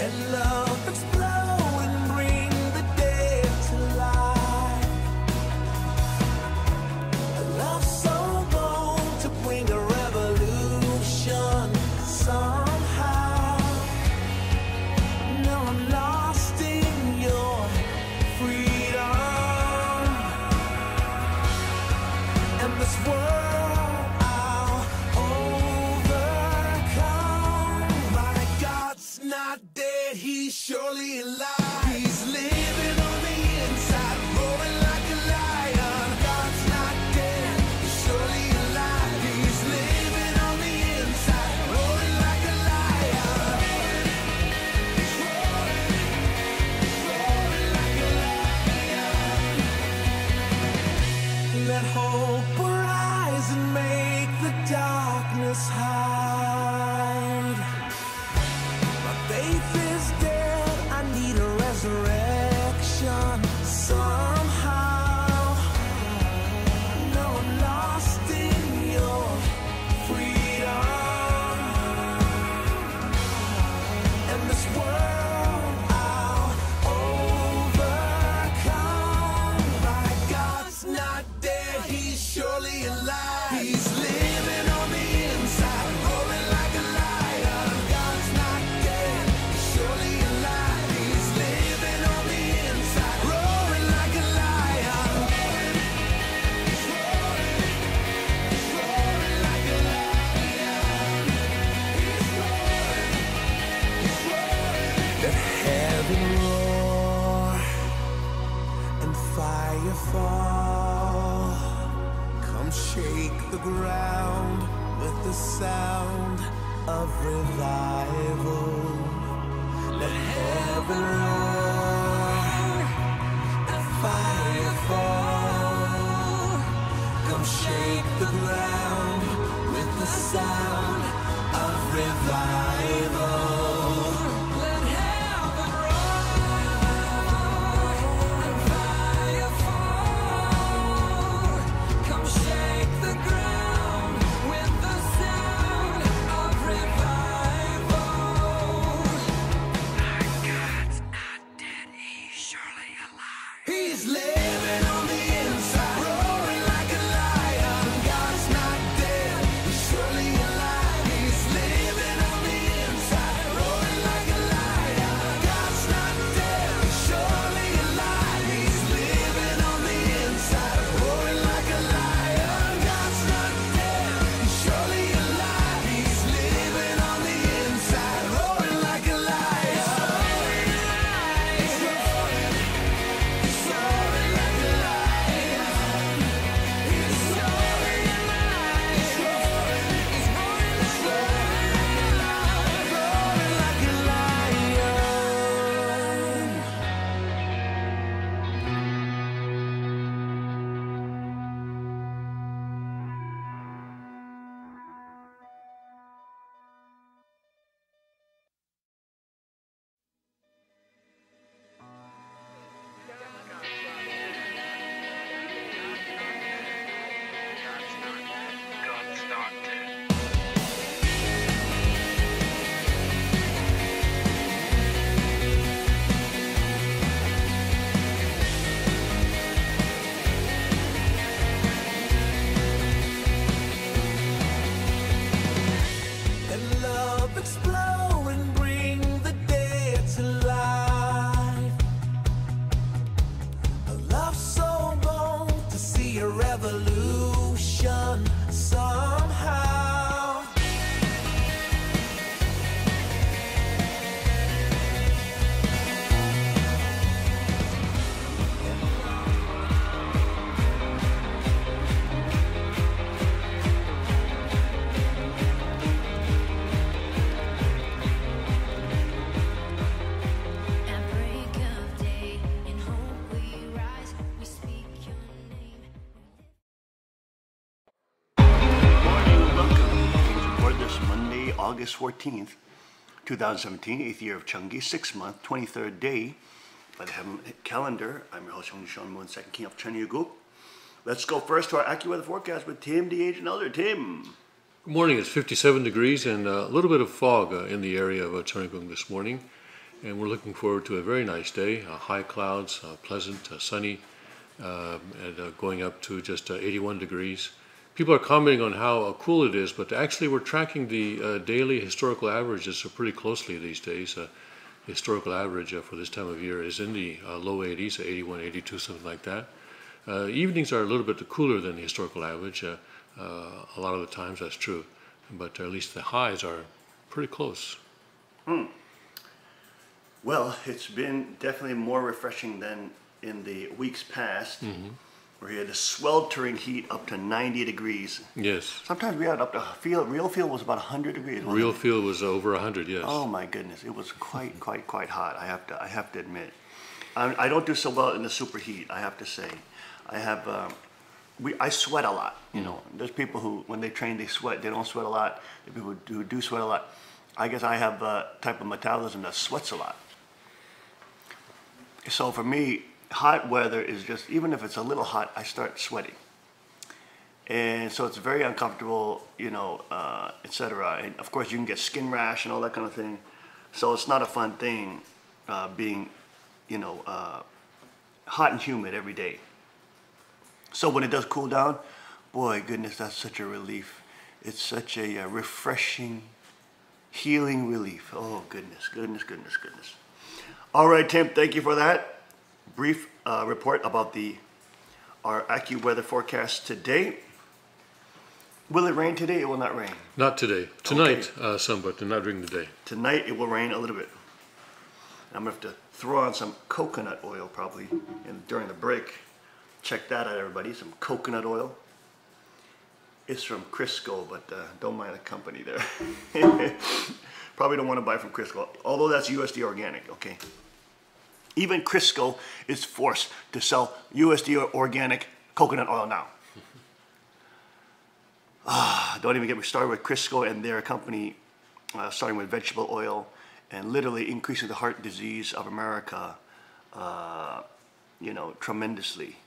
Let love explode and bring the dead to life. A love so bold to bring a revolution somehow. Now I'm lost in your freedom, and this world I'll overcome. My God's not dead, he's surely alive. He's living on the inside, roaring like a lion. God's not dead, he's surely alive. He's living on the inside, roaring like a lion. He's roaring like a lion. Let hope arise and make the darkness hide. My faith is dead, I need a resurrection somehow. Now I'm lost in your freedom, and this world I'll overcome. My God's not dead, he's surely alive. He's living on the inside, roaring like a lion. God's not dead, he's surely alive. He's living on the inside, roaring like a lion. He's roaring like a lion. He's roaring. Let heaven roar and fire fall. Come shake the ground with the sound of revival. Let heaven roar and fire fall. Come shake the ground with the sound of revival. Let heaven roar and fire fall. Come shake the ground with the sound of revival. God's not dead, he's surely alive. He's living on the inside, roaring like a lion. God's not dead, he's surely alive. He's living on the inside, roaring like a lion. God's not dead, he's surely alive. He's living on the inside, roaring like a lion. God's not dead, he's surely alive. He's living on the inside, roaring like a lion. He's roaring like a lion. He's roaring like a lion. God's not dead. Let love explode and bring the dead to life. A love so bold to see a revolution somehow. At break of day, in hope we rise, we speak your name. Welcome. Please report this Monday, August 14th, 2017, 8th year of Chungi, 6th month, 23rd day by the heaven calendar. I'm your host, Chungi Sean Moon, second king of Chanyaguk. Let's go first to our AccuWeather forecast with Tim, the Agent Elder. Tim. Good morning. It's 57 degrees and a little bit of fog in the area of Chungi this morning. and we're looking forward to a very nice day. High clouds, pleasant, sunny, and going up to just 81 degrees. People are commenting on how cool it is, but actually we're tracking the daily historical averages pretty closely these days. Historical average for this time of year is in the low 80s, 81, 82, something like that. Evenings are a little bit cooler than the historical average. A lot of the times that's true, but at least the highs are pretty close. Well, it's been definitely more refreshing than in the weeks past, where we had the sweltering heat up to 90 degrees. Yes. Sometimes we had up to real field was about 100 degrees. wasn't Real it? field was over 100, yes. Oh my goodness, it was quite hot. I have to admit, I don't do so well in the superheat. I have to say, I sweat a lot. You know, there's people who when they train they sweat. They don't sweat a lot. There's people who do sweat a lot. I guess I have a type of metabolism that sweats a lot. So for me, hot weather is just, even if it's a little hot, I start sweating. And so it's very uncomfortable, you know, etc. And of course you can get skin rash and all that kind of thing. So it's not a fun thing being, you know, hot and humid every day. So when it does cool down, boy, goodness, that's such a relief. It's such a refreshing, healing relief. Oh, goodness. All right, Tim, thank you for that brief report about our AccuWeather forecast today. Will it rain today? It will not rain. Not today. Tonight, some, but not during the day. Tonight, it will rain a little bit. I'm going to have to throw on some coconut oil probably during the break. Check that out, everybody. Some coconut oil. It's from Crisco, but don't mind the company there. Probably don't want to buy from Crisco, although that's USD organic, okay? Even Crisco is forced to sell USD organic coconut oil now. Don't even get me started with Crisco and their company, starting with vegetable oil and literally increasing the heart disease of America, you know, tremendously.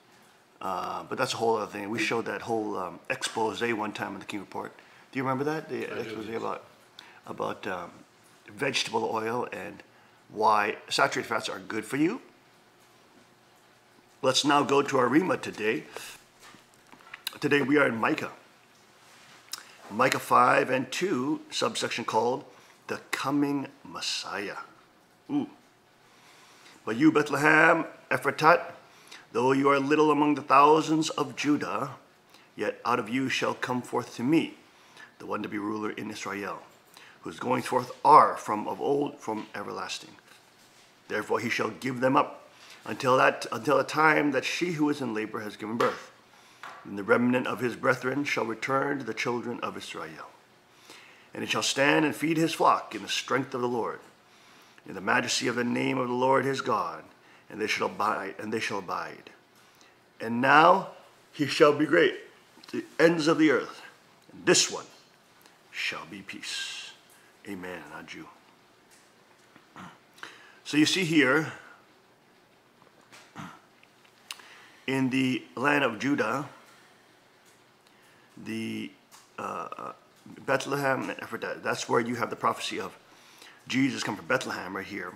But that's a whole other thing. We showed that whole expose one time in the King Report. Do you remember that? The expose about vegetable oil and why saturated fats are good for you. Let's now go to our Rima today. Today we are in Micah. Micah 5 and 2, subsection called The Coming Messiah. Ooh. But you, Bethlehem, Ephratat, though you are little among the thousands of Judah, yet out of you shall come forth to me the one to be ruler in Israel, whose goings forth are from of old, from everlasting. Therefore he shall give them up until the time that she who is in labor has given birth. And the remnant of his brethren shall return to the children of Israel. And he shall stand and feed his flock in the strength of the Lord, in the majesty of the name of the Lord his God, and they shall abide. And now he shall be great to the ends of the earth, and this one shall be peace. Amen, Aju. So you see here, in the land of Judah, the Bethlehem and Ephraim, that's where you have the prophecy of Jesus come from Bethlehem right here.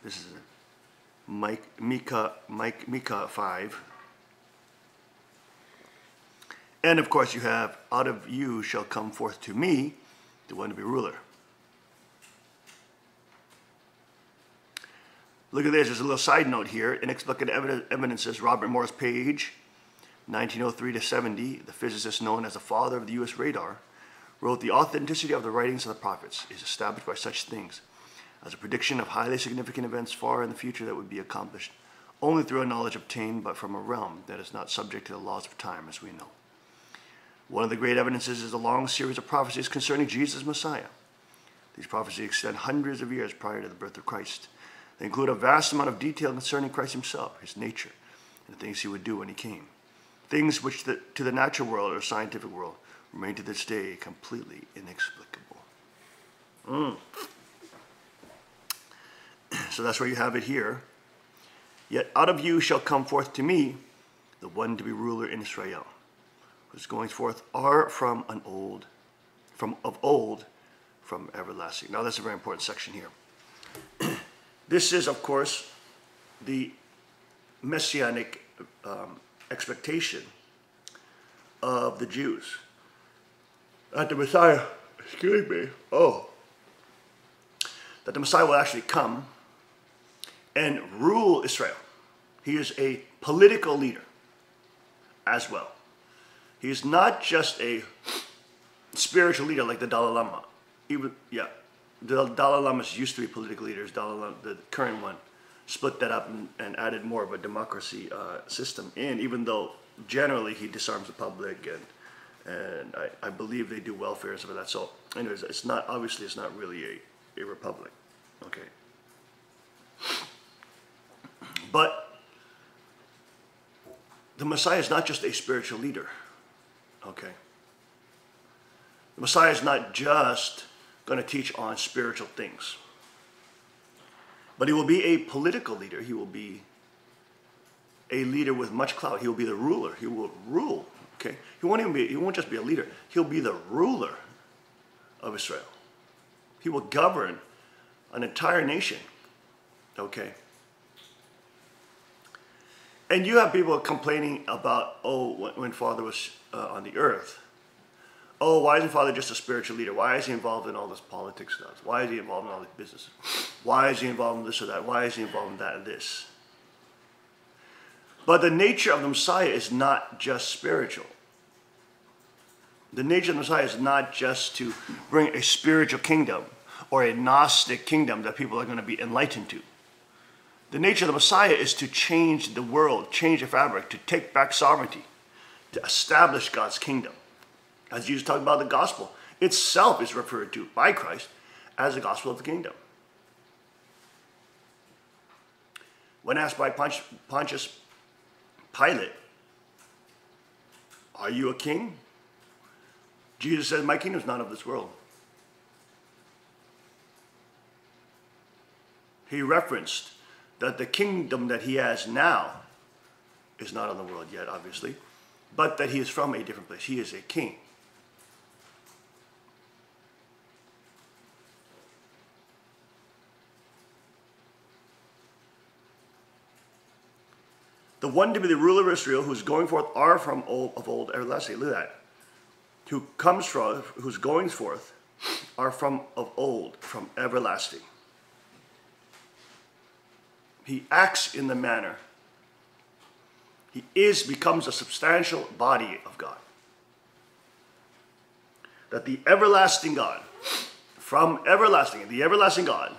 This is Micah 5. And of course you have, out of you shall come forth to me the one to be ruler. Look at this, there's a little side note here. Inexplicable Evidences, Robert Morris Page, 1903 to 70, the physicist known as the father of the U.S. radar, wrote, the authenticity of the writings of the prophets is established by such things as a prediction of highly significant events far in the future that would be accomplished only through a knowledge obtained but from a realm that is not subject to the laws of time as we know. One of the great evidences is a long series of prophecies concerning Jesus Messiah. These prophecies extend hundreds of years prior to the birth of Christ. They include a vast amount of detail concerning Christ himself, his nature, and the things he would do when he came. Things which to the natural world or scientific world remain to this day completely inexplicable. So that's where you have it here. Yet out of you shall come forth to me the one to be ruler in Israel, whose goings forth are from of old, from everlasting. Now that's a very important section here. This is, of course, the messianic expectation of the Jews. That the Messiah, excuse me, that the Messiah will actually come and rule Israel. He is a political leader as well. He is not just a spiritual leader like the Dalai Lama. The Dalai Lamas used to be political leaders. Dalai Lama, the current one, split that up and added more of a democracy system in, even though generally he disarms the public and I believe they do welfare and stuff like that. So anyways, it's not really a republic. Okay. But the Messiah is not just a spiritual leader. Okay. The Messiah is not just going to teach on spiritual things. But he will be a political leader. He will be a leader with much clout. He will be the ruler. He will rule. Okay. He won't just be a leader. He'll be the ruler of Israel. He will govern an entire nation. Okay. And you have people complaining about, when Father was on the earth, why isn't Father just a spiritual leader? Why is he involved in all this politics stuff? Why is he involved in all this business? Why is he involved in this or that? Why is he involved in that and this? But the nature of the Messiah is not just spiritual. The nature of the Messiah is not just to bring a spiritual kingdom or a Gnostic kingdom that people are going to be enlightened to. The nature of the Messiah is to change the world, change the fabric, to take back sovereignty, to establish God's kingdom. As Jesus talked about, the gospel itself is referred to by Christ as the gospel of the kingdom. When asked by Pontius Pilate, "Are you a king?" Jesus said, "My kingdom is not of this world." He referenced that the kingdom that he has now is not of the world yet, obviously, but that he is from a different place. He is a king. The one to be the ruler of Israel, who's going forth, are from of old everlasting. Look at that. Who's going forth, are from of old, from everlasting. He acts in the manner. He becomes a substantial body of God. That the everlasting God, from everlasting, the everlasting God,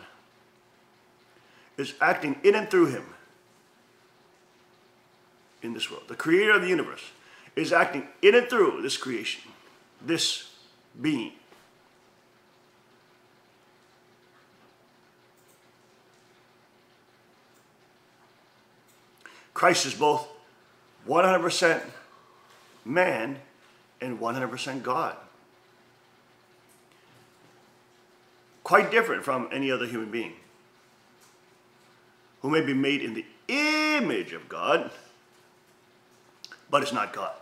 is acting in and through him in this world. The creator of the universe is acting in and through this creation, this being. Christ is both 100% man and 100% God. Quite different from any other human being who may be made in the image of God, but is not God.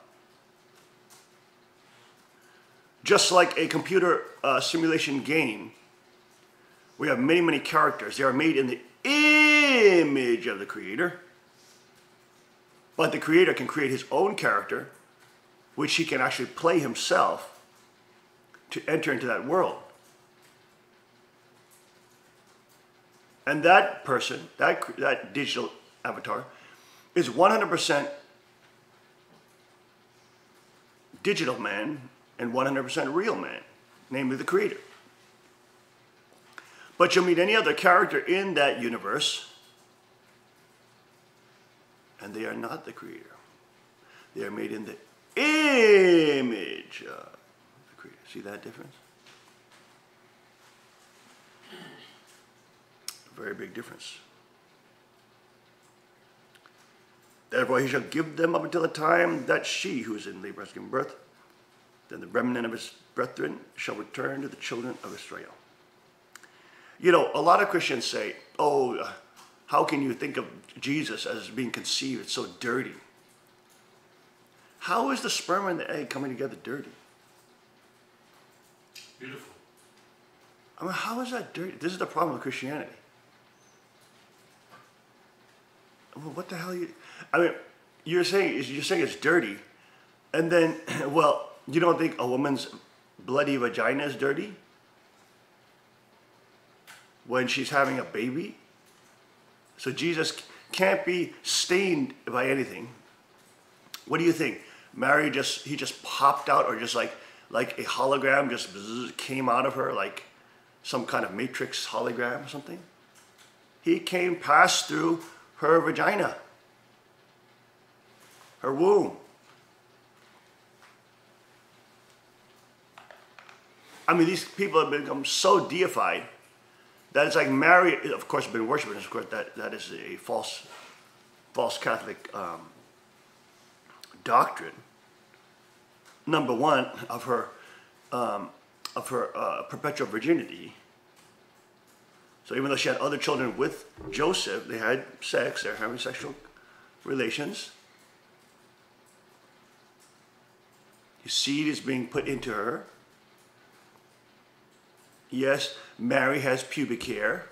Just like a computer simulation game, we have many, many characters. They are made in the image of the Creator, but the Creator can create his own character, which he can actually play himself to enter into that world. And that person, that digital avatar, is 100% digital man and 100% real man, namely the Creator. But you'll meet any other character in that universe, and they are not the Creator. They are made in the image of the Creator. See that difference? A very big difference. Therefore he shall give them up until the time that she who is in labor has given birth. Then the remnant of his brethren shall return to the children of Israel. You know, a lot of Christians say, how can you think of Jesus as being conceived? It's so dirty. How is the sperm and the egg coming together dirty? Beautiful. I mean, how is that dirty? This is the problem with Christianity. well, what the hell you? I mean, you're saying it's dirty, and then, well, you don't think a woman's bloody vagina is dirty when she's having a baby? So Jesus can't be stained by anything. What do you think? Mary he just popped out, or just like a hologram just came out of her, like some kind of matrix hologram or something? He passed through her vagina, her womb. I mean, these people have become so deified that it's like Mary, of course, been worshipping. Of course, that is a false Catholic doctrine. Number one, of her perpetual virginity. So even though she had other children with Joseph, they had sex, they're having sexual relations. His seed is being put into her. Yes, Mary has pubic hair.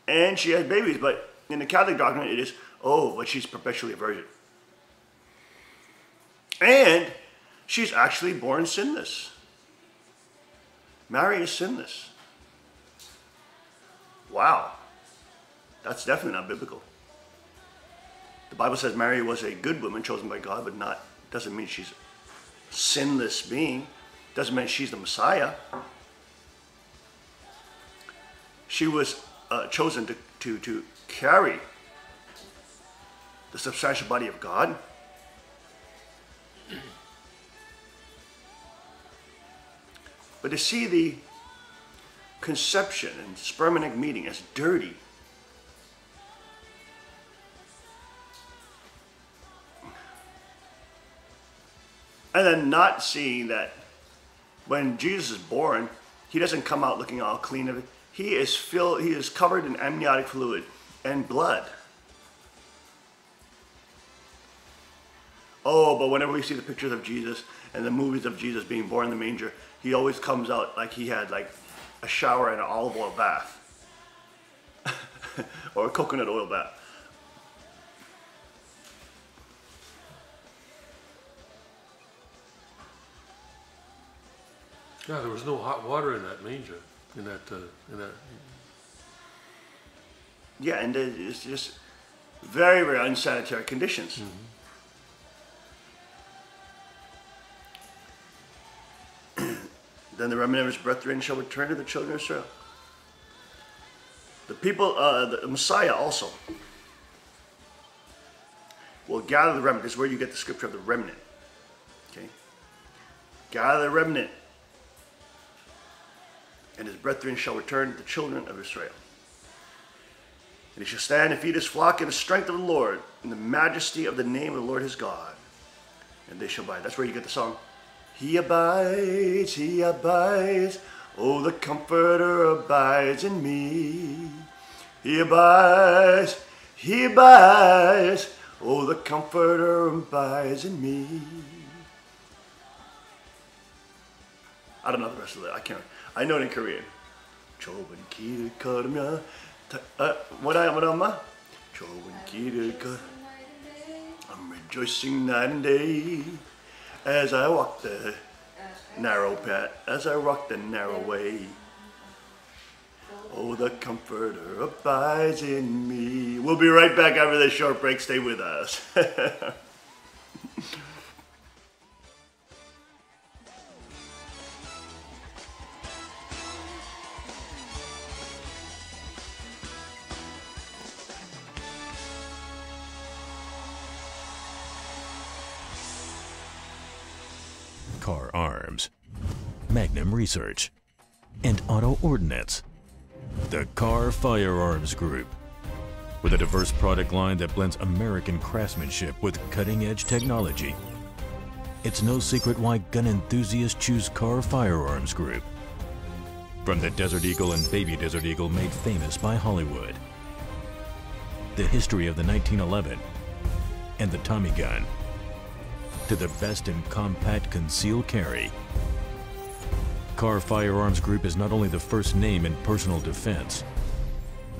And she has babies, but in the Catholic doctrine it is, oh, but she's perpetually a virgin. And she's actually born sinless. Mary is sinless. Wow. That's definitely not biblical. The Bible says Mary was a good woman chosen by God, but doesn't mean she's a sinless being. Doesn't mean she's the Messiah. She was chosen to carry the substantial body of God. But to see the conception and sperm and egg meeting as dirty, and then not seeing that when Jesus is born, he doesn't come out looking all clean. He is covered in amniotic fluid and blood. Oh, but whenever we see the pictures of Jesus and the movies of Jesus being born in the manger, he always comes out like he had like a shower and an olive oil bath. Or a coconut oil bath. Yeah, there was no hot water in that manger, in that. Yeah, and it's just very, very unsanitary conditions. Mm-hmm. Then the remnant of his brethren shall return to the children of Israel. The people, the Messiah also will gather the remnant. This is where you get the scripture of the remnant. Okay? Gather the remnant, and his brethren shall return to the children of Israel. And he shall stand and feed his flock in the strength of the Lord, in the majesty of the name of the Lord his God. And they shall abide. That's where you get the song. He abides, oh, the Comforter abides in me. He abides, oh, the Comforter abides in me. I don't know the rest of it. I can't. I know it in Korean. I'm rejoicing night and day as I walk the narrow path, as I walk the narrow way. Oh, the Comforter abides in me. We'll be right back after this short break. Stay with us. Car Arms, Magnum Research, and Auto Ordnance. The Car Firearms Group. With a diverse product line that blends American craftsmanship with cutting-edge technology. It's no secret why gun enthusiasts choose Car Firearms Group. From the Desert Eagle and Baby Desert Eagle made famous by Hollywood. The history of the 1911 and the Tommy gun. To the best in compact concealed carry. Carr Firearms Group is not only the first name in personal defense,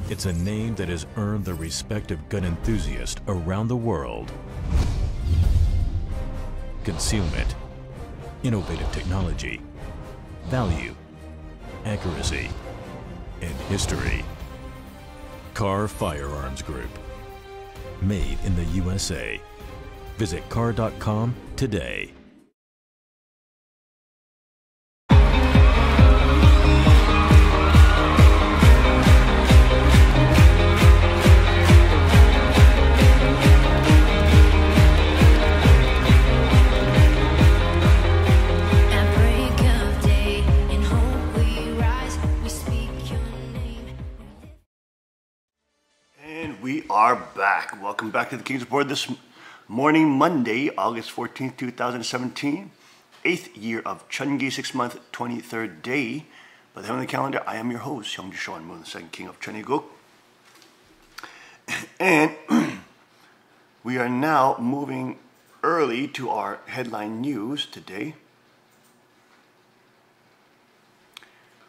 it's a name that has earned the respect of gun enthusiasts around the world. Concealment, innovative technology, value, accuracy, and history. Carr Firearms Group. Made in the USA. Visit carr.com today. At break of day, in hope we rise, we speak your name. And we are back. Welcome back to the King's Board this morning, Monday, August 14th, 2017. 8th year of Chungi, 6th month, 23rd day. By the heavenly calendar, I am your host, Hyung Sean Moon, the second king of Cheongguk. And we are now moving early to our headline news today.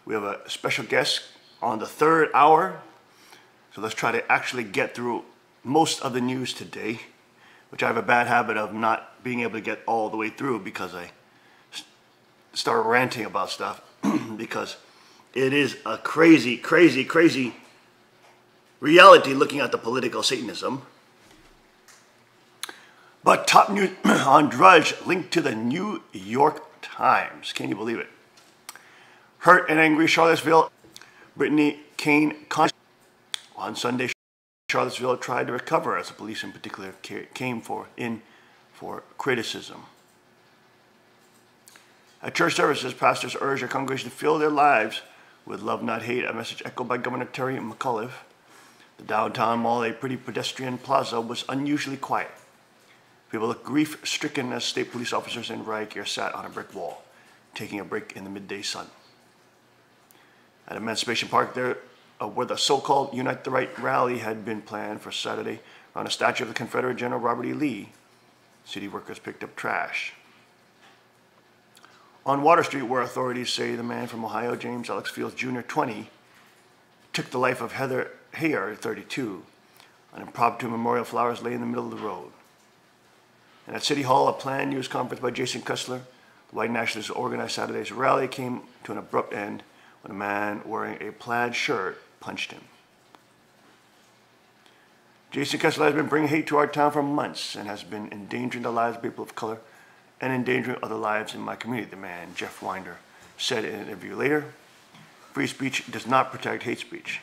We have a special guest on the third hour. So let's try to actually get through most of the news today, which I have a bad habit of not being able to get all the way through because I start ranting about stuff because it is a crazy, crazy, crazy reality looking at the political Satanism. But top news on Drudge linked to the New York Times. Can you believe it? Hurt and angry Charlottesville, Brittany Kane on Sunday, Charlottesville tried to recover as the police in particular came for criticism. At church services, pastors urged their congregation to fill their lives with love, not hate, a message echoed by Governor Terry McAuliffe. The downtown mall, a pretty pedestrian plaza, was unusually quiet. People looked grief-stricken as state police officers in riot gear sat on a brick wall, taking a break in the midday sun. At Emancipation Park, where the so-called Unite the Right rally had been planned for Saturday around a statue of the Confederate General Robert E. Lee, city workers picked up trash. On Water Street, where authorities say the man from Ohio, James Alex Fields Jr., 20, took the life of Heather Heyer, 32, an impromptu memorial flowers lay in the middle of the road. And at City Hall, a planned news conference by Jason Kessler, the white nationalists who organized Saturday's rally, came to an abrupt end when a man wearing a plaid shirt punched him. Jason Kessler has been bringing hate to our town for months and has been endangering the lives of people of color and endangering other lives in my community, the man, Jeff Winder, said in an interview later. Free speech does not protect hate speech.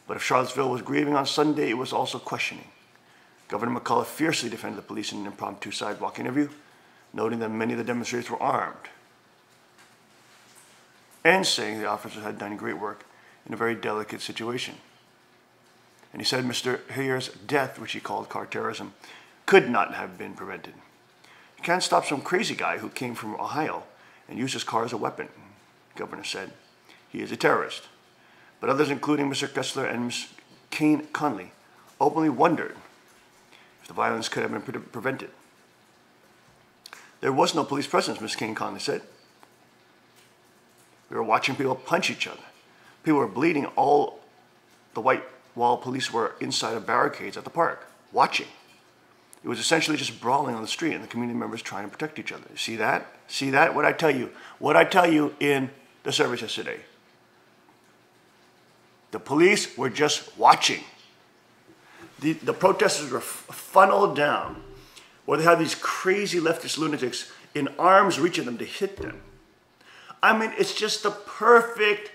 But if Charlottesville was grieving on Sunday, it was also questioning. Governor McAuliffe fiercely defended the police in an impromptu sidewalk interview, noting that many of the demonstrators were armed, and saying the officers had done great work in a very delicate situation. And he said Mr. Heyer's death, which he called car terrorism, could not have been prevented. You can't stop some crazy guy who came from Ohio and used his car as a weapon, the governor said. He is a terrorist. But others, including Mr. Kessler and Ms. Kane Conley, openly wondered if the violence could have been prevented. There was no police presence, Ms. Kane Conley said. We were watching people punch each other. People were bleeding. All the white wall police were inside of barricades at the park, watching. It was essentially just brawling on the street and the community members trying to protect each other. See that? See that? What I tell you? What I tell you in the service yesterday. The police were just watching. The protesters were funneled down, where they have these crazy leftist lunatics in arms reaching them to hit them. I mean, it's just the perfect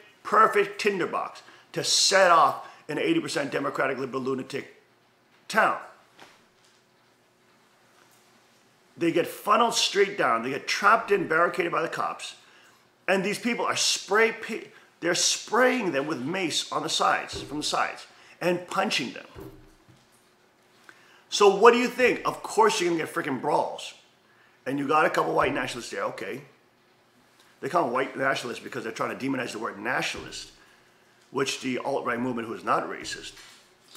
tinderbox to set off an 80% Democratic liberal lunatic town. They get funneled straight down. They get trapped in, barricaded by the cops. And these people are they're spraying them with mace on the sides, from the sides, and punching them. So what do you think? Of course you're gonna get freaking brawls. And you got a couple white nationalists there, okay. They call them white nationalists because they're trying to demonize the word nationalist, which the alt-right movement, who is not racist,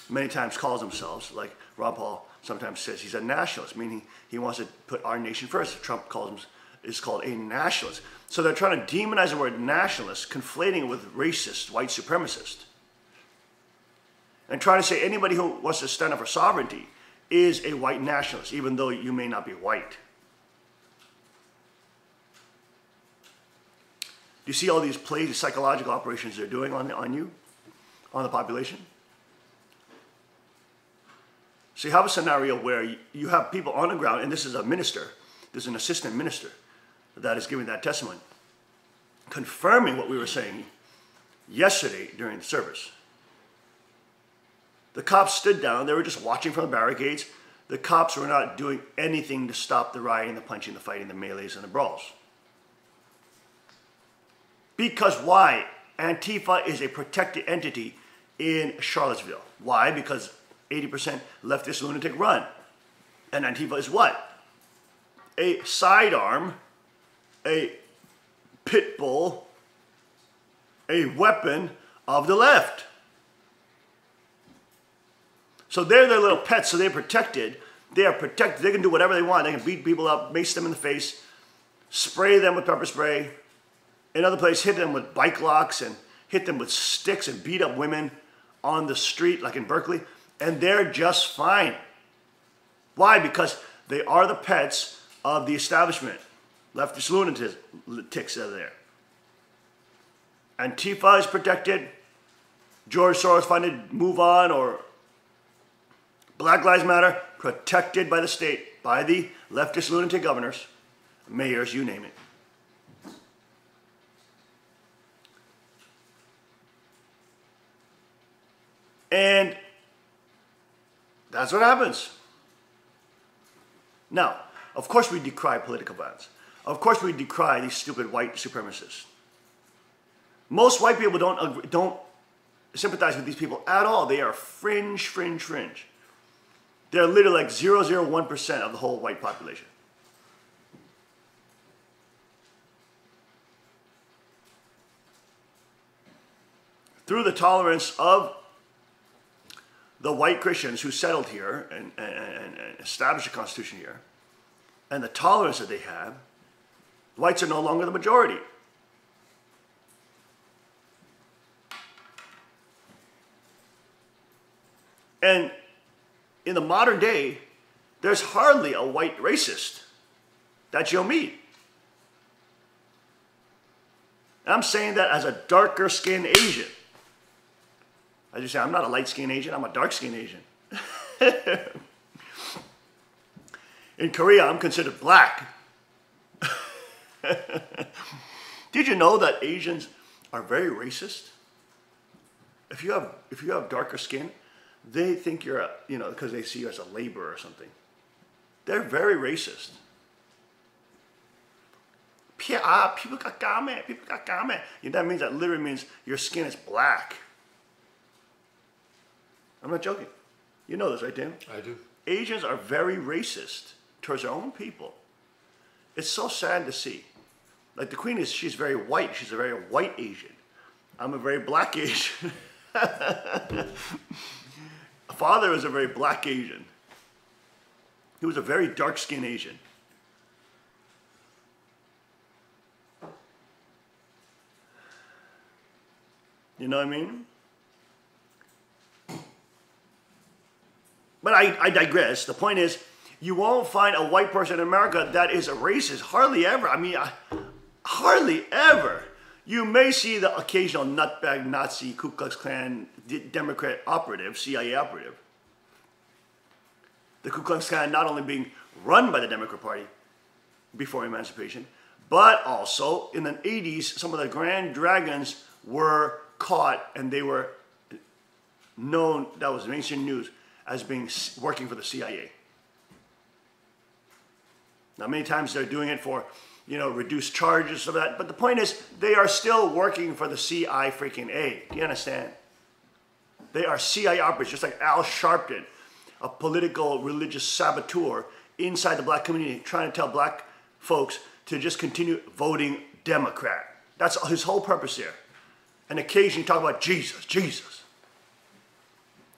many times calls themselves, like Ron Paul sometimes says he's a nationalist, meaning he wants to put our nation first. Trump calls him is called a nationalist. So they're trying to demonize the word nationalist, conflating it with racist, white supremacist. And trying to say anybody who wants to stand up for sovereignty is a white nationalist, even though you may not be white. Do you see all these plays, these psychological operations they're doing on you, on the population? So you have a scenario where you have people on the ground, and this is a minister, there's an assistant minister that is giving that testimony, confirming what we were saying yesterday during the service. The cops stood down, they were just watching from the barricades. The cops were not doing anything to stop the rioting, the punching, the fighting, the melees, and the brawls. Because why? Antifa is a protected entity in Charlottesville. Why? Because 80% leftist lunatic run. And Antifa is what? A sidearm, a pit bull, a weapon of the left. So they're their little pets, so they're protected. They are protected. They can do whatever they want. They can beat people up, mace them in the face, spray them with pepper spray. In other places, hit them with bike locks and hit them with sticks and beat up women on the street, like in Berkeley. And they're just fine. Why? Because they are the pets of the establishment. Leftist lunatics are there. Antifa is protected. George Soros funded Move On or Black Lives Matter, protected by the state, by the leftist lunatic governors, mayors, you name it. And that's what happens. Now, of course we decry political violence. Of course we decry these stupid white supremacists. Most white people don't sympathize with these people at all. They are fringe. They're literally like 0.001% of the whole white population. Through the tolerance of the white Christians who settled here and established a constitution here, and the tolerance that they have, whites are no longer the majority. And in the modern day, there's hardly a white racist that you'll meet. And I'm saying that as a darker skinned Asian. As you say, I'm not a light skinned Asian, I'm a dark skinned Asian. In Korea, I'm considered black. Did you know that Asians are very racist? If you have darker skin, they think you're because they see you as a laborer or something. They're very racist. People got game. That means that literally means your skin is black. I'm not joking. You know this, right, Dan? I do. Asians are very racist towards their own people. It's so sad to see. Like the Queen she's very white. She's a very white Asian. I'm a very black Asian. Father was a very black Asian. He was a very dark-skinned Asian. You know what I mean? But I digress. The point is, you won't find a white person in America that is a racist. Hardly ever. I mean, hardly ever. You may see the occasional nutbag Nazi, Ku Klux Klan, Democrat operative, CIA operative. The Ku Klux Klan not only being run by the Democrat Party before emancipation, but also in the 80s, some of the Grand Dragons were caught and they were known, that was mainstream news, as being working for the CIA. Now, many times they're doing it for, reduced charges of that. But the point is, they are still working for the CIA freaking A. Do you understand? They are CIA operatives, just like Al Sharpton, a political religious saboteur inside the black community, trying to tell black folks to just continue voting Democrat. That's his whole purpose there. And occasionally talk about Jesus.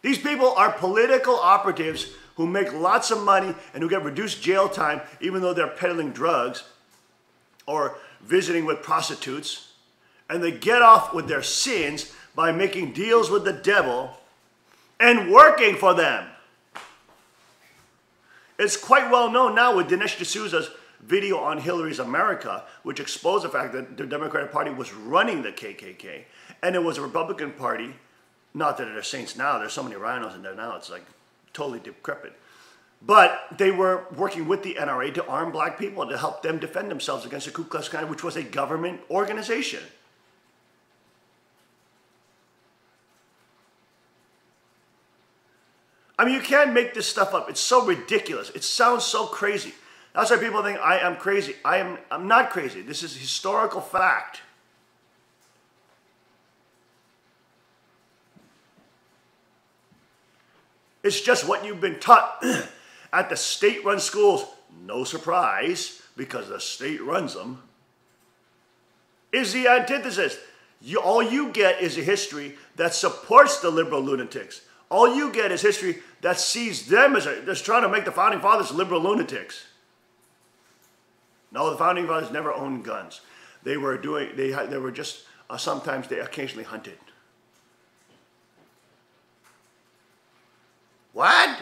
These people are political operatives who make lots of money and who get reduced jail time even though they're peddling drugs or visiting with prostitutes, and they get off with their sins by making deals with the devil and working for them. It's quite well known now with Dinesh D'Souza's video on Hillary's America, which exposed the fact that the Democratic Party was running the KKK, and it was a Republican Party. Not that they're saints now, there's so many rhinos in there now, it's like totally decrepit. But they were working with the NRA to arm black people to help them defend themselves against the Ku Klux Klan, which was a government organization. I mean, you can't make this stuff up. It's so ridiculous. It sounds so crazy. That's why people think I am crazy. I'm not crazy. This is historical fact. It's just what you've been taught at the state-run schools. No surprise, because the state runs them. Is the antithesis. All you get is a history that supports the liberal lunatics. All you get is history that sees them as just trying to make the founding fathers liberal lunatics. No, the founding fathers never owned guns. They were just sometimes they occasionally hunted. What?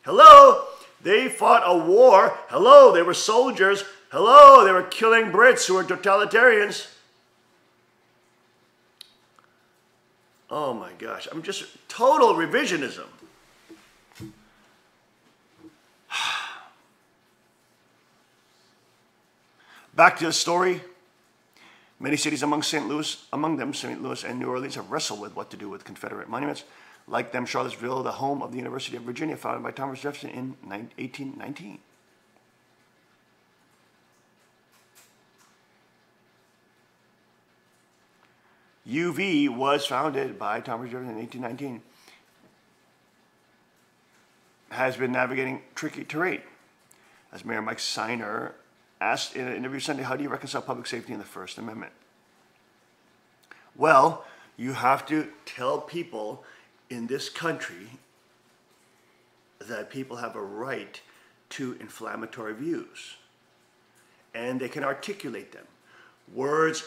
Hello? They fought a war. Hello? They were soldiers. Hello? They were killing Brits who were totalitarians. Oh my gosh, I'm just total revisionism. Back to the story. Many cities among them St. Louis and New Orleans, have wrestled with what to do with Confederate monuments. Like them, Charlottesville, the home of the University of Virginia, founded by Thomas Jefferson in 1819. UV was founded by Thomas Jefferson in 1819. Has been navigating tricky terrain. As Mayor Mike Steiner asked in an interview Sunday, how do you reconcile public safety and the First Amendment? Well, you have to tell people in this country that people have a right to inflammatory views. And they can articulate them. Words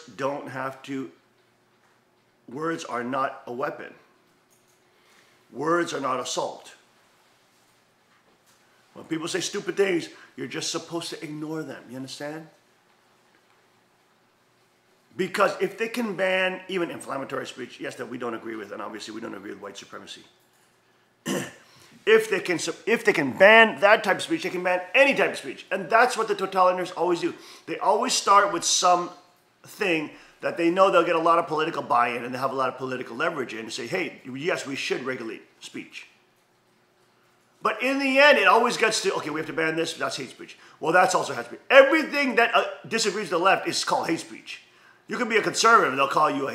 are not a weapon. Words are not assault. When people say stupid things, you're just supposed to ignore them. You understand? Because if they can ban even inflammatory speech, yes, that we don't agree with, and obviously we don't agree with white supremacy. If they can ban that type of speech, they can ban any type of speech. And that's what the totalitarians always do. They always start with something that they know they'll get a lot of political buy-in and they have a lot of political leverage in and say, hey, yes, we should regulate speech. But in the end, it always gets to, okay, we have to ban this, that's hate speech. Well, that's also hate speech. Everything that disagrees with the left is called hate speech. You can be a conservative and they'll call you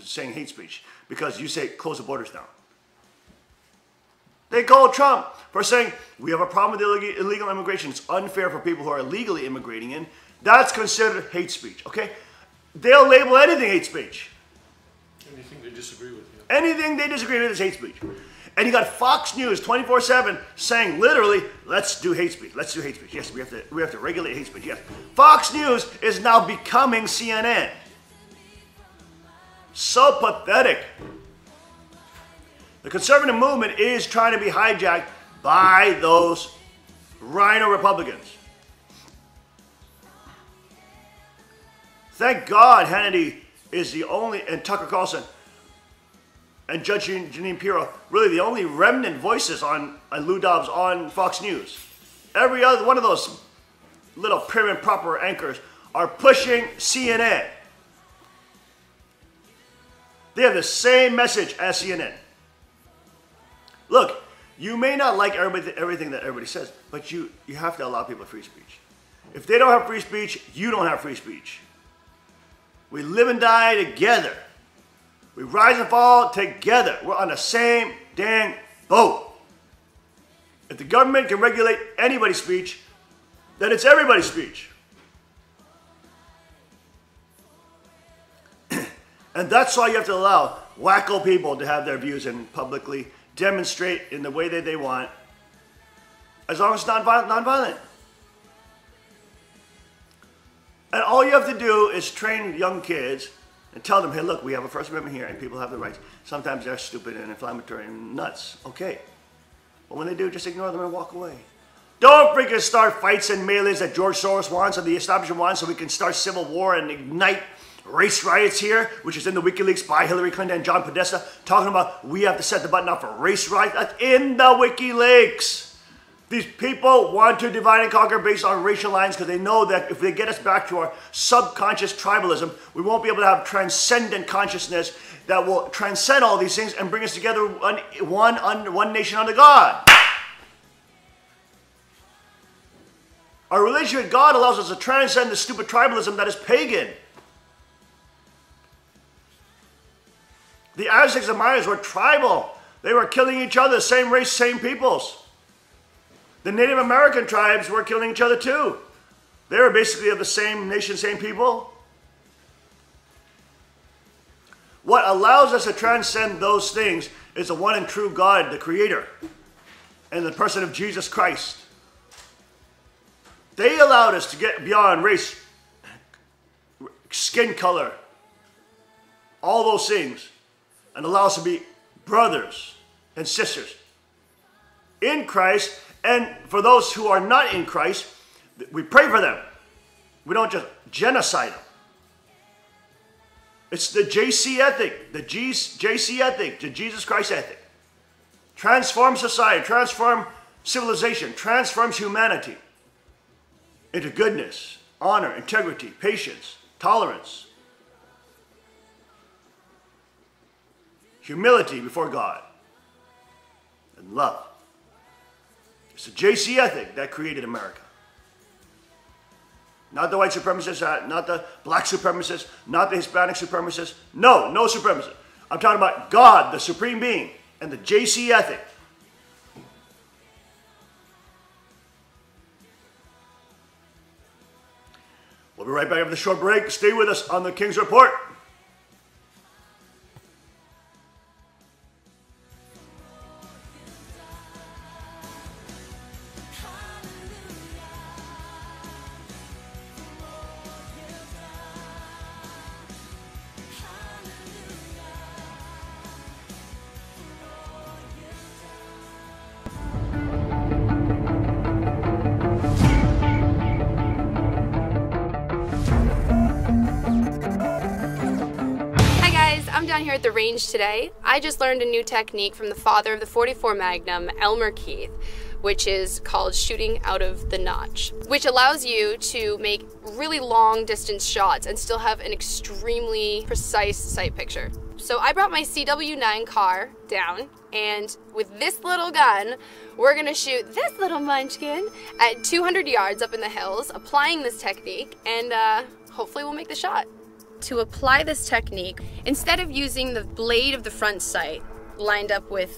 saying hate speech because you say close the borders down. They call Trump for saying, we have a problem with illegal immigration. It's unfair for people who are illegally immigrating in. That's considered hate speech, okay? They'll label anything hate speech. Anything they disagree with. Yeah. Anything they disagree with is hate speech. And you got Fox News 24/7 saying literally, let's do hate speech. Let's do hate speech. Yes, we have to regulate hate speech. Yes. Fox News is now becoming CNN. So pathetic. The conservative movement is trying to be hijacked by those rhino Republicans. Thank God Hannity is the only, and Tucker Carlson, and Judge Jeanine Pirro, really the only remnant voices on Lou Dobbs on Fox News. Every other one of those little prim and proper anchors are pushing CNN. They have the same message as CNN. Look, you may not like everything that everybody says, but you have to allow people free speech. If they don't have free speech, you don't have free speech. We live and die together. We rise and fall together. We're on the same dang boat. If the government can regulate anybody's speech, then it's everybody's speech. And that's why you have to allow wacko people to have their views and publicly demonstrate in the way that they want, as long as it's non-violent. And all you have to do is train young kids and tell them, hey, look, we have a First Amendment here and people have the rights. Sometimes they're stupid and inflammatory and nuts. Okay. But when they do, just ignore them and walk away. Don't freaking start fights and melees that George Soros wants and the establishment wants so we can start civil war and ignite race riots here, which is in the WikiLeaks by Hillary Clinton and John Podesta, talking about we have to set the button up for race riots. That's in the WikiLeaks. These people want to divide and conquer based on racial lines because they know that if they get us back to our subconscious tribalism, we won't be able to have transcendent consciousness that will transcend all these things and bring us together one nation under God. Our relationship with God allows us to transcend the stupid tribalism that is pagan. The Aztecs and Mayas were tribal. They were killing each other, same race, same peoples. The Native American tribes were killing each other too. They were basically of the same nation, same people. What allows us to transcend those things is the one and true God, the Creator, and the person of Jesus Christ. They allowed us to get beyond race, skin color, all those things, and allow us to be brothers and sisters in Christ. And for those who are not in Christ, we pray for them. We don't just genocide them. It's the JC ethic, the JC ethic, the Jesus Christ ethic. Transform society, transform civilization, transforms humanity into goodness, honor, integrity, patience, tolerance, humility before God, and love. It's the JC ethic that created America. Not the white supremacists, not the black supremacists, not the Hispanic supremacists. No, no supremacists. I'm talking about God, the supreme being, and the JC ethic. We'll be right back after the short break. Stay with us on the King's Report. I'm down here at the range today. I just learned a new technique from the father of the .44 Magnum, Elmer Keith, which is called shooting out of the notch, which allows you to make really long distance shots and still have an extremely precise sight picture. So I brought my CW9 car down, and with this little gun, we're gonna shoot this little munchkin at 200 yards up in the hills, applying this technique, and hopefully we'll make the shot. To apply this technique, instead of using the blade of the front sight lined up with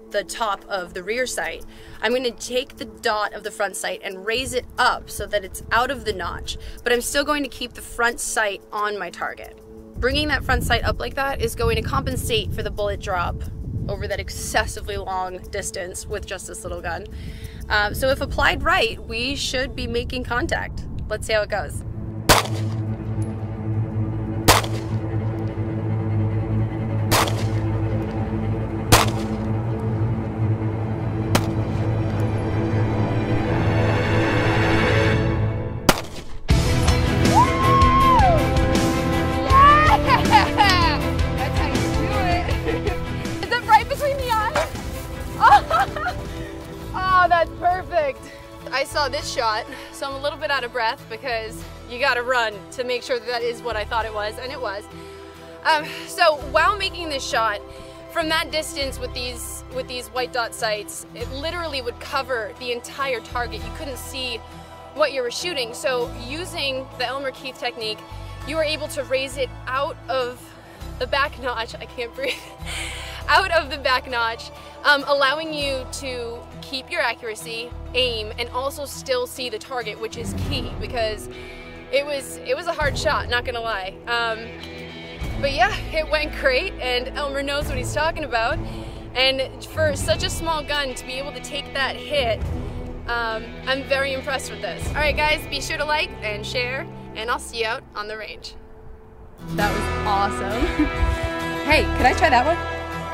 the top of the rear sight, I'm going to take the dot of the front sight and raise it up so that it's out of the notch, but I'm still going to keep the front sight on my target. Bringing that front sight up like that is going to compensate for the bullet drop over that excessively long distance with just this little gun. So if applied right, we should be making contact. Let's see how it goes. I saw this shot, so I'm a little bit out of breath because you gotta run to make sure that that is what I thought it was, and it was. So while making this shot, from that distance with these white dot sights, it literally would cover the entire target. You couldn't see what you were shooting. So using the Elmer Keith technique, you were able to raise it out of the back notch, I can't breathe, out of the back notch, allowing you to keep your accuracy, aim, and also still see the target, which is key because it was a hard shot, not gonna lie. But yeah, it went great, and Elmer knows what he's talking about. And for such a small gun to be able to take that hit, I'm very impressed with this. All right, guys, be sure to like and share and I'll see you out on the range. That was awesome. Hey, can I try that one?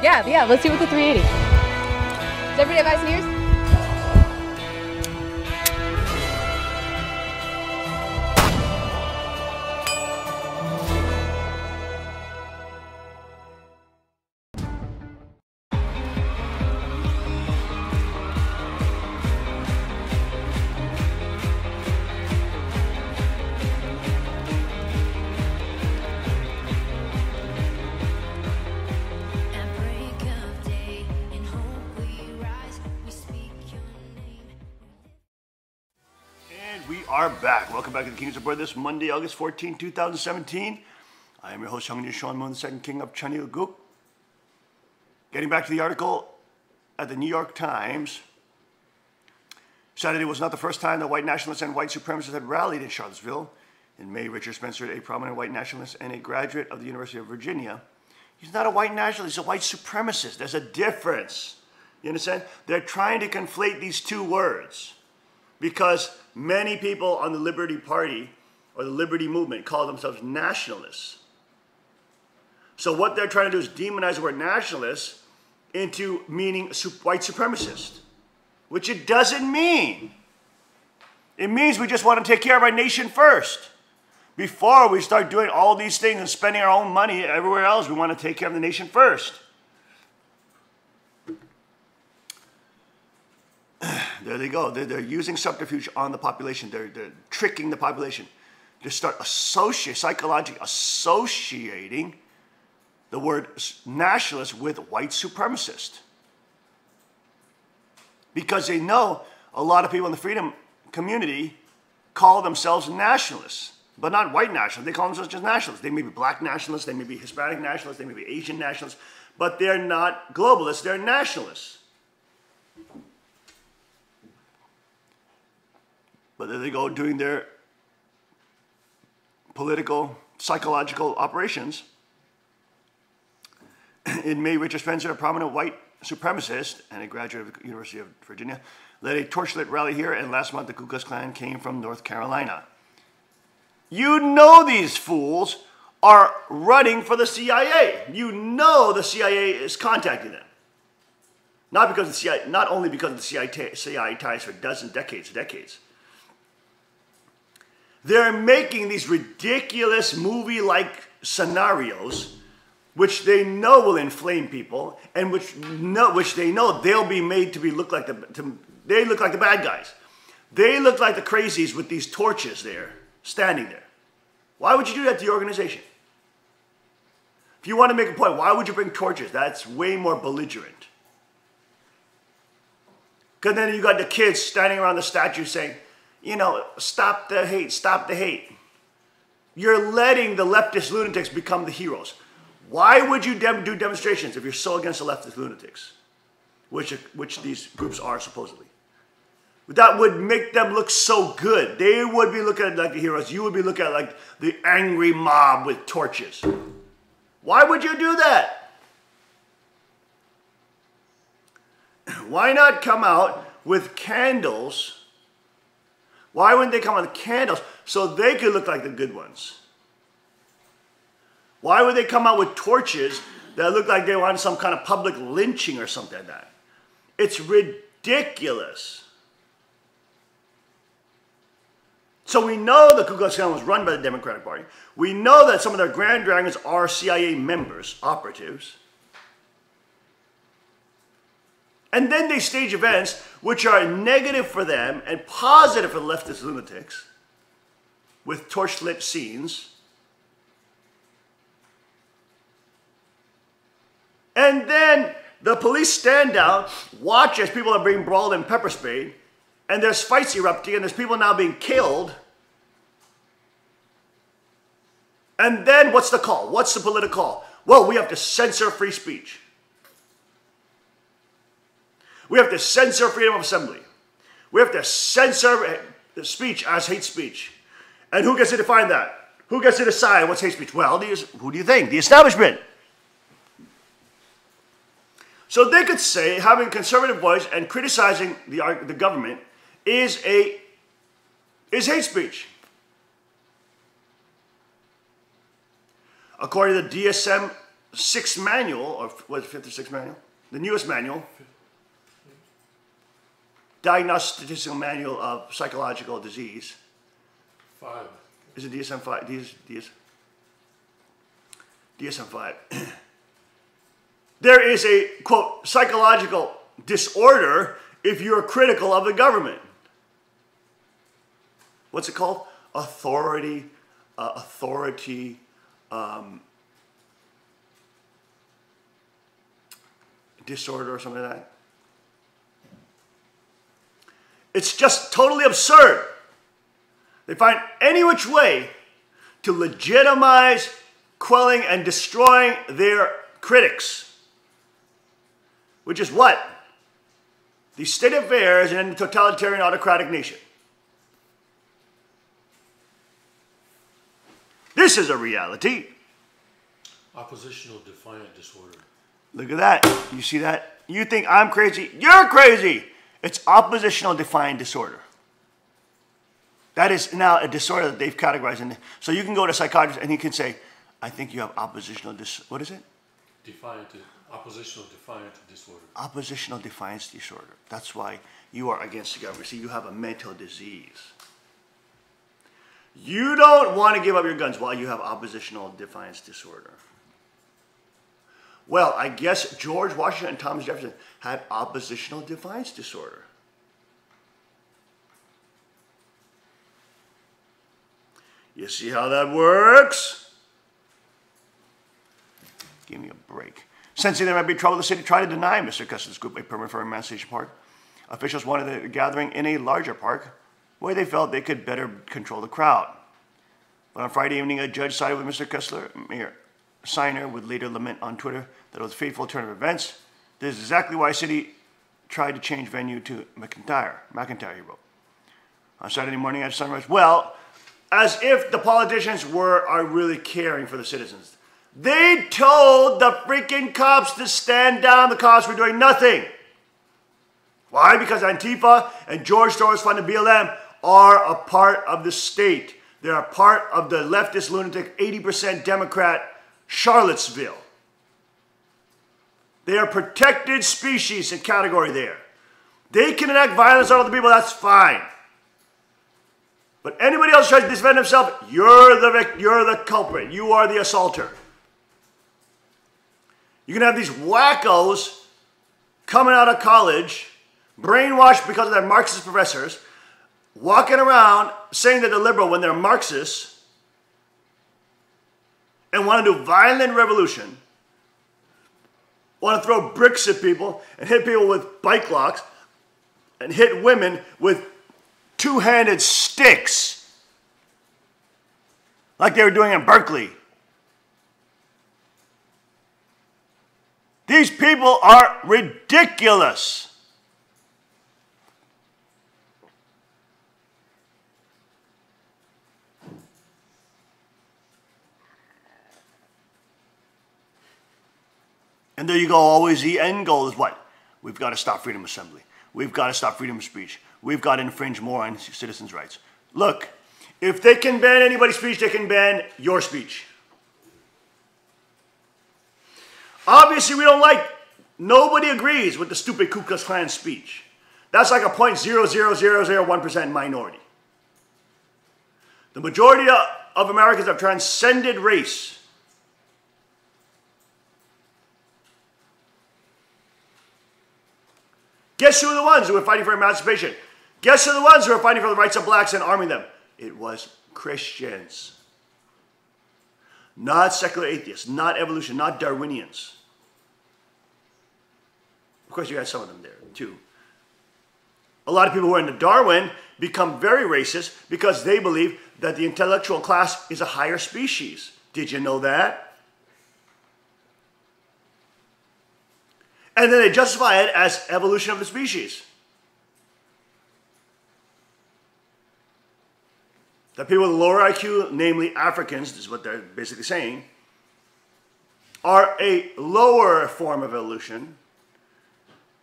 Yeah, let's see what the 380. Does everybody have eyes and ears? At break of day, in hope we rise, we speak your name. And we are back. Welcome back to the King's Report this Monday, August 14, 2017. I am your host, Hyung-Jin Sean Moon, the second king of Cheongguk. Getting back to the article at the New York Times. Saturday was not the first time that white nationalists and white supremacists had rallied in Charlottesville. In May, Richard Spencer, a prominent white nationalist and a graduate of the University of Virginia, he's not a white nationalist, he's a white supremacist. There's a difference. You understand? They're trying to conflate these two words because many people on the Liberty Party or the Liberty Movement call themselves nationalists. So what they're trying to do is demonize the word nationalist into meaning white supremacist, which it doesn't mean. It means we just want to take care of our nation first. Before we start doing all these things and spending our own money everywhere else, we want to take care of the nation first. There they go. They're using subterfuge on the population. They're tricking the population to start psychologically associating the word nationalist with white supremacist. Because they know a lot of people in the freedom community call themselves nationalists, but not white nationalists. They call themselves just nationalists. They may be black nationalists, they may be Hispanic nationalists, they may be Asian nationalists, but they're not globalists, they're nationalists. But there they go doing their political, psychological operations. In May, Richard Spencer, a prominent white supremacist and a graduate of the University of Virginia, led a torchlit rally here, and last month the Ku Klux Klan came from North Carolina. You know these fools are running for the CIA. You know the CIA is contacting them. Not only because of the CIA ties for decades. They're making these ridiculous movie-like scenarios which they know will inflame people, and which they know they'll be made to look like they look like the bad guys. They look like the crazies with these torches there, standing there. Why would you do that to your organization? If you want to make a point, why would you bring torches? That's way more belligerent. Because then you got the kids standing around the statue saying, you know, stop the hate, stop the hate. You're letting the leftist lunatics become the heroes. Why would you do demonstrations if you're so against the leftist lunatics, which these groups are supposedly? That would make them look so good. They would be looking at like the heroes. You would be looking at like the angry mob with torches. Why would you do that? Why not come out with candles? Why wouldn't they come out with candles so they could look like the good ones? Why would they come out with torches that look like they wanted some kind of public lynching or something like that? It's ridiculous. So we know the Ku Klux Klan was run by the Democratic Party. We know that some of their Grand Dragons are CIA members, operatives. And then they stage events which are negative for them and positive for the leftist lunatics with torchlit scenes. And then the police stand down, watch as people are being brawled and pepper sprayed, and there's fights erupting, and there's people now being killed. And then what's the call? What's the political call? Well, we have to censor free speech. We have to censor freedom of assembly. We have to censor speech as hate speech. And who gets to define that? Who gets to decide what's hate speech? Well, who do you think? The establishment. So they could say having a conservative voice and criticizing the government is hate speech. according to the DSM-6 manual, or what, 5th or 6th manual? The newest manual. Diagnostic Statistical Manual of Psychological Disease. 5. Is it DSM-5? DSM-5. There is a, quote, psychological disorder if you're critical of the government. What's it called? Authority disorder or something like that. It's just totally absurd. They find any which way to legitimize quelling and destroying their critics. Which is what? The state of affairs in a totalitarian autocratic nation. This is a reality. Oppositional defiant disorder. Look at that. You see that? You think I'm crazy? You're crazy. It's oppositional defiant disorder. That is now a disorder that they've categorized in. So you can go to a psychiatrist and he can say, I think you have oppositional what is it? Oppositional defiant disorder. Oppositional defiance disorder. That's why you are against the government. See, you have a mental disease. You don't want to give up your guns while you have oppositional defiance disorder. Well, I guess George Washington and Thomas Jefferson had oppositional defiance disorder. You see how that works? Give me a break. Sensing there might be trouble, the city tried to deny Mr. Kessler's group a permit for Emancipation Park. Officials wanted the gathering in a larger park where they felt they could better control the crowd. But on Friday evening, a judge sided with Mr. Kessler. Mayor Signer would later lament on Twitter that it was a fateful turn of events. This is exactly why city tried to change venue to McIntyre, he wrote. On Saturday morning at sunrise, well, as if the politicians are really caring for the citizens. They told the freaking cops to stand down. The cops were doing nothing. Why? Because Antifa and George Soros funded BLM are a part of the state. They're a part of the leftist lunatic 80% Democrat Charlottesville. They are protected species in category there. They can enact violence on other people, that's fine. But anybody else tries to defend himself, you're the culprit. You are the assaulter. You can have these wackos coming out of college, brainwashed because of their Marxist professors, walking around saying that they're liberal when they're Marxists and want to do violent revolution, want to throw bricks at people and hit people with bike locks and hit women with two-handed sticks like they were doing in Berkeley. These people are ridiculous. And there you go, always the end goal is what? We've got to stop freedom of assembly. We've got to stop freedom of speech. We've got to infringe more on citizens' rights. Look, if they can ban anybody's speech, they can ban your speech. Obviously, we don't nobody agrees with the stupid Ku Klux Klan speech. That's like a 0.00001% minority. The majority of Americans have transcended race. Guess who are the ones who are fighting for emancipation? Guess who are the ones who are fighting for the rights of blacks and arming them? It was Christians. Not secular atheists, not evolution, not Darwinians. Of course, you had some of them there, too. A lot of people who are into Darwin become very racist because they believe that the intellectual class is a higher species. Did you know that? And then they justify it as evolution of the species. That people with lower IQ, namely Africans, this is what they're basically saying, are a lower form of evolution,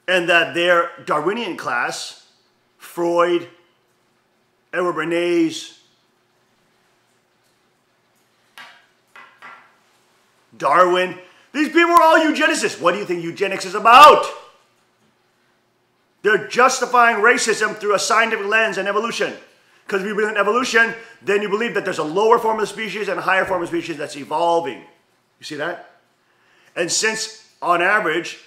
and that their Darwinian class, Freud, Edward Bernays, Darwin. These people are all eugenicists. What do you think eugenics is about? They're justifying racism through a scientific lens and evolution. Because if you believe in evolution, then you believe that there's a lower form of the species and a higher form of the species that's evolving. You see that? And since, on average,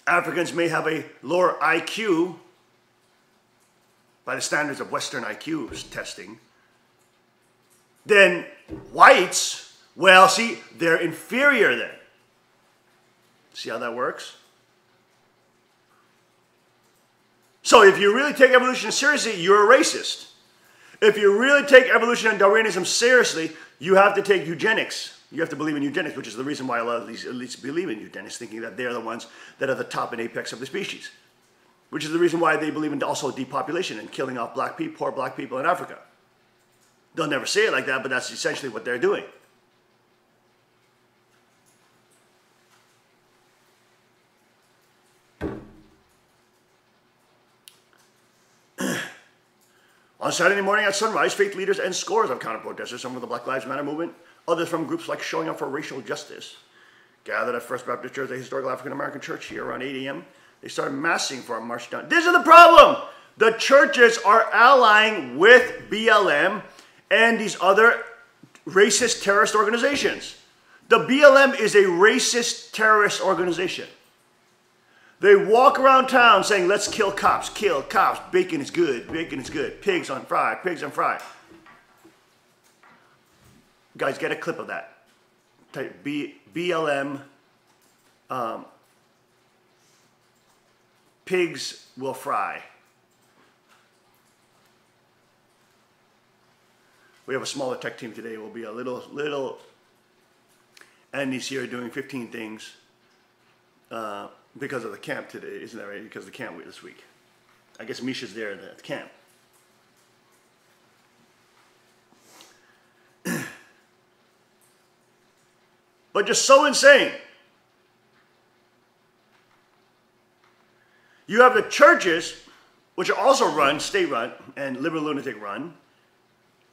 Africans may have a lower IQ by the standards of Western IQ testing, then whites, well, see, they're inferior then. See how that works? So if you really take evolution seriously, you're a racist. If you really take evolution and Darwinism seriously, you have to take eugenics. You have to believe in eugenics, which is the reason why a lot of these elites believe in eugenics, thinking that they're the ones that are the top and apex of the species. Which is the reason why they believe in also depopulation and killing off black people, poor black people in Africa. They'll never say it like that, but that's essentially what they're doing. On Saturday morning at sunrise, faith leaders and scores of counter-protesters, some from the Black Lives Matter movement, others from groups like Showing Up for Racial Justice, gathered at First Baptist Church, a historical African-American church here around 8 a.m. They started massing for a march down. This is the problem! The churches are allying with BLM and these other racist terrorist organizations. The BLM is a racist terrorist organization. They walk around town saying, let's kill cops, bacon is good, pigs on fry, pigs on fry. Guys, get a clip of that. Type BLM, pigs will fry. We have a smaller tech team today. We'll be a little, Andy's here doing 15 things. Because of the camp today, isn't that right? Because of the camp this week. I guess Misha's there at the camp. But just so insane. You have the churches, which are also run, state-run, and liberal lunatic run,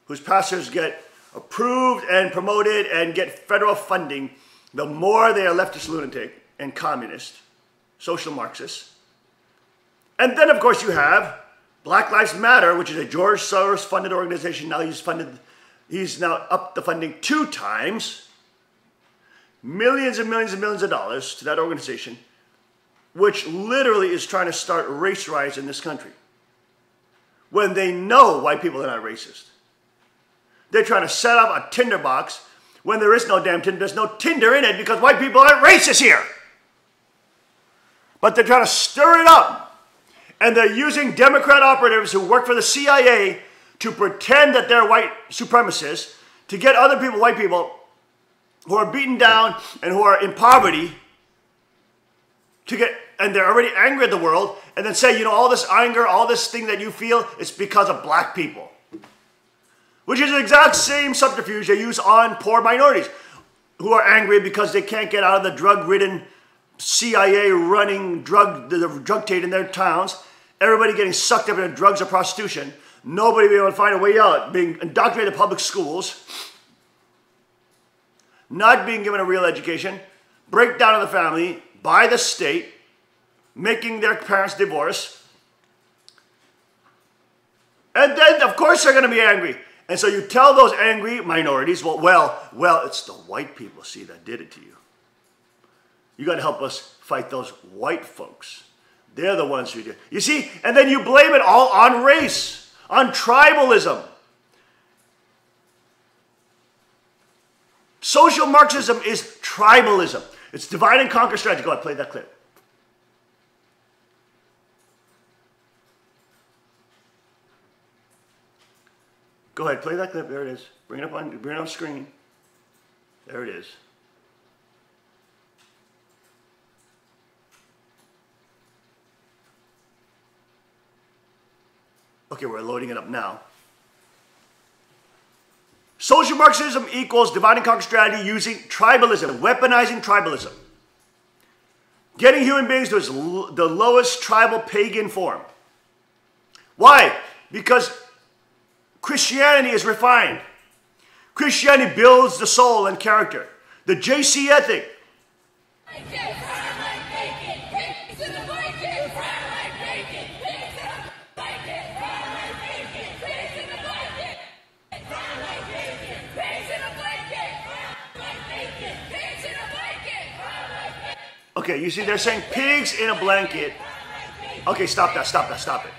whose pastors get approved and promoted and get federal funding, the more they are leftist lunatic and communist. Social Marxists. And then, of course, you have Black Lives Matter, which is a George Soros-funded organization. Now he's now upped the funding 2 times. Millions and millions and millions of dollars to that organization, which literally is trying to start race riots in this country. When they know white people are not racist. They're trying to set up a tinderbox when there is no damn Tinder. There's no Tinder in it because white people aren't racist here. But they're trying to stir it up. And they're using Democrat operatives who work for the CIA to pretend that they're white supremacists to get other people, white people, who are beaten down and who are in poverty, and they're already angry at the world, and then say, you know, all this anger, all this thing that you feel, it's because of black people. Which is the exact same subterfuge they use on poor minorities who are angry because they can't get out of the drug-ridden CIA running the drug trade in their towns, everybody getting sucked up into drugs or prostitution, nobody being able to find a way out, being indoctrinated in public schools, not being given a real education, breakdown of the family by the state, making their parents divorce, and then of course they're going to be angry. And so you tell those angry minorities, well, it's the white people, see, that did it to you. You got to help us fight those white folks. They're the ones who do. You see, and then you blame it all on race, on tribalism. Social Marxism is tribalism. It's divide and conquer strategy. Go ahead, play that clip. Go ahead, play that clip. There it is. Bring it on screen. There it is. Okay, we're loading it up now. Social Marxism equals divide and conquer strategy using tribalism, weaponizing tribalism. Getting human beings to the lowest tribal pagan form. Why? Because Christianity is refined. Christianity builds the soul and character. The JC ethic. Okay, you see they're saying pigs in a blanket. Okay, stop it.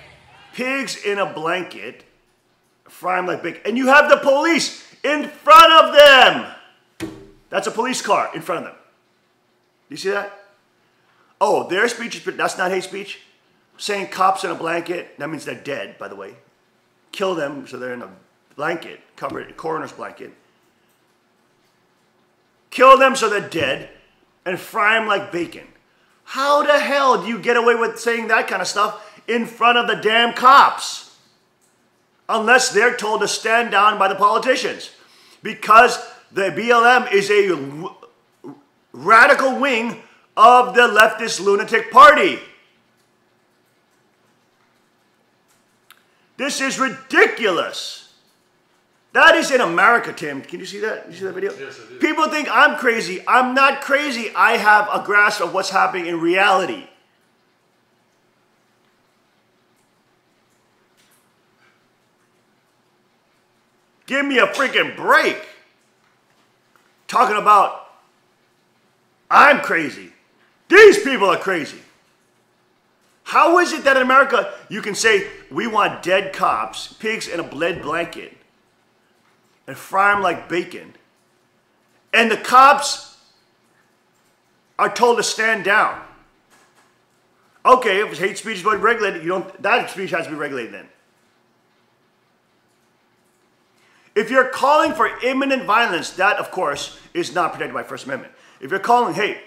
Pigs in a blanket, fry them like bacon. And you have the police in front of them. That's a police car in front of them. You see that? Oh, their speech, that's not hate speech. Saying cops in a blanket, that means they're dead, by the way. Kill them so they're in a blanket, covered, a coroner's blanket. Kill them so they're dead and fry them like bacon. How the hell do you get away with saying that kind of stuff in front of the damn cops? Unless they're told to stand down by the politicians. Because the BLM is a radical wing of the leftist lunatic party. This is ridiculous. That is in America, Tim. Can you see that? You see that video? Yes, I did. People think I'm crazy. I'm not crazy. I have a grasp of what's happening in reality. Give me a freaking break. Talking about I'm crazy. These people are crazy. How is it that in America you can say we want dead cops, pigs in a lead blanket, and fry them like bacon, and the cops are told to stand down? Okay, if hate speech is going to be regulated, that speech has to be regulated then. If you're calling for imminent violence, that of course is not protected by First Amendment. If you're calling, hey,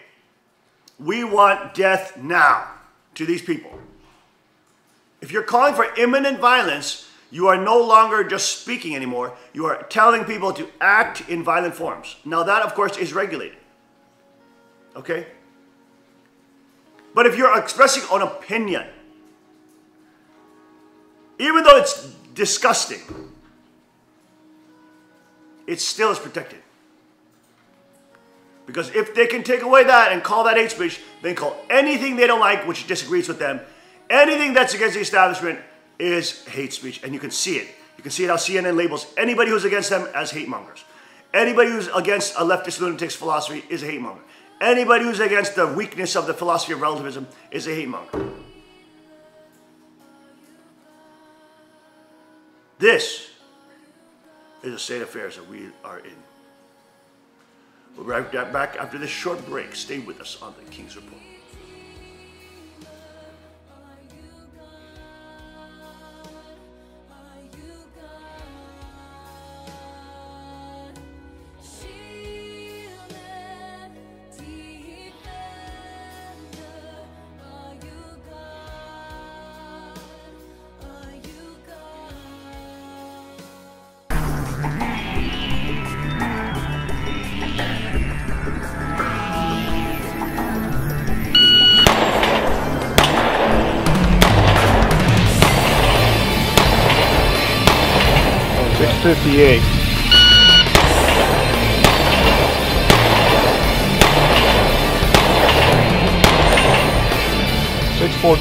we want death now to these people. If you're calling for imminent violence, you are no longer just speaking anymore. You are telling people to act in violent forms. Now that, of course, is regulated. Okay? But if you're expressing an opinion, even though it's disgusting, it still is protected. Because if they can take away that and call that hate speech, they can call anything they don't like, which disagrees with them, anything that's against the establishment is hate speech. And you can see it. You can see it how CNN labels anybody who's against them as hate mongers. Anybody who's against a leftist lunatic's philosophy is a hate monger. Anybody who's against the weakness of the philosophy of relativism is a hate monger. This is the state of affairs that we are in. We'll be right back after this short break. Stay with us on the King's Report. $6.58. $6.14.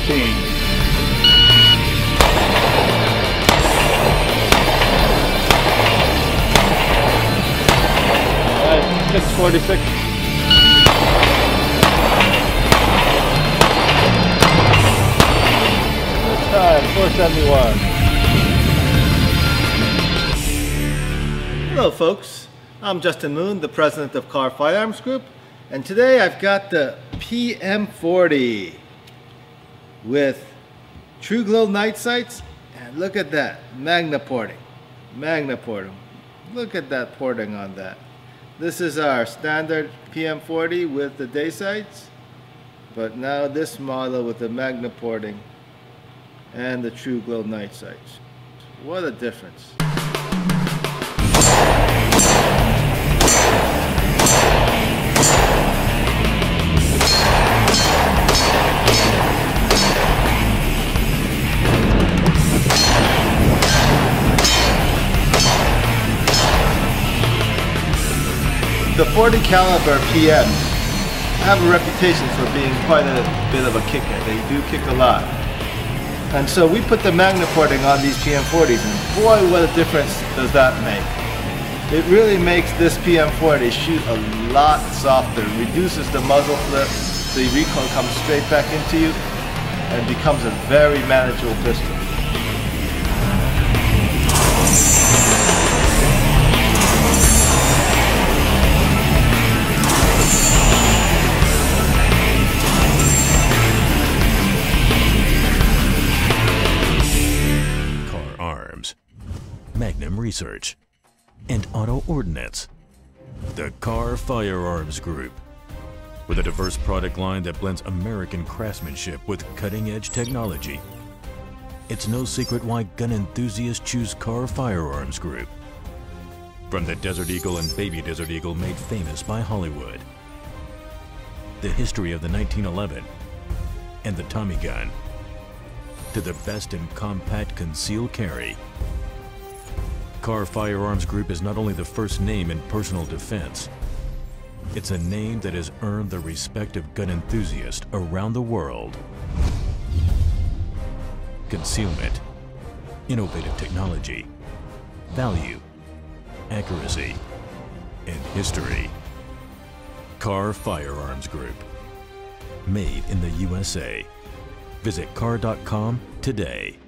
$6.46. Time 471. Hello folks, I'm Justin Moon, the president of KAR Firearms Group, and today I've got the PM40 with True Glow night sights, and look at that, Magna porting. Look at that porting on that. This is our standard PM40 with the day sights, but now this model with the Magna porting and the True Glow night sights. What a difference. The .40 caliber PMs have a reputation for being quite a bit of a kicker. They do kick a lot. And so we put the magnet porting on these PM40s, and boy, what a difference does that make. It really makes this PM40 shoot a lot softer, reduces the muzzle flip, the recoil comes straight back into you, and becomes a very manageable pistol. Car Arms, Magnum Research, and Auto Ordnance. The Car Firearms Group. With a diverse product line that blends American craftsmanship with cutting-edge technology. It's no secret why gun enthusiasts choose Car Firearms Group. From the Desert Eagle and Baby Desert Eagle made famous by Hollywood. The history of the 1911 and the Tommy gun. To the best in compact concealed carry. Car Firearms Group is not only the first name in personal defense, it's a name that has earned the respect of gun enthusiasts around the world. Concealment, innovative technology, value, accuracy, and history. Car Firearms Group. Made in the USA. Visit car.com today.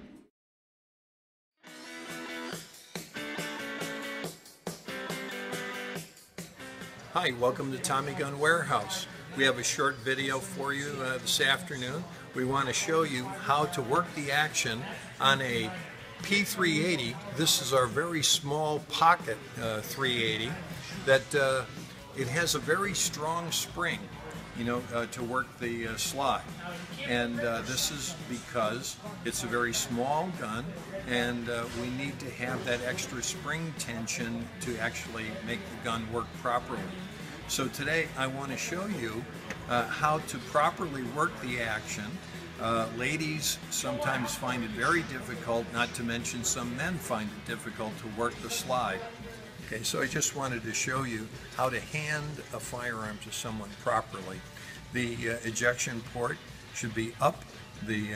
Hi, welcome to Tommy Gun Warehouse. We have a short video for you this afternoon. We want to show you how to work the action on a P380. This is our very small pocket 380 that it has a very strong spring, to work the slide. And this is because it's a very small gun, and we need to have that extra spring tension to actually make the gun work properly. So today I want to show you how to properly work the action. Ladies sometimes find it very difficult, not to mention some men find it difficult to work the slide. Okay, so I just wanted to show you how to hand a firearm to someone properly. The ejection port should be up, the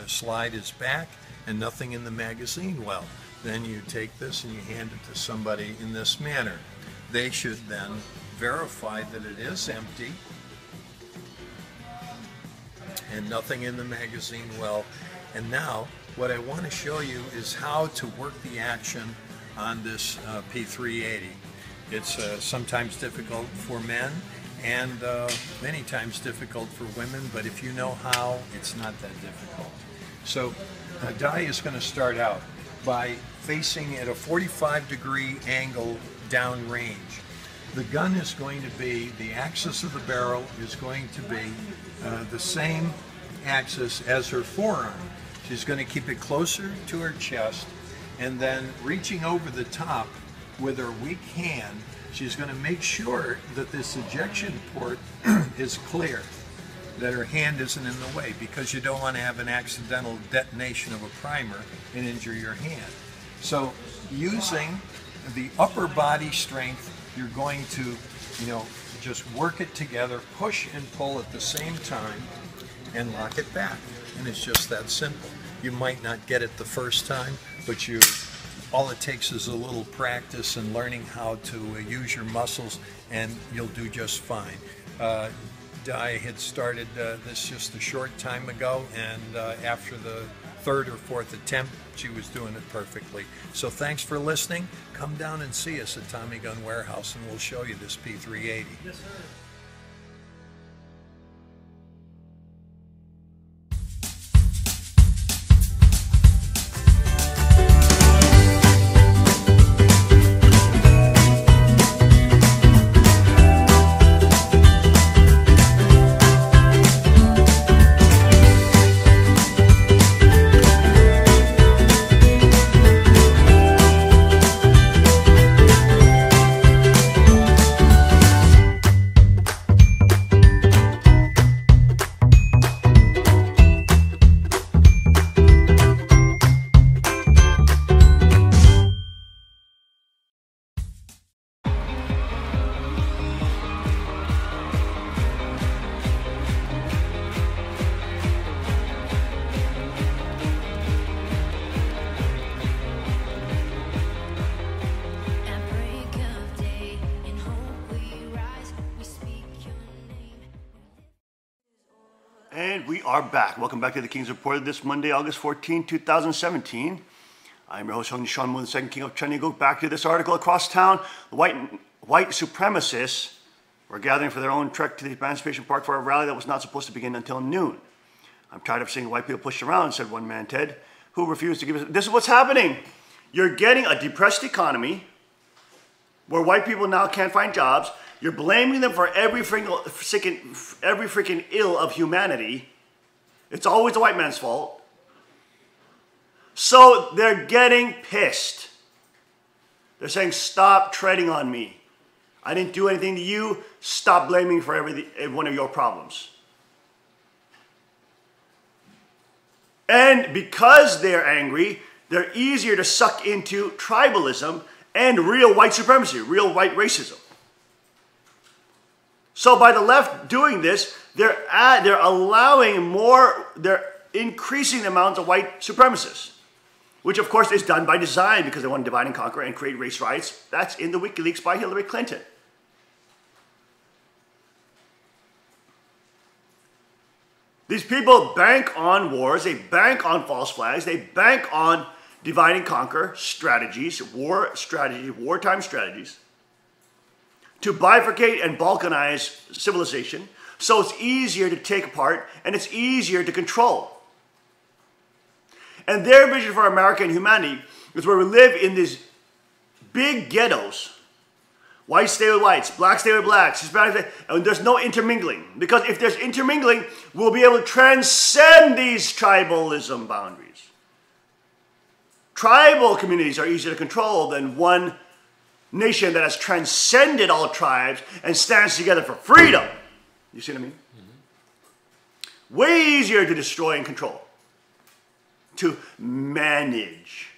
slide is back, and nothing in the magazine well. Then you take this and you hand it to somebody in this manner. They should then verify that it is empty and nothing in the magazine well. And now what I want to show you is how to work the action on this P380. It's sometimes difficult for men and many times difficult for women, but if you know how, it's not that difficult. So Di is going to start out by facing at a 45-degree angle downrange. The gun is going to be, the axis of the barrel is going to be the same axis as her forearm. She's going to keep it closer to her chest, and then reaching over the top with her weak hand, she's going to make sure that this ejection port is clear, that her hand isn't in the way, because you don't want to have an accidental detonation of a primer and injure your hand. So using the upper body strength, you're going to, just work it together, push and pull at the same time, and lock it back. And it's just that simple. You might not get it the first time, but all it takes is a little practice and learning how to use your muscles, and you'll do just fine. Di had started this just a short time ago, and after the third or fourth attempt, she was doing it perfectly. So thanks for listening. Come down and see us at Tommy Gun Warehouse, and we'll show you this P380. Yes, sir. And we are back. Welcome back to the King's Report this Monday, August 14, 2017. I'm your host, Sean Moon, the second king of Chaniguk. Back to this article across town. The white supremacists were gathering for their own trek to the Emancipation Park for a rally that was not supposed to begin until noon. I'm tired of seeing white people pushed around, said one man, Ted, who refused to give us. This is what's happening. You're getting a depressed economy where white people now can't find jobs. You're blaming them for every freaking ill of humanity. It's always the white man's fault. So they're getting pissed. They're saying, stop treading on me. I didn't do anything to you. Stop blaming me for every one of your problems. And because they're angry, they're easier to suck into tribalism and real white supremacy, real white racism. So by the left doing this, they're increasing the amount of white supremacists, which of course is done by design because they want to divide and conquer and create race riots. That's in the WikiLeaks by Hillary Clinton. These people bank on wars, they bank on false flags, they bank on divide and conquer strategies, wartime strategies, to bifurcate and balkanize civilization, so it's easier to take apart and it's easier to control. And their vision for American humanity is where we live in these big ghettos. Whites stay with whites, blacks stay with blacks, Hispanics, and there's no intermingling. Because if there's intermingling, we'll be able to transcend these tribalism boundaries. Tribal communities are easier to control than one nation that has transcended all tribes and stands together for freedom. You see what I mean? Mm-hmm. Way easier to destroy and control, to manage.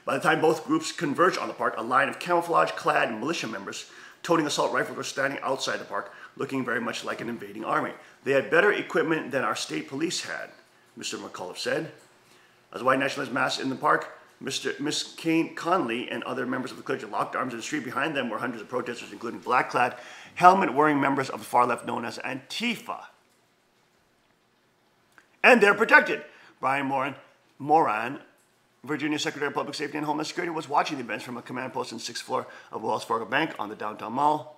By the time both groups converged on the park, a line of camouflage-clad militia members toting assault rifles were standing outside the park, looking very much like an invading army. They had better equipment than our state police had, Mr. McAuliffe said. As white nationalists massed in the park, Miss Kane Conley and other members of the clergy locked arms in the street. Behind them were hundreds of protesters, including black-clad, helmet-wearing members of the far left known as Antifa. And they're protected. Brian Moran, Virginia Secretary of Public Safety and Homeland Security, was watching the events from a command post on the 6th floor of Wells Fargo Bank on the downtown mall.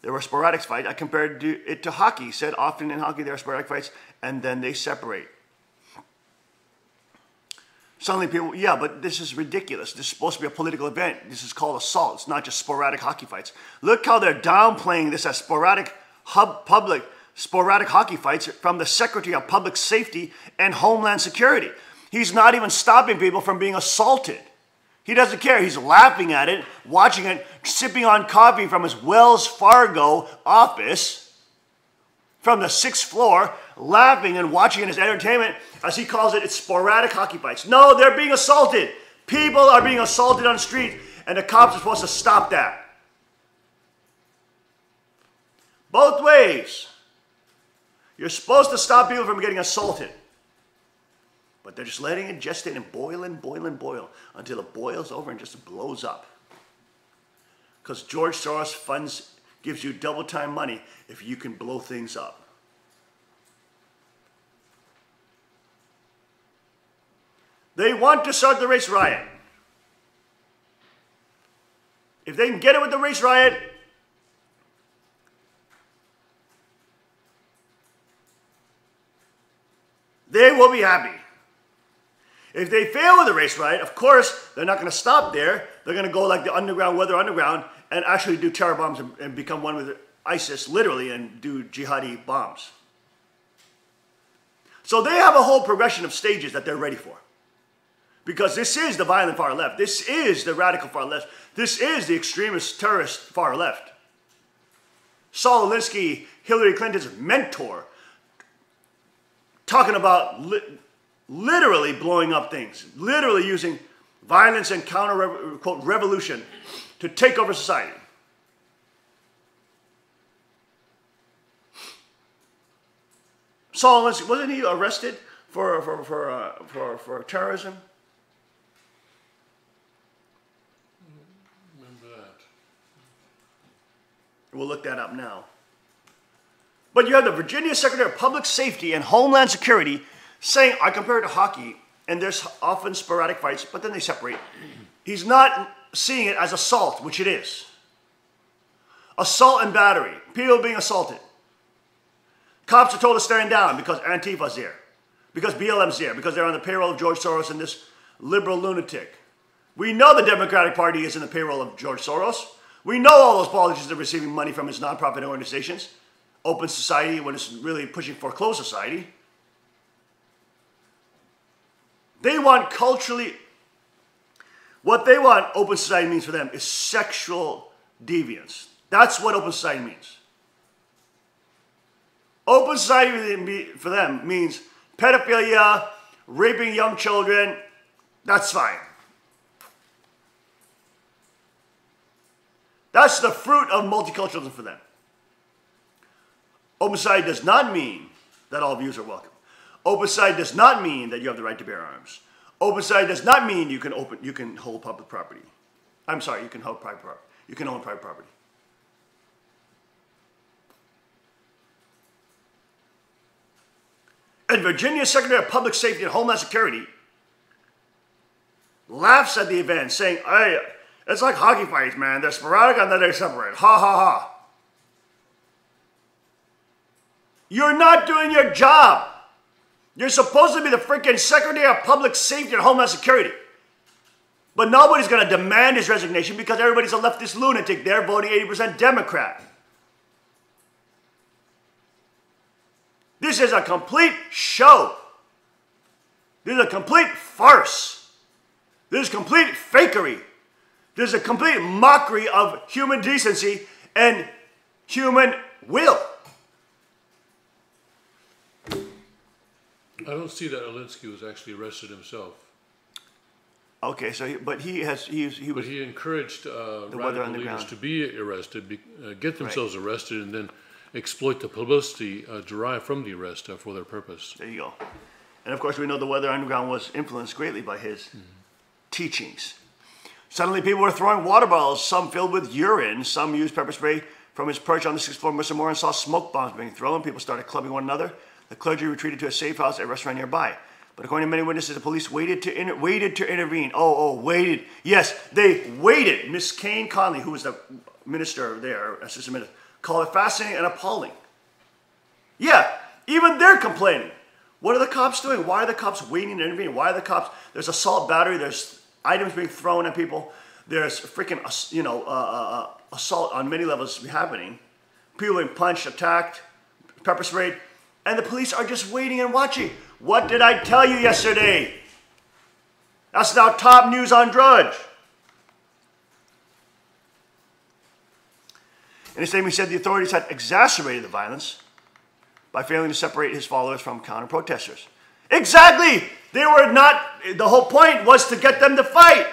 There were sporadic fights. I compared it to hockey. He said often in hockey there are sporadic fights and then they separate. Suddenly people, yeah, but this is ridiculous. This is supposed to be a political event. This is called assault. It's not just sporadic hockey fights. Look how they're downplaying this as sporadic hockey fights from the Secretary of Public Safety and Homeland Security. He's not even stopping people from being assaulted. He doesn't care. He's laughing at it, watching it, sipping on coffee from his Wells Fargo office from the 6th floor, laughing and watching it as entertainment, as he calls it, it's sporadic hockey fights. No, they're being assaulted. People are being assaulted on the street, and the cops are supposed to stop that. Both ways. You're supposed to stop people from getting assaulted. But they're just letting it gestate and boil and boil and boil until it boils over and just blows up. Because George Soros gives you double time money if you can blow things up. They want to start the race riot. If they can get it with the race riot, they will be happy. If they fail with the race riot, of course, they're not going to stop there. They're going to go like the underground, Weather Underground, and actually do terror bombs and become one with ISIS, literally, and do jihadi bombs. So they have a whole progression of stages that they're ready for. Because this is the violent far left. This is the radical far left. This is the extremist terrorist far left. Saul Alinsky, Hillary Clinton's mentor, talking about literally blowing up things, literally using violence and quote, revolution to take over society. Saul Alinsky, wasn't he arrested for terrorism? We'll look that up now. But you have the Virginia Secretary of Public Safety and Homeland Security saying, I compare it to hockey, and there's often sporadic fights, but then they separate. He's not seeing it as assault, which it is. Assault and battery, people being assaulted. Cops are told to stand down because Antifa's there, because BLM's there, because they're on the payroll of George Soros and this liberal lunatic. We know the Democratic Party is in the payroll of George Soros. We know all those politicians are receiving money from his nonprofit organizations. Open Society, when it's really pushing foreclosed society. They want culturally, what they want Open Society means for them is sexual deviance. That's what Open Society means. Open Society for them means pedophilia, raping young children, that's fine. That's the fruit of multiculturalism for them. Open Society does not mean that all views are welcome. Open Society does not mean that you have the right to bear arms. Open Society does not mean you can hold public property. I'm sorry, you can hold private property. You can own private property. And Virginia's Secretary of Public Safety and Homeland Security laughs at the event, saying, hey, it's like hockey fights, man. They're sporadic and then they separate. Ha ha ha. You're not doing your job. You're supposed to be the freaking Secretary of Public Safety and Homeland Security. But nobody's going to demand his resignation because everybody's a leftist lunatic there voting 80% Democrat. This is a complete show. This is a complete farce. This is complete fakery. This is a complete mockery of human decency and human will. I don't see that Alinsky was actually arrested himself. Okay, so but he encouraged radical leaders to be arrested, get themselves arrested, and then exploit the publicity derived from the arrest for their purpose. There you go. And of course, we know the Weather Underground was influenced greatly by his teachings. Suddenly, people were throwing water bottles, some filled with urine, some used pepper spray. From his perch on the 6th floor, Mr. Moran saw smoke bombs being thrown. People started clubbing one another. The clergy retreated to a safe house at a restaurant nearby. But according to many witnesses, the police waited to intervene. Waited. Yes, they waited. Miss Kane Conley, who was the minister there, assistant minister, called it fascinating and appalling. Yeah, even they're complaining. What are the cops doing? Why are the cops waiting to intervene? Why are the cops? There's assault battery. There's items being thrown at people. There's freaking, assault on many levels happening. People being punched, attacked, pepper sprayed. And the police are just waiting and watching. What did I tell you yesterday? That's now top news on Drudge. In a statement, he said the authorities had exacerbated the violence by failing to separate his followers from counter-protesters. Exactly! They were not, the whole point was to get them to fight.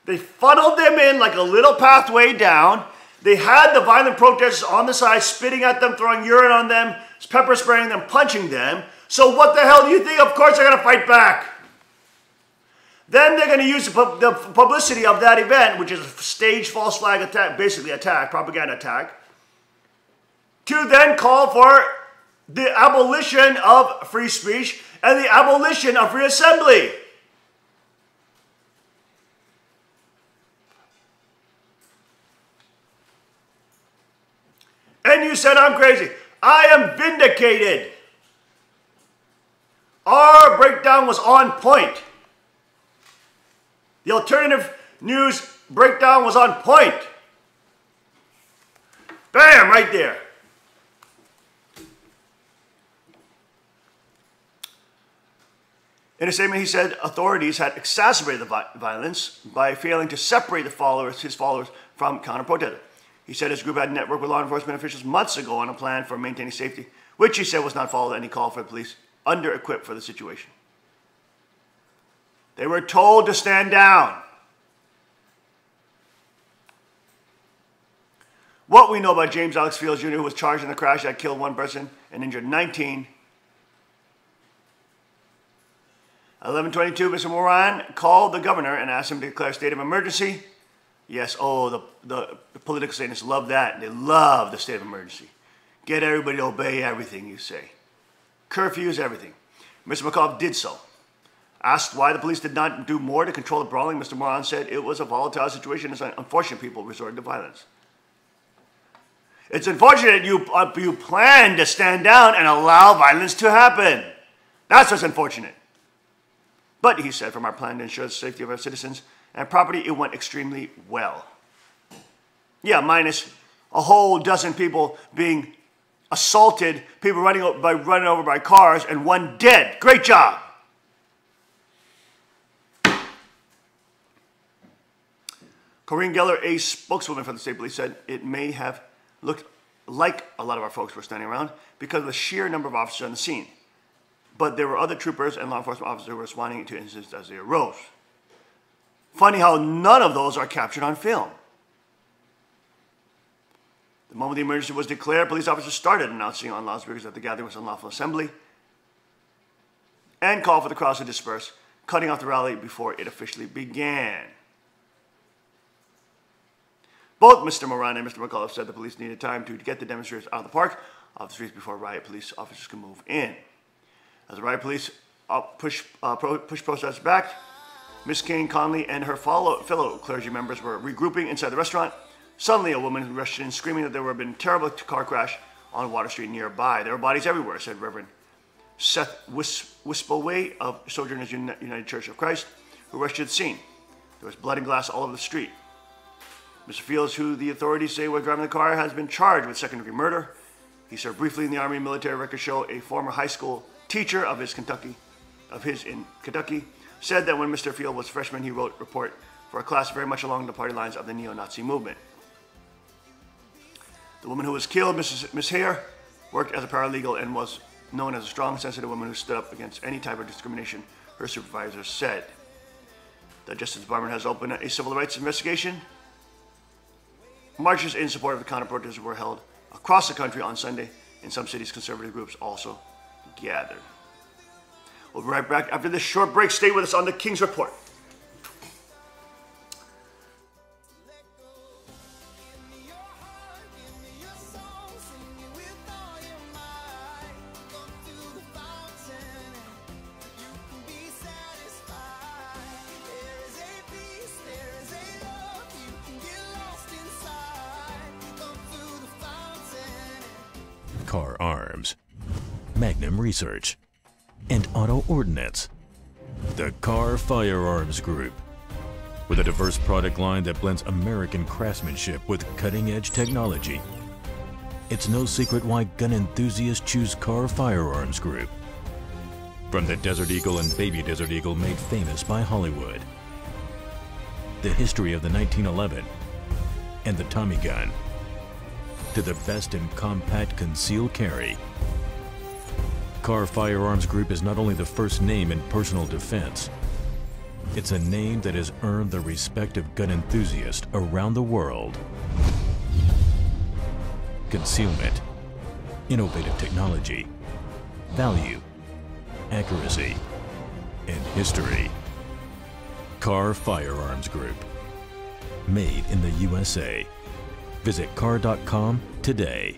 They funneled them in like a little pathway down. They had the violent protesters on the side, spitting at them, throwing urine on them, pepper spraying them, punching them. So what the hell do you think? Of course they're going to fight back. Then they're going to use the publicity of that event, which is a staged false flag attack, basically attack, propaganda attack, to then call for the abolition of free speech and the abolition of free assembly. And you said I'm crazy. I am vindicated. Our breakdown was on point. The alternative news breakdown was on point. Bam, right there. In a statement, he said authorities had exacerbated the violence by failing to separate his followers from counter-protesters. He said his group had networked with law enforcement officials months ago on a plan for maintaining safety, which he said was not followed, and he called for the police under-equipped for the situation. They were told to stand down. What we know about James Alex Fields Jr., who was charged in the crash that killed one person and injured 19. 11:22, Mr. Moran called the governor and asked him to declare a state of emergency. Yes, oh, the political Satanists love that. They love the state of emergency. Get everybody to obey everything you say. Curfews, everything. Mr. McAuliffe did so. Asked why the police did not do more to control the brawling, Mr. Moran said it was a volatile situation. It's unfortunate people resorted to violence. It's unfortunate you planned to stand down and allow violence to happen. That's what's unfortunate. But, he said, from our plan to ensure the safety of our citizens and property, it went extremely well. Yeah, minus a whole dozen people being assaulted, people running over by cars, and one dead. Great job. Corinne Geller, a spokeswoman for the state police, said it may have looked like a lot of our folks were standing around because of the sheer number of officers on the scene. But there were other troopers and law enforcement officers who were responding to incidents as they arose. Funny how none of those are captured on film. The moment the emergency was declared, police officers started announcing on loudspeakers that the gathering was unlawful assembly and called for the crowds to disperse, cutting off the rally before it officially began. Both Mr. Moran and Mr. McAuliffe said the police needed time to get the demonstrators out of the park, off the streets before riot police officers could move in. As the riot police pushed protesters back, Miss Kane Conley and her fellow clergy members were regrouping inside the restaurant. Suddenly, a woman rushed in, screaming that there had been a terrible car crash on Water Street nearby. There were bodies everywhere, said Reverend Seth Wispelway of Sojourners United Church of Christ, who rushed to the scene. There was blood and glass all over the street. Mr. Fields, who the authorities say was driving the car, has been charged with second-degree murder. He served briefly in the Army. Military records show a former high school teacher of his in Kentucky said that when Mr. Field was a freshman, he wrote a report for a class very much along the party lines of the neo-Nazi movement. The woman who was killed, Miss Hare, worked as a paralegal and was known as a strong, sensitive woman who stood up against any type of discrimination, her supervisor said. The Justice Department has opened a civil rights investigation. Marches in support of the counter-protesters were held across the country on Sunday. In some cities, conservative groups also gathered. We'll be right back after this short break. Stay with us on the King's Report. Car Arms, Magnum Research, and Auto Ordnance. The Car Firearms Group. With a diverse product line that blends American craftsmanship with cutting-edge technology. It's no secret why gun enthusiasts choose Car Firearms Group. From the Desert Eagle and Baby Desert Eagle made famous by Hollywood. The history of the 1911 and the Tommy gun. To the best in compact concealed carry. Car Firearms Group is not only the first name in personal defense, it's a name that has earned the respect of gun enthusiasts around the world. Concealment, innovative technology, value, accuracy, and history. Car Firearms Group. Made in the USA. Visit car.com today.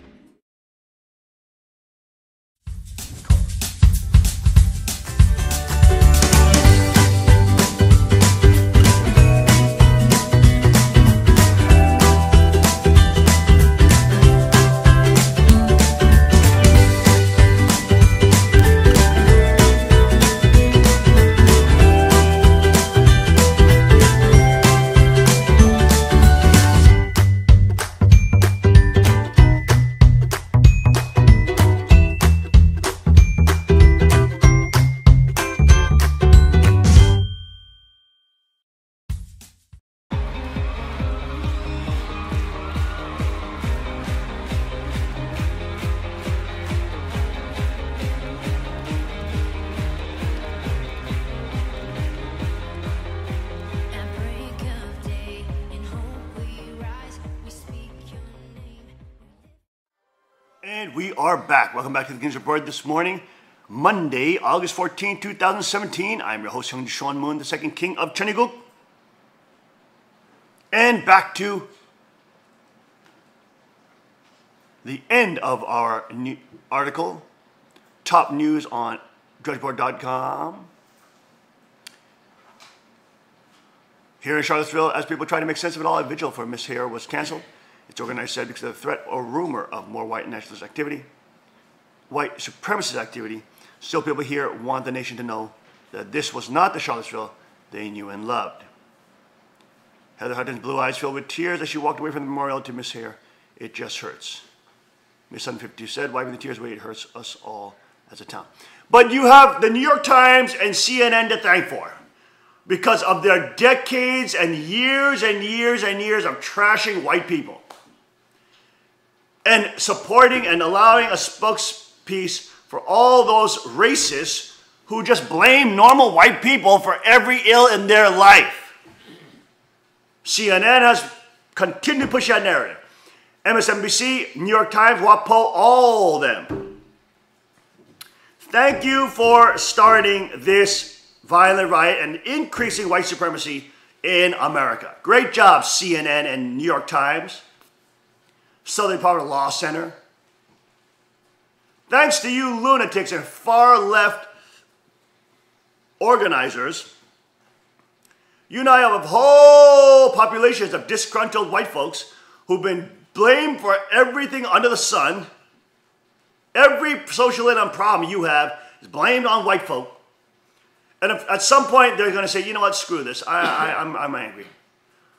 At break of day, in hope we rise, we speak your name. And we are back. Welcome back to the King's Report this morning, Monday, August 14, 2017. I'm your host, Hyung Sean Moon, the second king of Cheongguk. And back to the end of our new article. Top news on drudgeport.com. Here in Charlottesville, as people try to make sense of it all, a vigil for Miss Hare was canceled. It's organized said because of the threat or rumor of more white nationalist activity, white supremacist activity. Still, people here want the nation to know that this was not the Charlottesville they knew and loved. Heather Hutton's blue eyes filled with tears as she walked away from the memorial to Miss Hare. It just hurts. Miss Sutton 52 said, wiping the tears away, it hurts us all as a town. But you have the New York Times and CNN to thank for, because of their decades and years and years and years of trashing white people and supporting and allowing a spokespiece for all those racists who just blame normal white people for every ill in their life. CNN has continued to push that narrative. MSNBC, New York Times, WAPO, all of them. Thank you for starting this violent riot and increasing white supremacy in America. Great job, CNN and New York Times. Southern Poverty Law Center. Thanks to you lunatics and far left organizers, you now have whole populations of disgruntled white folks who've been blamed for everything under the sun. Every social income problem you have is blamed on white folk. And if, at some point they're going to say, you know what, screw this. I'm angry.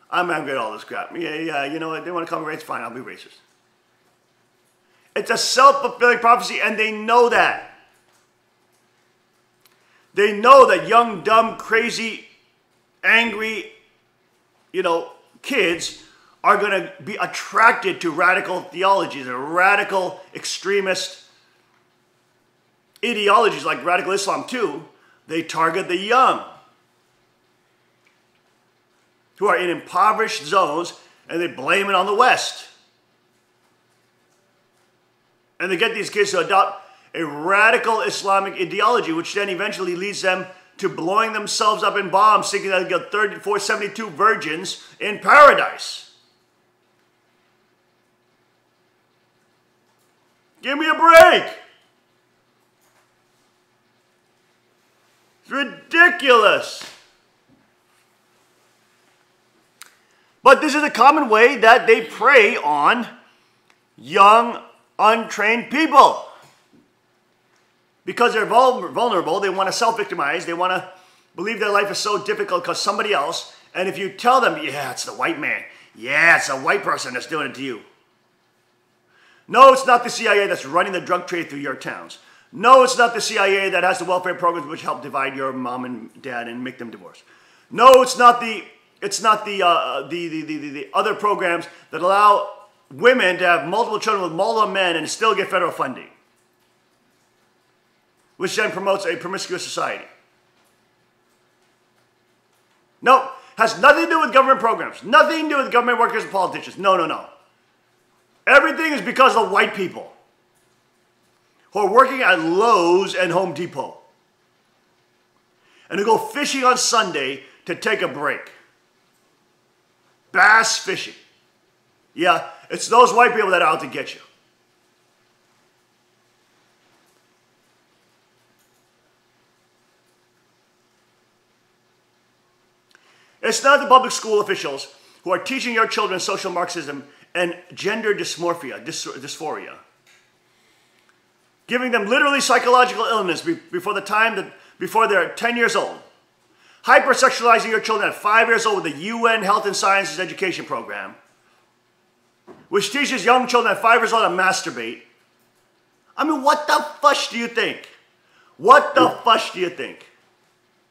I'm angry at all this crap. Yeah, you know what, they want to call me racist, fine, I'll be racist. It's a self-fulfilling prophecy, and they know that. They know that young, dumb, crazy, angry, kids are going to be attracted to radical theologies and radical extremist ideologies like radical Islam too. They target the young who are in impoverished zones, and they blame it on the West. And they get these kids to adopt a radical Islamic ideology, which then eventually leads them to blowing themselves up in bombs, thinking that they'll get 472 virgins in paradise. Give me a break. It's ridiculous. But this is a common way that they prey on young, untrained people. Because they're vulnerable, they want to self-victimize, they want to believe their life is so difficult because somebody else, and if you tell them, yeah, it's the white man, yeah, it's a white person that's doing it to you. No, it's not the CIA that's running the drug trade through your towns. No, it's not the CIA that has the welfare programs which help divide your mom and dad and make them divorce. No, it's not the other programs that allow women to have multiple children with multiple men and still get federal funding, which then promotes a promiscuous society. No, has nothing to do with government programs, nothing to do with government workers and politicians. No, no, no. Everything is because of white people who are working at Lowe's and Home Depot and who go fishing on Sunday to take a break. Bass fishing. Yeah, it's those white people that are out to get you. It's not the public school officials who are teaching your children social Marxism and gender dysphoria, giving them literally psychological illness before they're 10 years old, hypersexualizing your children at 5 years old with the UN Health and Sciences Education Program, which teaches young children at 5 years old to masturbate. I mean, what the fush do you think? What the fush do you think?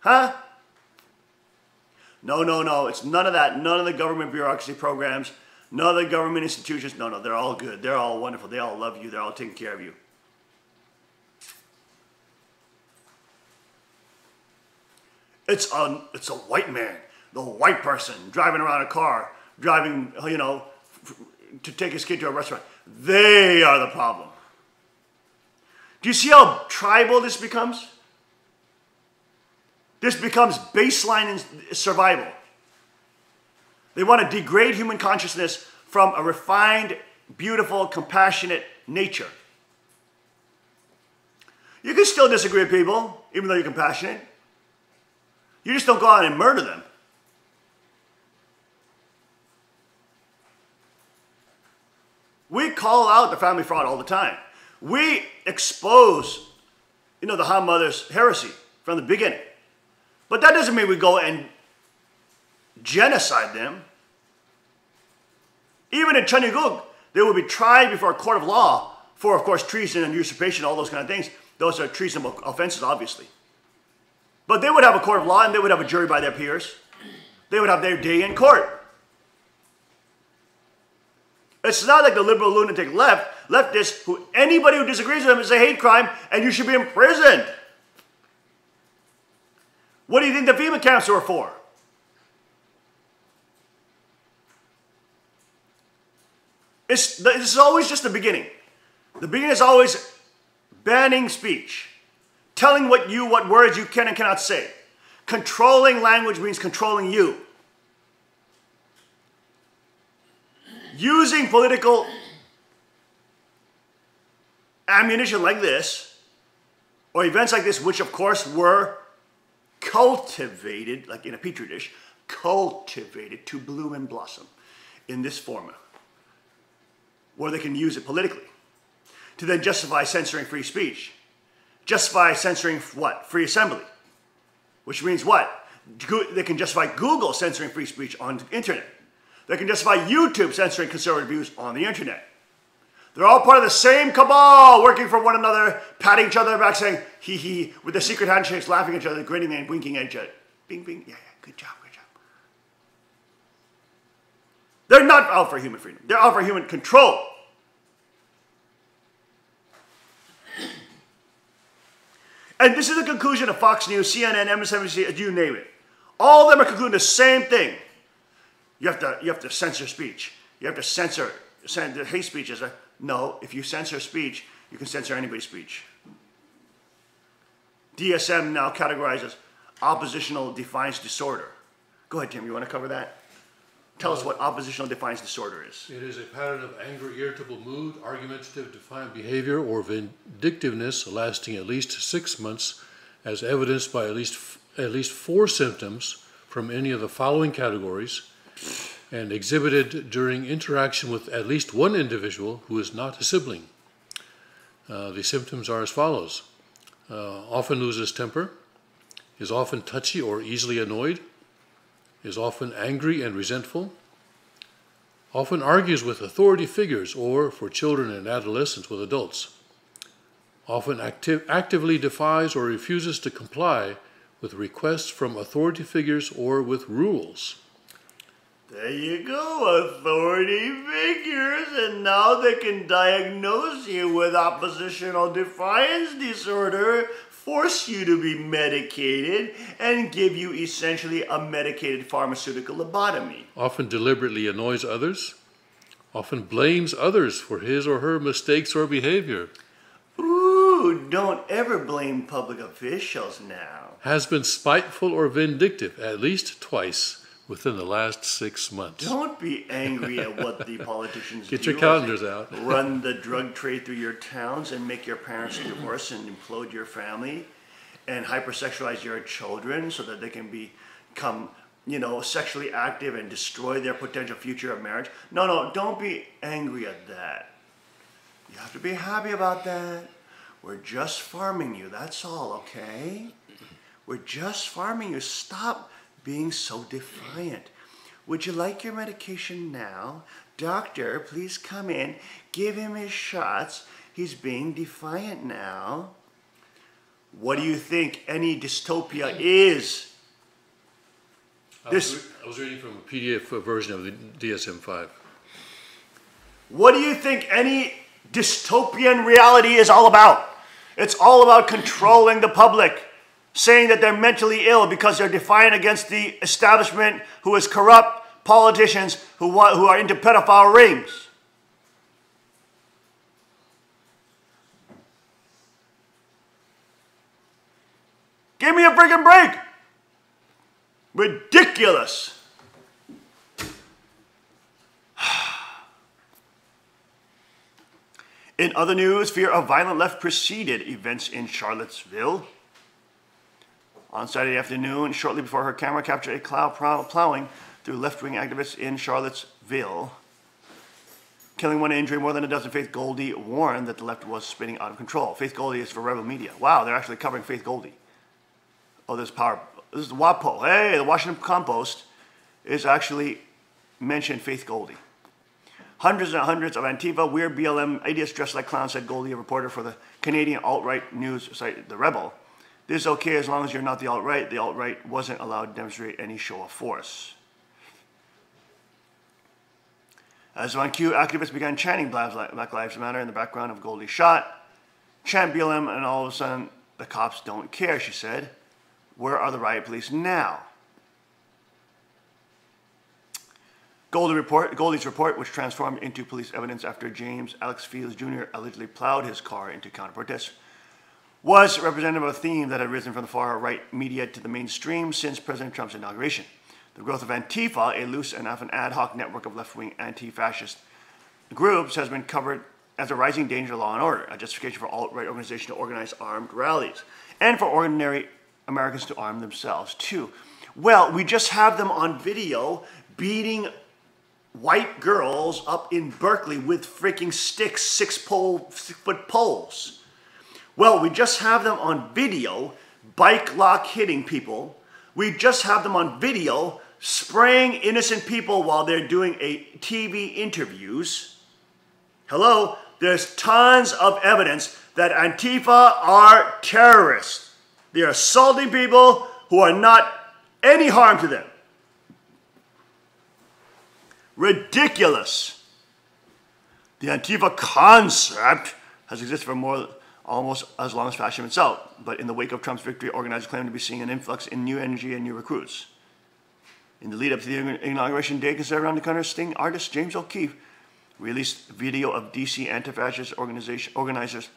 Huh? No, no, no. It's none of that. None of the government bureaucracy programs. None of the government institutions. No, no. They're all good. They're all wonderful. They all love you. They're all taking care of you. It's a white man, the white person driving around a car, driving, to take his kid to a restaurant. They are the problem. Do you see how tribal this becomes? This becomes baseline in survival. They want to degrade human consciousness from a refined, beautiful, compassionate nature. You can still disagree with people, even though you're compassionate. You just don't go out and murder them. We call out the family fraud all the time. We expose, the Han Mother's heresy from the beginning. But that doesn't mean we go and genocide them. Even in Cheongguk, they will be tried before a court of law for, of course, treason and usurpation, all those kind of things. Those are treasonable offenses, obviously. But they would have a court of law and they would have a jury by their peers. They would have their day in court. It's not like the liberal lunatic leftists, who anybody who disagrees with them is a hate crime and you should be imprisoned. What do you think the FEMA camps were for? This is always just the beginning. The beginning is always banning speech, telling what words you can and cannot say. Controlling language means controlling you. Using political ammunition like this, or events like this, which of course were cultivated, like in a petri dish, cultivated to bloom and blossom in this format, where they can use it politically to then justify censoring free speech, justify censoring what? Free assembly, which means what? They can justify Google censoring free speech on the internet. They can justify YouTube censoring conservative views on the internet. They're all part of the same cabal, working for one another, patting each other back, saying, hee hee, with their secret handshakes, laughing at each other, grinning and winking at each other. Bing, bing, yeah, good job, good job. They're not out for human freedom. They're out for human control. And this is the conclusion of Fox News, CNN, MSNBC, you name it. All of them are concluding the same thing. You have to censor speech. You have to censor hate speech. No, if you censor speech, you can censor anybody's speech. DSM now categorizes oppositional defiance disorder. Go ahead, Tim, you want to cover that? Tell us what oppositional defiance disorder is. It is a pattern of angry, irritable mood, argumentative, defiant behavior, or vindictiveness lasting at least 6 months, as evidenced by at least 4 symptoms from any of the following categories, and exhibited during interaction with at least one individual who is not a sibling. The symptoms are as follows. Often loses temper, is often touchy or easily annoyed, is often angry and resentful, often argues with authority figures or, for children and adolescents, with adults, often actively defies or refuses to comply with requests from authority figures or with rules. There you go, authority figures, and now they can diagnose you with oppositional defiance disorder, force you to be medicated, and give you essentially a medicated pharmaceutical lobotomy. Often deliberately annoys others, often blames others for his or her mistakes or behavior. Ooh, don't ever blame public officials now. Has been spiteful or vindictive at least twice within the last 6 months. Don't be angry at what the politicians do. Get your calendars out. Run the drug trade through your towns and make your parents divorce and implode your family and hypersexualize your children so that they can become, sexually active and destroy their potential future of marriage. No, don't be angry at that. You have to be happy about that. We're just farming you, that's all, okay? We're just farming you. Stop being so defiant. Would you like your medication now? Doctor, please come in. Give him his shots. He's being defiant now. What do you think any dystopia is? I was reading from a PDF version of the DSM-5. What do you think any dystopian reality is all about? It's all about controlling the public, saying that they're mentally ill because they're defiant against the establishment who is corrupt, politicians who are into pedophile rings. Give me a freaking break! Ridiculous! In other news, fear of violent left preceded events in Charlottesville. On Saturday afternoon, shortly before her camera captured a cloud plowing through left-wing activists in Charlottesville, killing one and injuring more than a dozen, Faith Goldy warned that the left was spinning out of control. Faith Goldy is for Rebel Media. Wow, they're actually covering Faith Goldy. Oh, there's power. This is WAPO. Hey, the Washington Compost is actually mentioned Faith Goldy. Hundreds and hundreds of Antifa, weird BLM idiots dressed like clowns, said Goldie, a reporter for the Canadian alt-right news site The Rebel. This is okay as long as you're not the alt-right. The alt-right wasn't allowed to demonstrate any show of force. As on cue, activists began chanting Black Lives Matter in the background of Goldie's shot. Chant BLM and all of a sudden, the cops don't care, she said. Where are the riot police now? Goldie's report, which transformed into police evidence after James Alex Fields Jr. allegedly plowed his car into counter-protests, was representative of a theme that had risen from the far-right media to the mainstream since President Trump's inauguration. The growth of Antifa, a loose and often ad hoc network of left-wing anti-fascist groups, has been covered as a rising danger to law and order, a justification for alt-right organizations to organize armed rallies, and for ordinary Americans to arm themselves, too. Well, we just have them on video beating white girls up in Berkeley with freaking sticks, 6-foot poles. Well, we just have them on video bike lock hitting people. We just have them on video spraying innocent people while they're doing TV interviews. Hello, there's tons of evidence that Antifa are terrorists. They're assaulting people who are not any harm to them. Ridiculous. The Antifa concept has existed for almost as long as fascism itself, but in the wake of Trump's victory, organizers claim to be seeing an influx in new energy and new recruits. In the lead up to the inauguration day, considered around the country, Sting artist James O'Keefe released video of DC anti-fascist organizers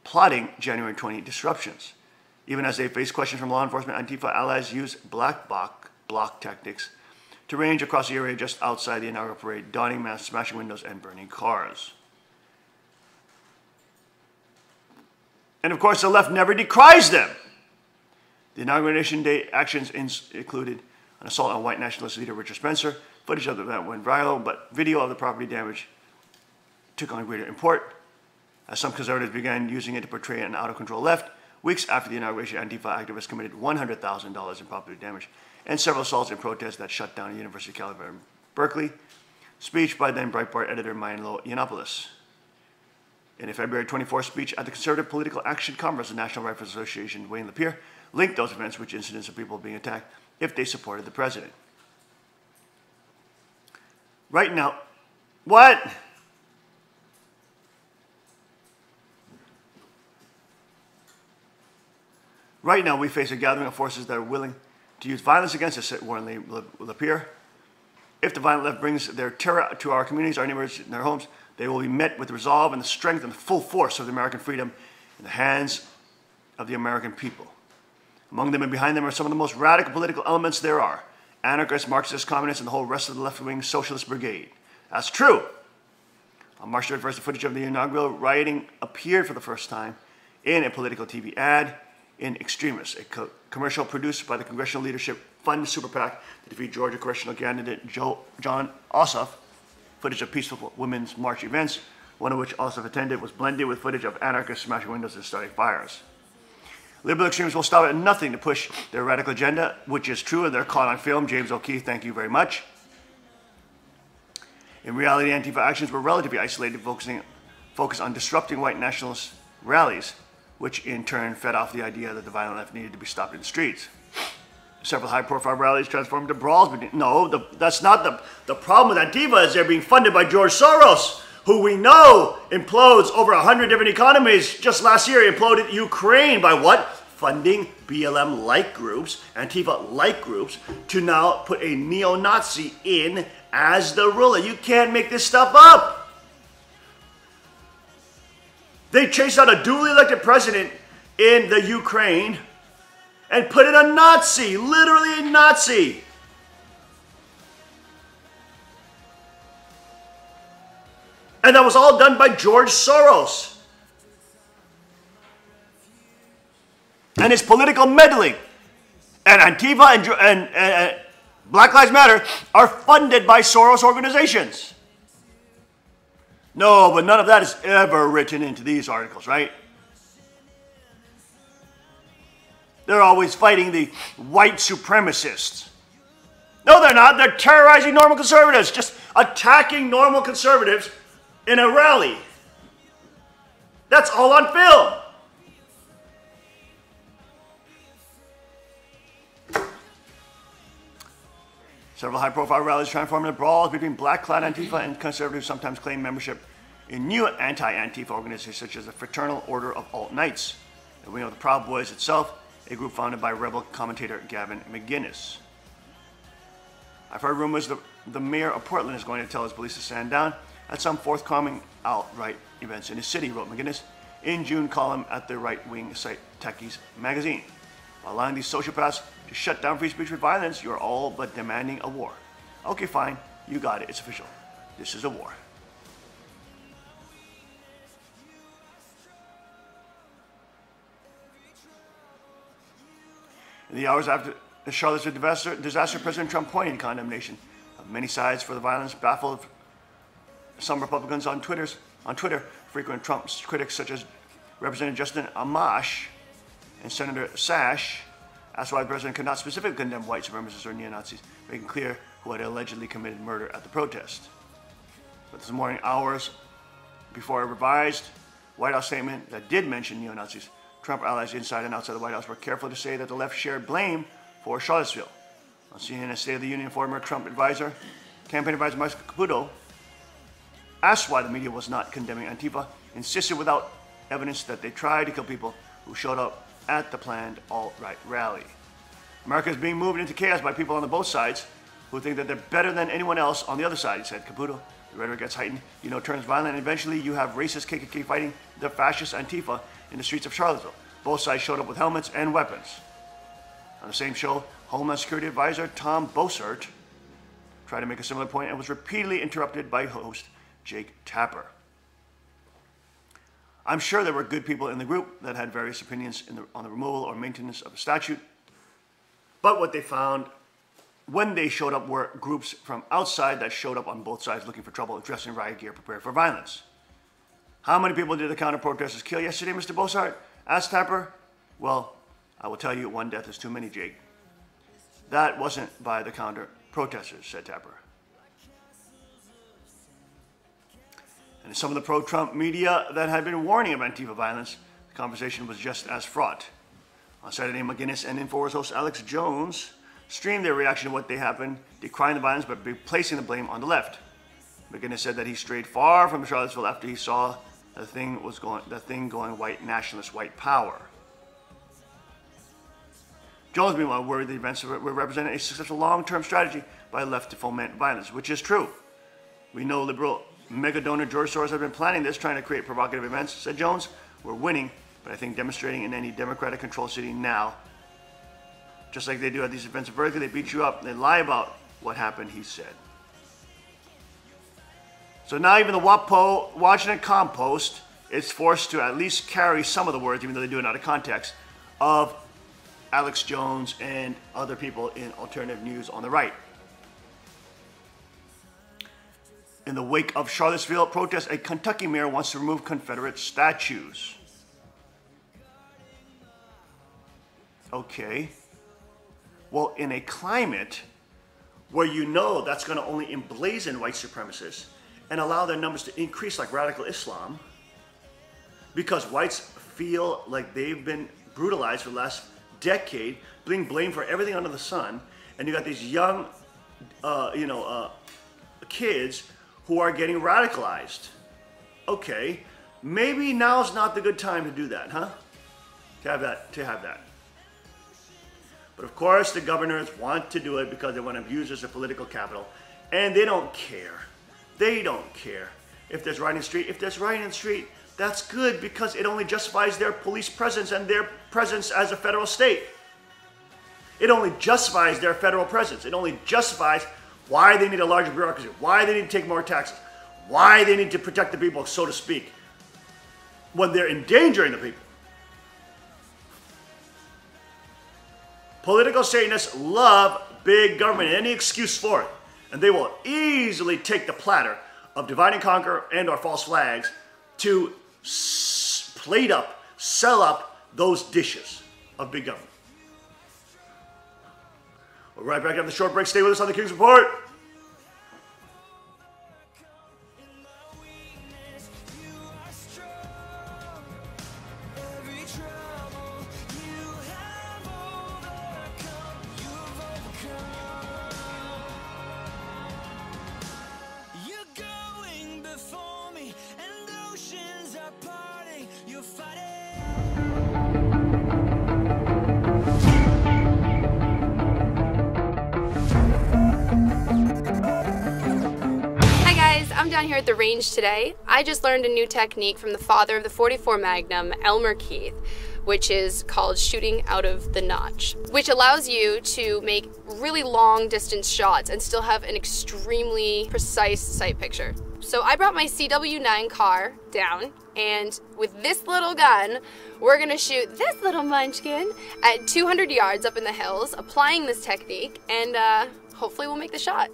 plotting January 20 disruptions. Even as they face questions from law enforcement, Antifa allies use black bloc tactics to range across the area just outside the inaugural parade, donning masks, smashing windows, and burning cars. And of course, the left never decries them. The inauguration day actions included an assault on white nationalist leader Richard Spencer. Footage of the event went viral, but video of the property damage took on greater import, as some conservatives began using it to portray an out-of-control left. Weeks after the inauguration, Antifa activists committed $100,000 in property damage and several assaults and protests that shut down the University of California, Berkeley. Speech by then Breitbart editor Milo Yiannopoulos. In a February 24th speech at the Conservative Political Action Conference, the National Rifle Association, Wayne Lapierre linked those events with incidents of people being attacked if they supported the president. Right now, what? Right now, we face a gathering of forces that are willing to use violence against us, said Warren Lapierre. If the violent left brings their terror to our communities, our neighborhoods, and their homes, they will be met with the resolve and the strength and the full force of the American freedom in the hands of the American people. Among them and behind them are some of the most radical political elements there are: anarchists, Marxists, communists, and the whole rest of the left-wing socialist brigade. That's true. On March 31st, the footage of the inaugural rioting appeared for the first time in a political TV ad in Extremis, a commercial produced by the Congressional Leadership Fund Super PAC to defeat Georgia congressional candidate John Ossoff. Footage of peaceful women's march events, one of which Ossoff attended, was blended with footage of anarchists smashing windows and starting fires. Liberal extremists will stop at nothing to push their radical agenda, which is true, and they're caught on film. James O'Keefe, thank you very much. In reality, Antifa actions were relatively isolated, focused on disrupting white nationalist rallies, which in turn fed off the idea that the violent left needed to be stopped in the streets. Several high-profile rallies transformed into brawls. No, that's not the problem with Antifa. Is they're being funded by George Soros, who we know implodes over 100 different economies. Just last year, he imploded Ukraine by what? Funding BLM-like groups, Antifa-like groups, to now put a neo-Nazi in as the ruler. You can't make this stuff up. They chased out a duly elected president in the Ukraine and put in a Nazi, literally a Nazi. And that was all done by George Soros and his political meddling. And Antifa and Black Lives Matter are funded by Soros organizations. No, but none of that is ever written into these articles, right? They're always fighting the white supremacists. No, they're not. They're terrorizing normal conservatives, just attacking normal conservatives in a rally. That's all on film. Several high-profile rallies transformed into brawls between black-clad Antifa and conservatives sometimes claim membership in new anti-Antifa organizations such as the Fraternal Order of Alt Knights. And we know the Proud Boys itself, a group founded by rebel commentator Gavin McInnes. I've heard rumors the mayor of Portland is going to tell his police to stand down at some forthcoming alt-right events in his city, wrote McInnes in June column at the right-wing site Techies magazine. By allowing these sociopaths to shut down free speech with violence, you're all but demanding a war. Okay, fine. You got it. It's official. This is a war. In the hours after the Charlottesville disaster, President Trump pointed condemnation of many sides for the violence, baffled some Republicans on Twitter. Frequent Trump critics such as Representative Justin Amash and Senator Sash asked why the president could not specifically condemn white supremacists or neo-Nazis, making clear who had allegedly committed murder at the protest. But this morning, hours before a revised White House statement that did mention neo-Nazis, Trump allies inside and outside the White House were careful to say that the left shared blame for Charlottesville. On CNN's State of the Union, former Trump campaign advisor Mike Caputo asked why the media was not condemning Antifa, insisted without evidence that they tried to kill people who showed up at the planned alt-right rally. America is being moved into chaos by people on the both sides who think that they're better than anyone else on the other side, he said. Caputo, the rhetoric gets heightened, turns violent, and eventually you have racist KKK fighting the fascist Antifa in the streets of Charlottesville. Both sides showed up with helmets and weapons. On the same show, Homeland Security Advisor Tom Bossert tried to make a similar point and was repeatedly interrupted by host Jake Tapper. I'm sure there were good people in the group that had various opinions on the removal or maintenance of the statute, but what they found when they showed up were groups from outside that showed up on both sides looking for trouble, dressed in riot gear, prepared for violence. How many people did the counter-protesters kill yesterday, Mr. Bossart? Asked Tapper. Well, I will tell you, one death is too many, Jake. That wasn't by the counter-protesters, said Tapper. And some of the pro-Trump media that had been warning of Antifa violence, the conversation was just as fraught. On Saturday, McInnes and InfoWars host Alex Jones streamed their reaction to what they happened, decrying the violence but placing the blame on the left. McInnes said that he strayed far from Charlottesville after he saw the thing going white nationalist, white power. Jones, meanwhile, worried the events were representing a successful long-term strategy by the left to foment violence, which is true. We know liberal mega donor George Soros has been planning this, trying to create provocative events, said Jones. We're winning, but I think demonstrating in any Democratic-controlled city now, just like they do at these events in Berkeley, they beat you up, they lie about what happened, he said. So now even the WAPO, Washington Compost, is forced to at least carry some of the words, even though they do it out of context, of Alex Jones and other people in alternative news on the right. In the wake of Charlottesville protests, a Kentucky mayor wants to remove Confederate statues. Okay. Well, in a climate where you know that's going to only emblazon white supremacists and allow their numbers to increase like radical Islam, because whites feel like they've been brutalized for the last decade, being blamed for everything under the sun, and you got these young, kids who are getting radicalized. Okay, maybe now's not the good time to do that, huh? To have that. But of course, the governors want to do it because they want to use it as a political capital, and they don't care. They don't care if there's rioting in the street. If there's rioting in the street, that's good because it only justifies their police presence and their presence as a federal state. It only justifies their federal presence. It only justifies why they need a larger bureaucracy, why they need to take more taxes, why they need to protect the people, so to speak, when they're endangering the people. Political Satanists love big government and any excuse for it, and they will easily take the platter of divide and conquer and our false flags to plate up, sell up those dishes of big government. We'll be right back after the short break. Stay with us on the King's Report. I'm down here at the range today. I just learned a new technique from the father of the 44 Magnum, Elmer Keith, which is called shooting out of the notch, which allows you to make really long distance shots and still have an extremely precise sight picture. So I brought my CW9 car down, and with this little gun, we're gonna shoot this little munchkin at 200 yards up in the hills, applying this technique, and hopefully we'll make the shot.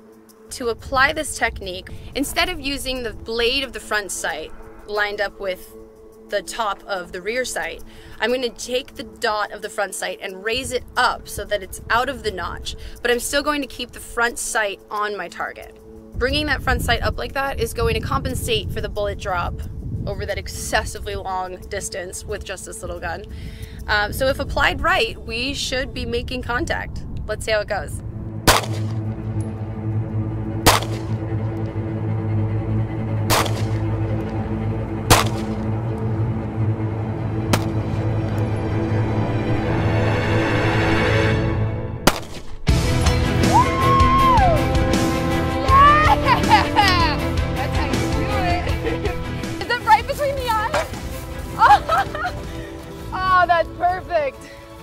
To apply this technique, instead of using the blade of the front sight lined up with the top of the rear sight, I'm going to take the dot of the front sight and raise it up so that it's out of the notch, but I'm still going to keep the front sight on my target. Bringing that front sight up like that is going to compensate for the bullet drop over that excessively long distance with just this little gun. So if applied right, we should be making contact. Let's see how it goes.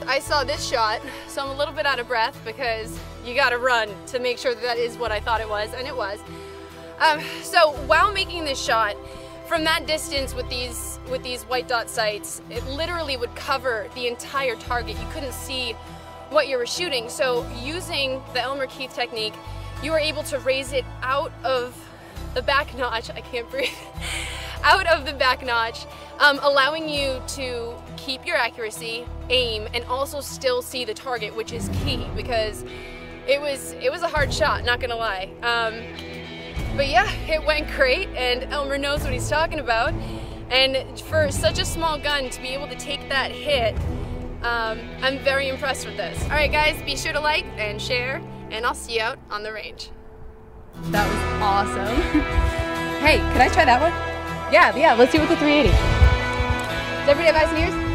I saw this shot, so I'm a little bit out of breath because you gotta run to make sure that is what I thought it was, and it was. So while making this shot, from that distance with these white dot sights, it literally would cover the entire target. You couldn't see what you were shooting. So using the Elmer Keith technique, you were able to raise it out of the back notch, I can't breathe, out of the back notch, allowing you to keep your accuracy, aim, and also still see the target, which is key because it was a hard shot, not gonna lie. But yeah, it went great, and Elmer knows what he's talking about. And for such a small gun to be able to take that hit, I'm very impressed with this. All right, guys, be sure to like and share, and I'll see you out on the range. That was awesome. Hey, can I try that one? Yeah, let's see with the 380. Does everybody have eyes and ears?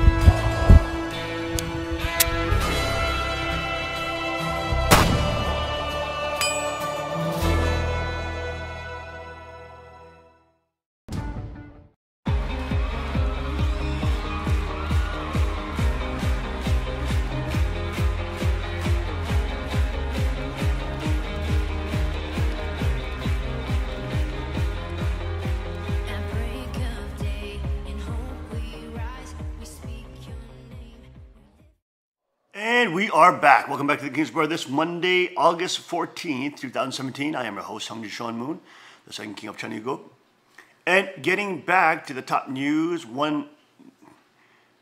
And we are back. Welcome back to the King's Report this Monday, August 14th, 2017. I am your host, Hung Sean Moon, the second king of Chanuguk. And getting back to the top news, one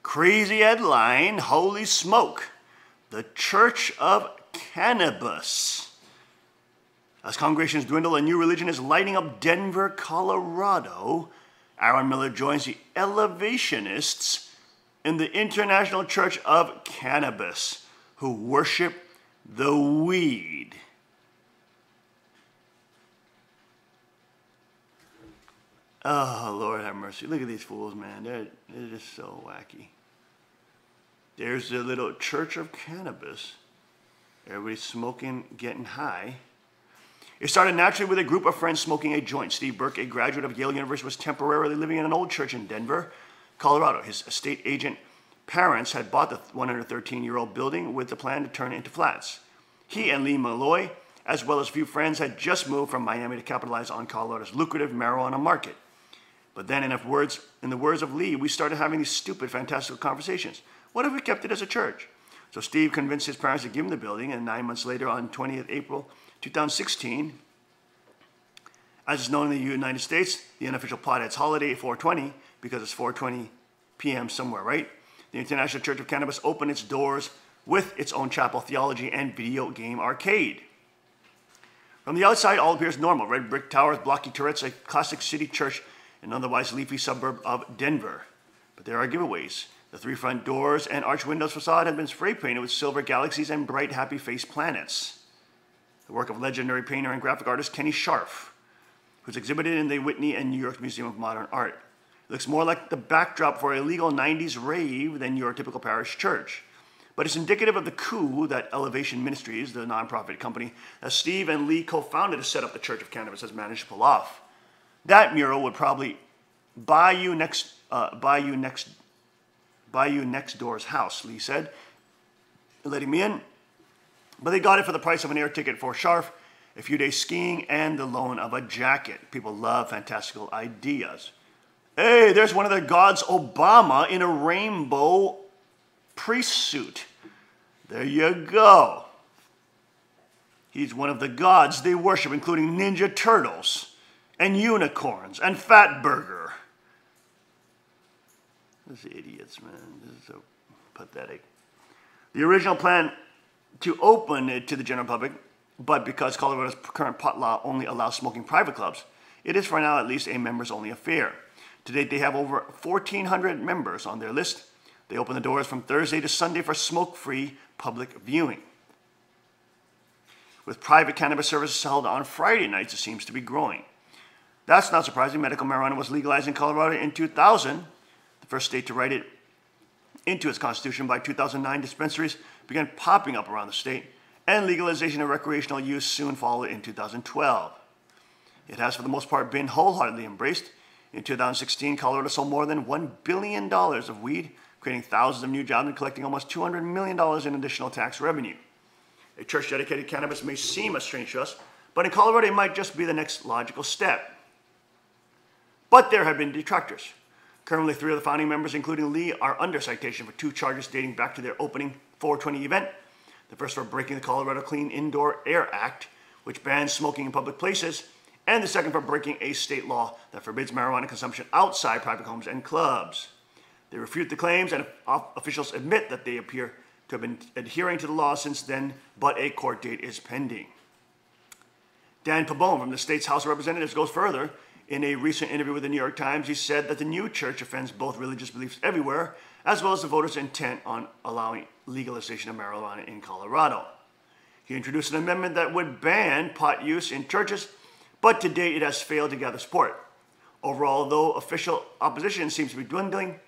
crazy headline, holy smoke, the Church of Cannabis. As congregations dwindle, a new religion is lighting up Denver, Colorado. Aaron Miller joins the Elevationists in the International Church of Cannabis, who worship the weed. Oh, Lord have mercy. Look at these fools, man. They're just so wacky. There's the little Church of Cannabis. Everybody's smoking, getting high. It started naturally with a group of friends smoking a joint. Steve Burke, a graduate of Yale University, was temporarily living in an old church in Denver, Colorado. His estate agent parents had bought the 113-year-old building with the plan to turn it into flats. He and Lee Malloy as well as a few friends, had just moved from Miami to capitalize on Colorado's lucrative marijuana market. But then, in the words of Lee, we started having these stupid, fantastical conversations. What if we kept it as a church? So Steve convinced his parents to give him the building, and 9 months later, on 20th April 2016, as is known in the United States, the unofficial potheads holiday, 420, because it's 4:20 p.m. somewhere, right? The International Church of Cannabis opened its doors with its own chapel, theology, and video game arcade. From the outside, all appears normal. Red brick towers, blocky turrets, a classic city church, an otherwise leafy suburb of Denver. But there are giveaways. The 3 front doors and arch windows facade have been spray painted with silver galaxies and bright happy face planets. The work of legendary painter and graphic artist Kenny Scharf, who's exhibited in the Whitney and New York Museum of Modern Art. It looks more like the backdrop for a illegal 90s rave than your typical parish church. But it's indicative of the coup that Elevation Ministries, the nonprofit company that Steve and Lee co-founded to set up the Church of Cannabis, has managed to pull off. That mural would probably buy you next door's house, Lee said, letting me in. But they got it for the price of an air ticket for Scharf, a few days skiing, and the loan of a jacket. People love fantastical ideas. Hey, there's one of their gods, Obama, in a rainbow priest suit. There you go. He's one of the gods they worship, including Ninja Turtles and unicorns and Fatburger. These idiots, man. This is so pathetic. The original plan to open it to the general public, but because Colorado's current pot law only allows smoking private clubs, it is for now at least a members-only affair. To date, they have over 1,400 members on their list. They open the doors from Thursday to Sunday for smoke-free public viewing. With private cannabis services held on Friday nights, it seems to be growing. That's not surprising. Medical marijuana was legalized in Colorado in 2000, the first state to write it into its constitution. By 2009, dispensaries began popping up around the state, and legalization of recreational use soon followed in 2012. It has, for the most part, been wholeheartedly embraced. In 2016, Colorado sold more than $1 billion of weed, creating thousands of new jobs and collecting almost $200 million in additional tax revenue. A church dedicated to cannabis may seem a strange to us, but in Colorado it might just be the next logical step. But there have been detractors. Currently, 3 of the founding members, including Lee, are under citation for 2 charges dating back to their opening 420 event. The first for breaking the Colorado Clean Indoor Air Act, which bans smoking in public places, and the second for breaking a state law that forbids marijuana consumption outside private homes and clubs. They refute the claims, and officials admit that they appear to have been adhering to the law since then, but a court date is pending. Dan Pabon from the state's House of Representatives goes further. In a recent interview with the New York Times, he said that the new church offends both religious beliefs everywhere, as well as the voters' intent on allowing legalization of marijuana in Colorado. He introduced an amendment that would ban pot use in churches, but to date it has failed to gather support. Overall, though official opposition seems to be dwindling,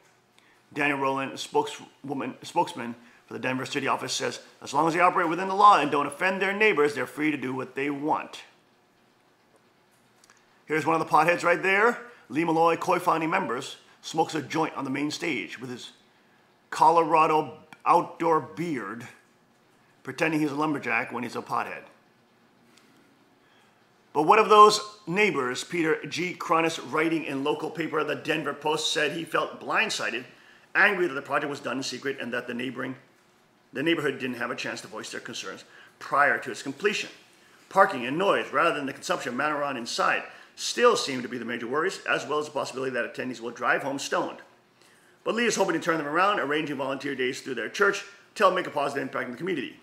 Daniel Rowland, spokesman for the Denver City office, says as long as they operate within the law and don't offend their neighbors, they're free to do what they want. Here's one of the potheads right there. Lee Malloy, COI founding members, smokes a joint on the main stage with his Colorado outdoor beard, pretending he's a lumberjack when he's a pothead. But one of those neighbors, Peter G. Cronus, writing in local paper The Denver Post, said he felt blindsided, angry that the project was done in secret and that the neighborhood didn't have a chance to voice their concerns prior to its completion. Parking and noise, rather than the consumption of marijuana inside, still seem to be the major worries, as well as the possibility that attendees will drive home stoned. But Lee is hoping to turn them around, arranging volunteer days through their church to help make a positive impact in the community.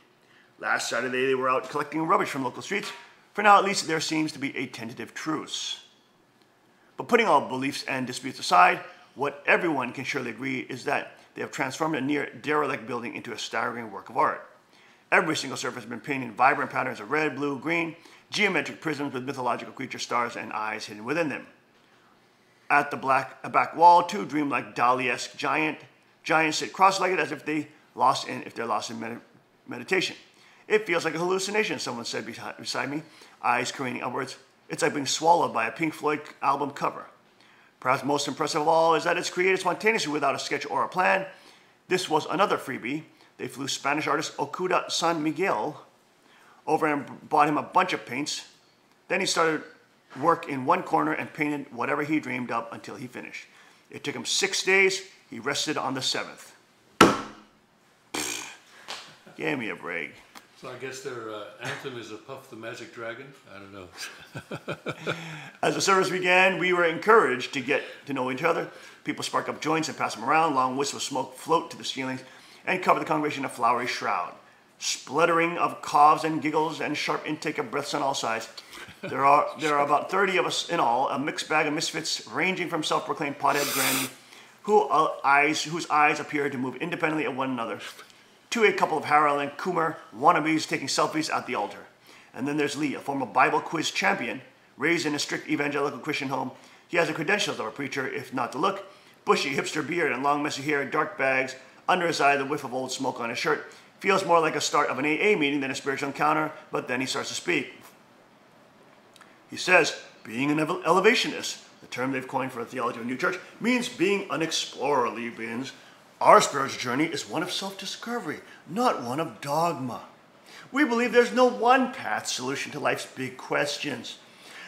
Last Saturday, they were out collecting rubbish from local streets. For now, at least, there seems to be a tentative truce. But putting all beliefs and disputes aside, what everyone can surely agree is that they have transformed a near derelict building into a staggering work of art. Every single surface has been painted in vibrant patterns of red, blue, green, geometric prisms with mythological creature stars and eyes hidden within them. At the back wall, 2 dreamlike Dali-esque giants sit cross-legged as if they're lost in meditation. It feels like a hallucination, someone said beside me, eyes craning upwards. It's like being swallowed by a Pink Floyd album cover. Perhaps most impressive of all is that it's created spontaneously without a sketch or a plan. This was another freebie. They flew Spanish artist Okuda San Miguel over and bought him a bunch of paints. Then he started work in one corner and painted whatever he dreamed up until he finished. It took him 6 days. He rested on the 7th. Give me a break. So I guess their anthem is a Puff the Magic Dragon? I don't know. As the service began, we were encouraged to get to know each other. People spark up joints and pass them around. Long wisps of smoke float to the ceilings and cover the congregation in a flowery shroud. Spluttering of coughs and giggles and sharp intake of breaths on all sides. There are about 30 of us in all, a mixed bag of misfits ranging from self-proclaimed pothead granny whose eyes appear to move independently of one another, to a couple of Harold and Kumar wannabes taking selfies at the altar. And then there's Lee, a former Bible quiz champion, raised in a strict evangelical Christian home. He has the credentials of a preacher, if not the look. Bushy hipster beard and long messy hair, dark bags, under his eye the whiff of old smoke on his shirt. Feels more like a start of an AA meeting than a spiritual encounter, but then he starts to speak. He says, being an elevationist, the term they've coined for the theology of a new church, means being an explorer, Lee begins. Our spiritual journey is one of self-discovery, not one of dogma. We believe there's no one-path solution to life's big questions.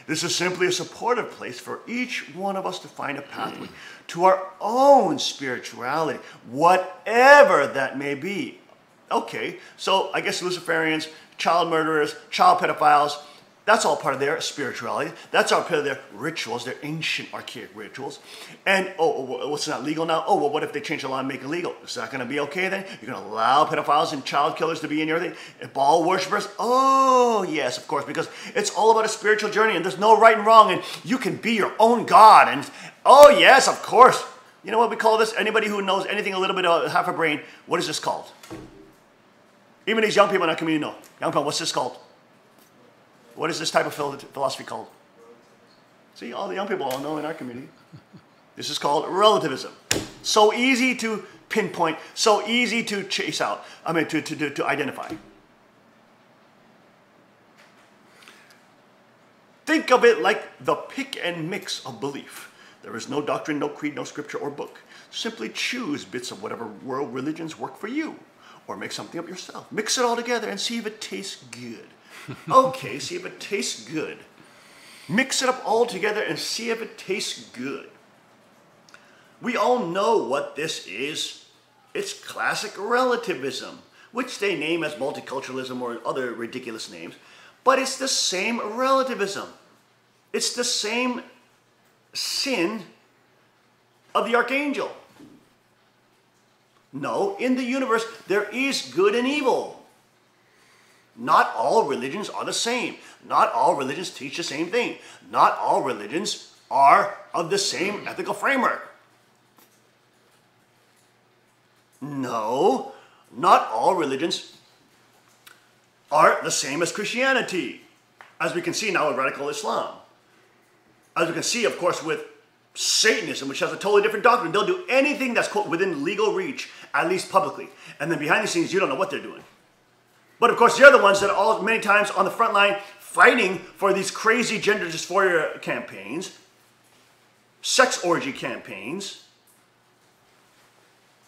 This is simply a supportive place for each one of us to find a pathway to our own spirituality, whatever that may be. Okay, so I guess Luciferians, child murderers, child pedophiles, that's all part of their spirituality. That's all part of their rituals, their ancient archaic rituals. And, what's not legal now? Oh, well, what if they change the law and make it legal? Is that going to be okay then? You're going to allow pedophiles and child killers to be in your thing? Baal worshippers? Oh, yes, of course, because it's all about a spiritual journey and there's no right and wrong and you can be your own God. And, oh, yes, of course. You know what we call this? Anybody who knows anything a little bit of half a brain, what is this called? Even these young people in our community know. Young people, what's this called? What is this type of philosophy called? See, all the young people all know in our community. This is called relativism. So easy to pinpoint, so easy to chase out, to identify. Think of it like the pick and mix of belief. There is no doctrine, no creed, no scripture or book. Simply choose bits of whatever world religions work for you, or make something up yourself. Mix it all together and see if it tastes good. Okay, see if it tastes good. Mix it up all together and see if it tastes good. We all know what this is. It's classic relativism, which they name as multiculturalism or other ridiculous names. But it's the same relativism. It's the same sin of the archangel. No, in the universe, there is good and evil. Not all religions are the same. Not all religions teach the same thing. Not all religions are of the same ethical framework. No, not all religions are the same as Christianity, as we can see now with radical Islam. As we can see, of course, with Satanism, which has a totally different doctrine. They'll do anything that's quote, within legal reach, at least publicly. And then behind the scenes, you don't know what they're doing. But of course, they're the ones that are all many times on the front line fighting for these crazy gender dysphoria campaigns, sex orgy campaigns,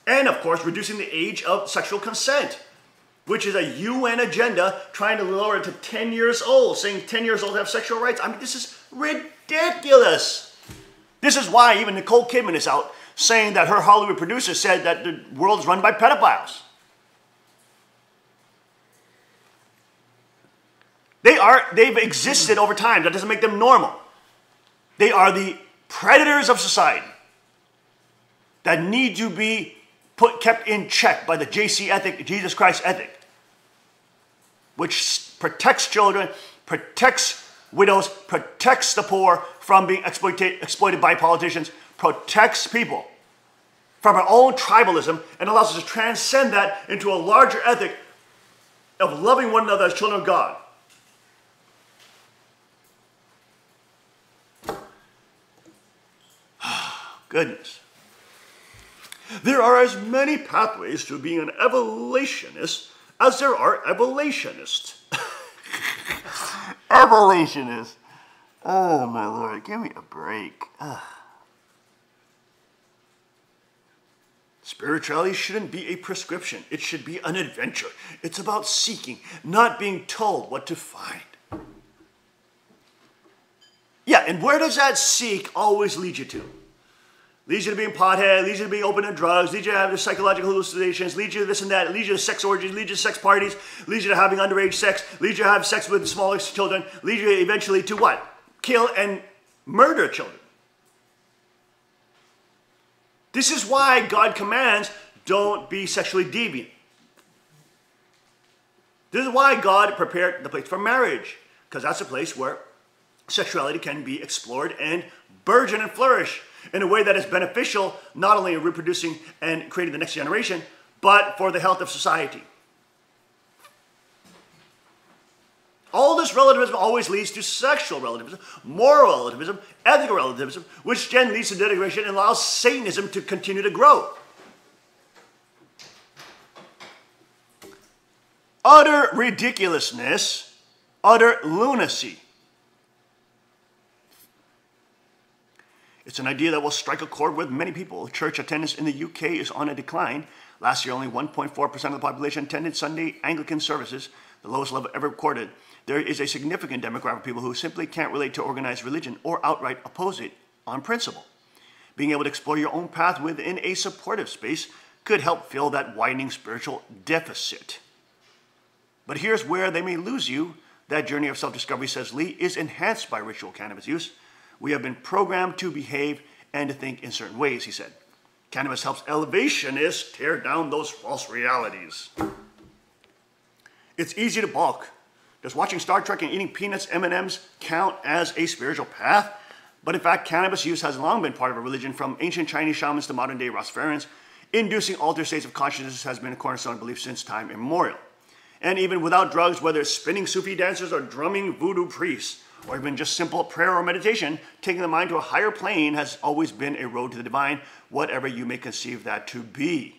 and of course, reducing the age of sexual consent, which is a UN agenda trying to lower it to 10 years old, saying 10 years old have sexual rights. I mean, this is ridiculous. This is why even Nicole Kidman is out saying that her Hollywood producer said that the world is run by pedophiles. They've existed over time. That doesn't make them normal. They are the predators of society that need to be kept in check by the JC ethic, Jesus Christ ethic, which protects children, protects widows, protects the poor from being exploited by politicians, protects people from our own tribalism, and allows us to transcend that into a larger ethic of loving one another as children of God. Goodness. There are as many pathways to being an evolutionist as there are evolutionists. Evolutionists. Oh, my Lord, give me a break. Spirituality shouldn't be a prescription. It should be an adventure. It's about seeking, not being told what to find. Yeah, and where does that seek always lead you to? Leads you to being pothead, leads you to being open to drugs, leads you to having psychological hallucinations, leads you to this and that, leads you to sex orgies, leads you to sex parties, leads you to having underage sex, leads you to have sex with smaller children, leads you eventually to what? Kill and murder children. This is why God commands, don't be sexually deviant. This is why God prepared the place for marriage, because that's a place where sexuality can be explored and burgeon and flourish in a way that is beneficial, not only in reproducing and creating the next generation, but for the health of society. All this relativism always leads to sexual relativism, moral relativism, ethical relativism, which then leads to denigration and allows Satanism to continue to grow. Utter ridiculousness, utter lunacy. It's an idea that will strike a chord with many people. Church attendance in the UK is on a decline. Last year, only 1.4% of the population attended Sunday Anglican services, the lowest level ever recorded. There is a significant demographic of people who simply can't relate to organized religion or outright oppose it on principle. Being able to explore your own path within a supportive space could help fill that widening spiritual deficit. But here's where they may lose you. That journey of self-discovery, says Lee, is enhanced by ritual cannabis use. We have been programmed to behave and to think in certain ways, he said. Cannabis helps elevationists tear down those false realities. It's easy to balk. Does watching Star Trek and eating peanuts, M&Ms count as a spiritual path? But in fact, cannabis use has long been part of a religion, from ancient Chinese shamans to modern-day Rastafarians. Inducing altered states of consciousness has been a cornerstone belief since time immemorial. And even without drugs, whether it's spinning Sufi dancers or drumming voodoo priests, or even just simple prayer or meditation, taking the mind to a higher plane has always been a road to the divine, whatever you may conceive that to be.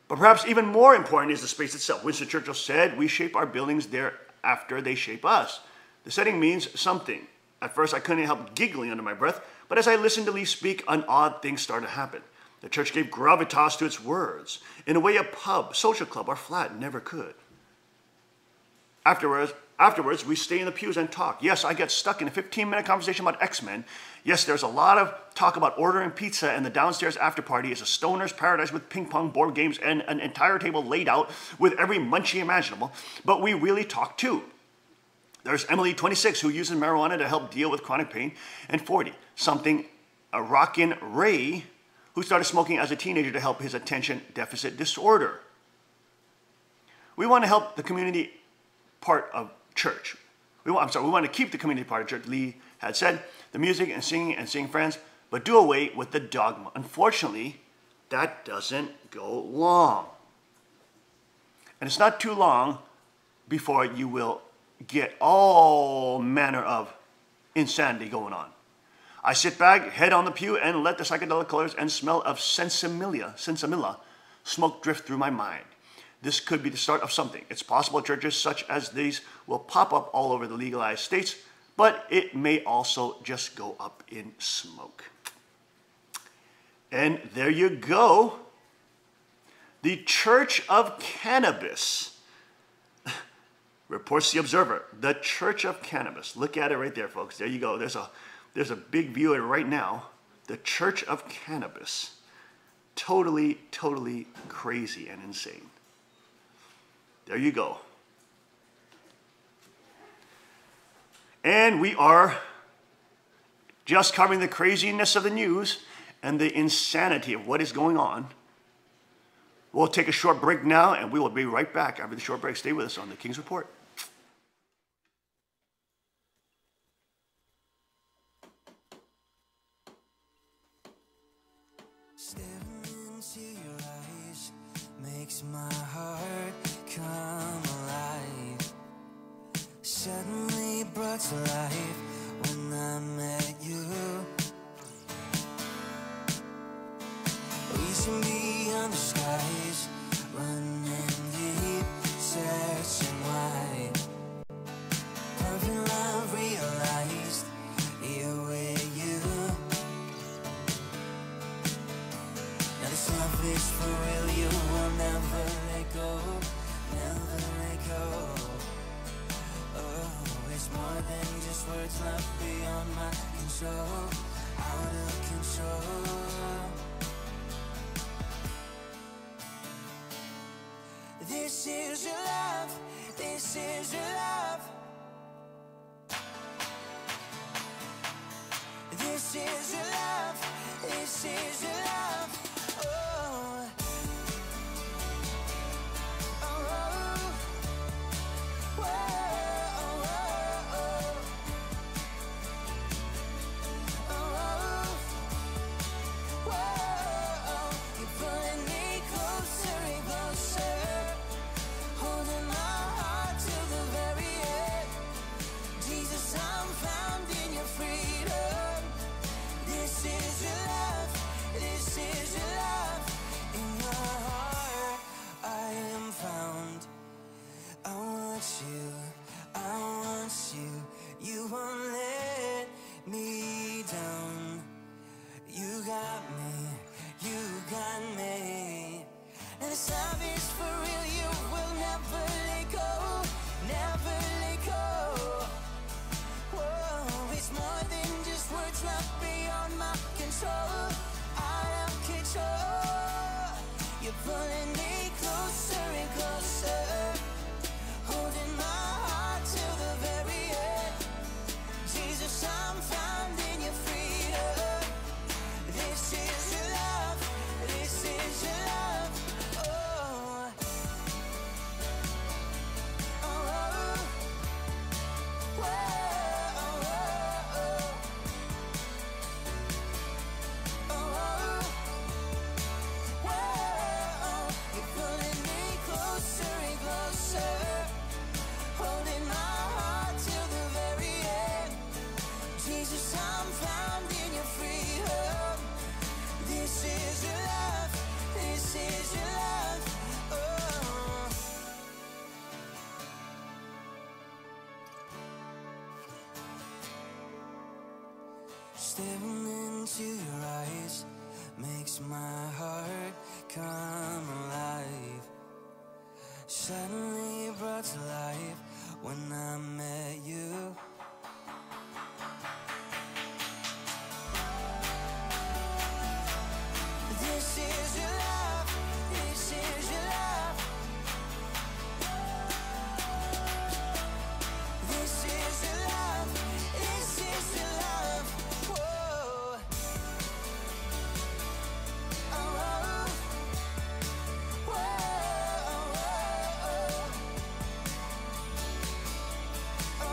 But perhaps even more important is the space itself. Winston Churchill said, we shape our buildings thereafter they shape us. The setting means something. At first, I couldn't help giggling under my breath, but as I listened to Lee speak, an odd thing started to happen. The church gave gravitas to its words, in a way a pub, social club, or flat never could. Afterwards, we stay in the pews and talk. Yes, I get stuck in a 15-minute conversation about X-Men. Yes, there's a lot of talk about ordering pizza, and the downstairs after party is a stoner's paradise with ping pong, board games, and an entire table laid out with every munchie imaginable. But we really talk too. There's Emily, 26, who uses marijuana to help deal with chronic pain, and 40, a rockin' Ray, who started smoking as a teenager to help his attention deficit disorder. We want to help the community part of church. We want to keep the community part of church, Lee had said, the music and singing friends, but do away with the dogma. Unfortunately, that doesn't go long. And it's not too long before you will get all manner of insanity going on. I sit back, head on the pew, and let the psychedelic colors and smell of sensimilla smoke drift through my mind. This could be the start of something. It's possible churches such as these will pop up all over the legalized states, but it may also just go up in smoke. And there you go. The Church of Cannabis. Reports the Observer. The Church of Cannabis. Look at it right there, folks. There you go. There's a big view of it right now. The Church of Cannabis. Totally, totally crazy and insane. There you go. And we are just covering the craziness of the news and the insanity of what is going on. We'll take a short break now, and we will be right back after the short break. Stay with us on the King's Report. Staring into your eyes makes my heart come alive. Suddenly brought to life when I met you. Reaching beyond the skies, running deep, searching wide. Perfect love realized, here with you. just words left beyond my control, out of control. This is your love, this is your love. This is your love, this is your love. Oh, oh, oh, whoa, oh, oh, oh, oh, whoa. You're pulling me closer and closer, holding my heart till the very end. Jesus, I'm found in your freedom. This is your love, this is your love. In your heart I am found. I want you, I want you. You won't let me down. You got me, you got me. And this love is for real, you will never let go, never let go. Whoa, it's more than just words left beyond my control, out of control. You're pulling me closer and closer, holding my heart till the very end. Jesus, I'm found in your freedom. This is your love, this is your love. Oh, oh, oh, whoa, oh, oh, oh, oh, whoa. You're pulling me closer and closer, holding my heart till the very end. Jesus, I'm found in your freedom. This is your love, this is your love. Oh, staring into your eyes makes my heart come alive. Suddenly brought to life when I met you. This is your love, this is your love. This is your love, this is your love. Whoa, oh, oh, whoa, oh, oh,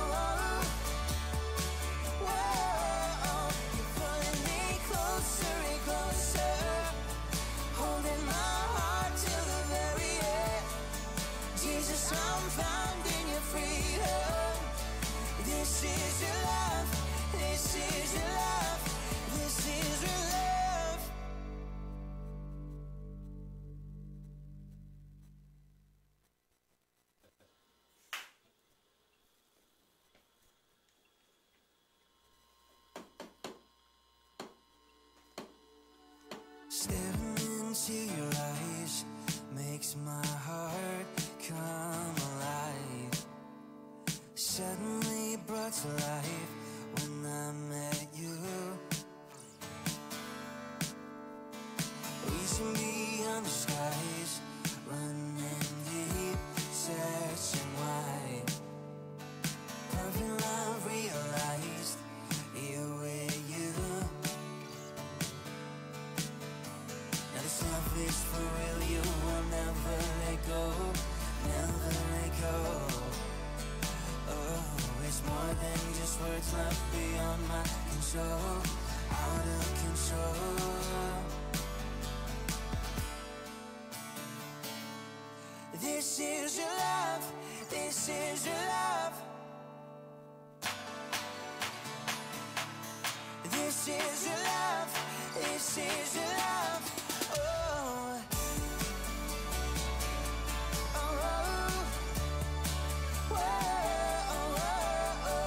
whoa. You're pulling me closer and closer, holding my heart till the very end. Jesus, I'm found in your freedom. This is your love, this is your love, this is your love. Staring into your eyes makes my heart come alive. Suddenly brought to life when I met you. Reaching beyond the skies, running deep, searching wide. Perfect love realized, here with you. Now this love is for real, you will never let go, never let go. Oh, it's more than just words left beyond my control, out of control. This is your love, this is your love. This is your love, this is your love. Oh, oh, oh, whoa, oh, oh,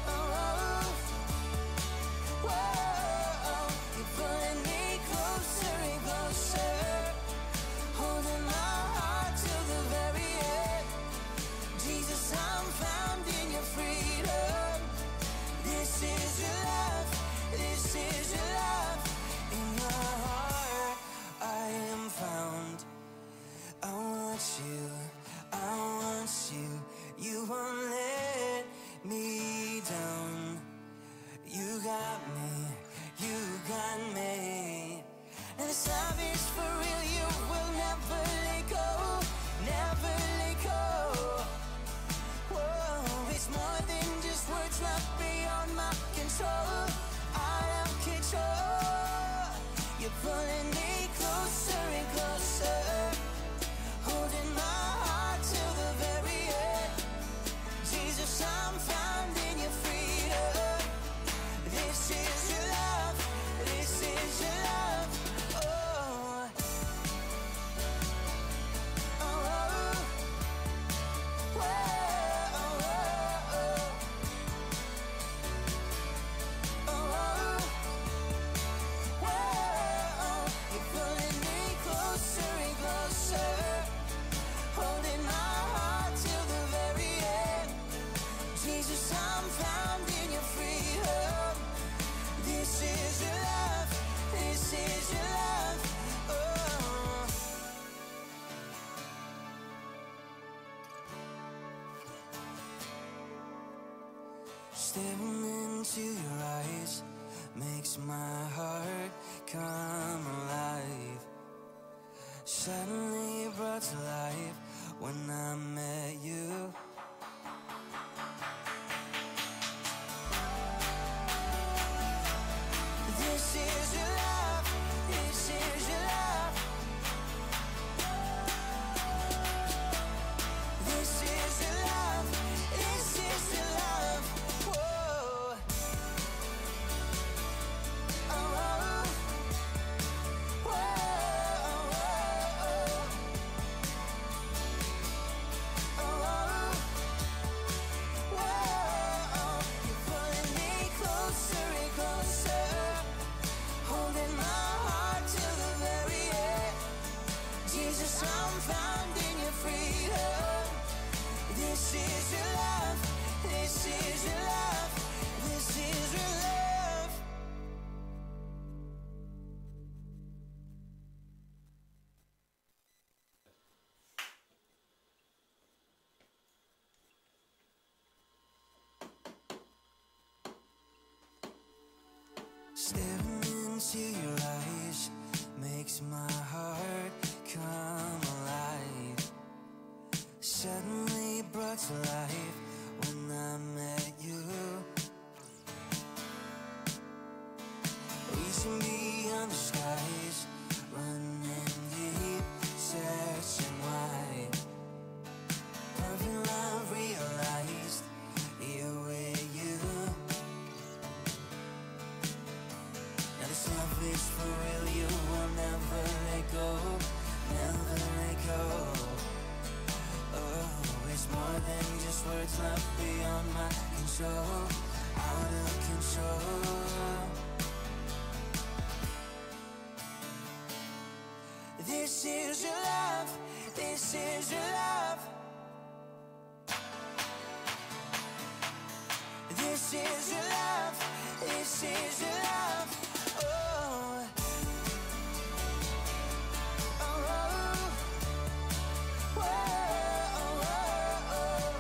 oh, oh, whoa. You're pulling me closer and closer, holding my heart till the very end. Jesus, I'm found. Staring into your eyes makes my heart come alive. Suddenly brought to life when I met you. This is your love, this is your love. This is your love, this is your love. Whoa. Oh, oh. Whoa, oh, oh. Whoa. You're pulling me closer and closer, holding my heart till the very end. Jesus, I'm found in your freedom. This is your love, this is your love, this is your love. Staring into your eyes makes my heart come alive. Suddenly brought to life when I met you. Reaching beyond the skies, running deep, searching wide. Perfect love realized here with you. Now this love is for real, you will never let go, never let go. Oh, it's more than just words left beyond my control, out of control. This is your love, this is your love. This is your love, this is your love. Oh, oh, oh. Whoa, oh, oh, oh.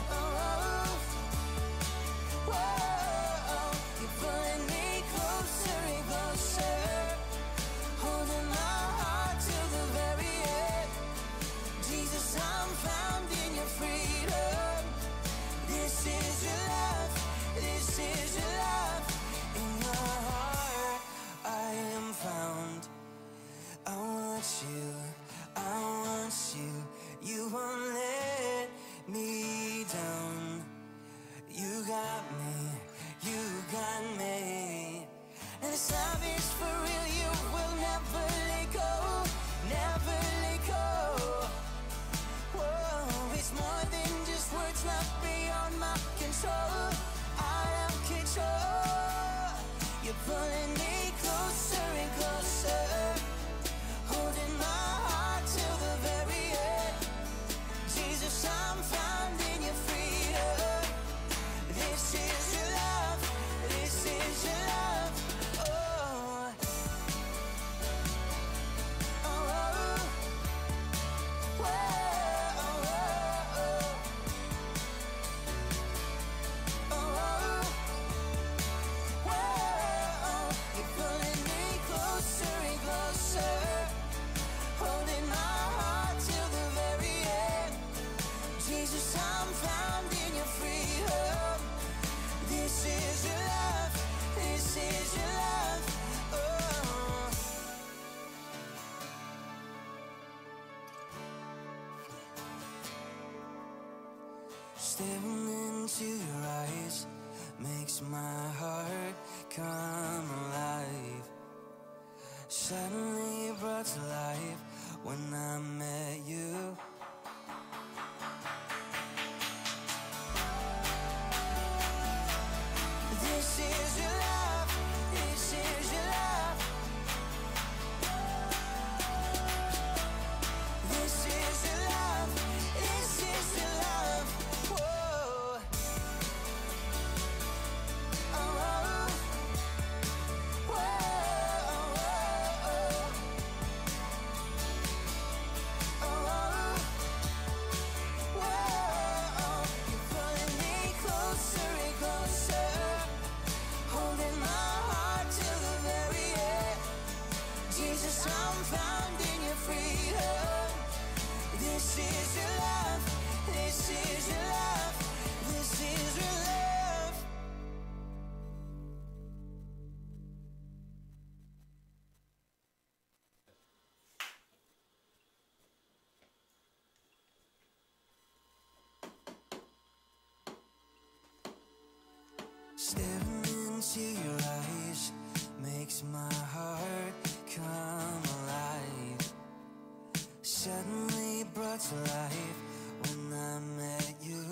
Oh, whoa. You're pulling me closer and closer, holding my heart till the very end. Jesus, I'm found in your freedom. This is your love, this is your love. In your heart I am found. I want you, I want you. You won't let me down. You got me, you got me. And this love is for real, you will never let go, never let go. Whoa, it's more than just words left beyond my control, out of control. You're pulling me closer and closer, holding my heart till the very end. Jesus, I'm found in your freedom. This is your love, this is your love. Oh, oh, oh. Whoa, oh, oh, oh. Oh, whoa. You're pulling me closer and closer, holding my heart till the very end. Jesus, I'm found in your freedom. This is your love, this is your love. Oh. Staring into your eyes makes my heart come alive. Suddenly brought to life when I met you. This is your love, this is your love. This is your love, this is your love. Whoa. Oh, oh. Whoa, oh, oh. This is your love. This is your love. This is your love. Staring into your eyes makes my heart come alive. Suddenly brought to life when I met you.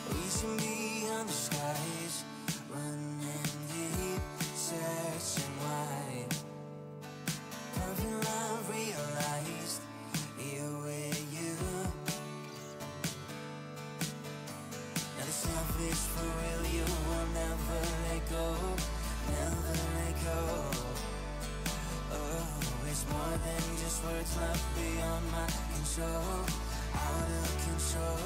Reaching beyond the skies, running deep, searching wide. Perfect love realized here with you. Now this love is for real, you will never let go, never let go. Oh, it's more than just words left beyond my control, out of control.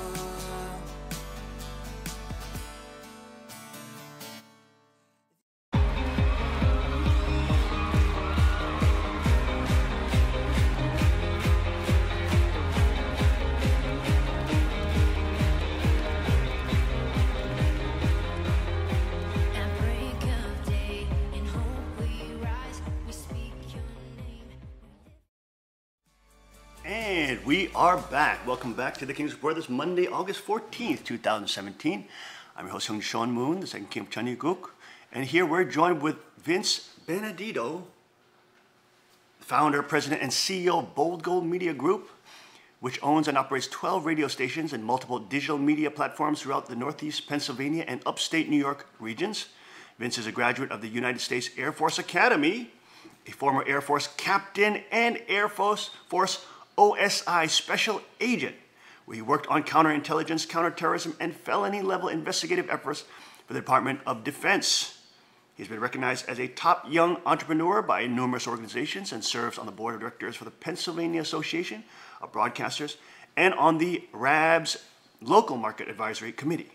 At break of day, in hope we rise, we speak your name. And we are back. Welcome back to the King's Report this Monday, August 14th, 2017. I'm your host, Sean Moon, the second king of Chanyeoguk. And here we're joined with Vince Benedito, founder, president, and CEO of Bold Gold Media Group, which owns and operates 12 radio stations and multiple digital media platforms throughout the Northeast Pennsylvania and upstate New York regions. Vince is a graduate of the United States Air Force Academy, a former Air Force captain and Air Force OSI special agent, where he worked on counterintelligence, counterterrorism, and felony-level investigative efforts for the Department of Defense. He's been recognized as a top young entrepreneur by numerous organizations and serves on the board of directors for the Pennsylvania Association of Broadcasters and on the RABS Local Market Advisory Committee.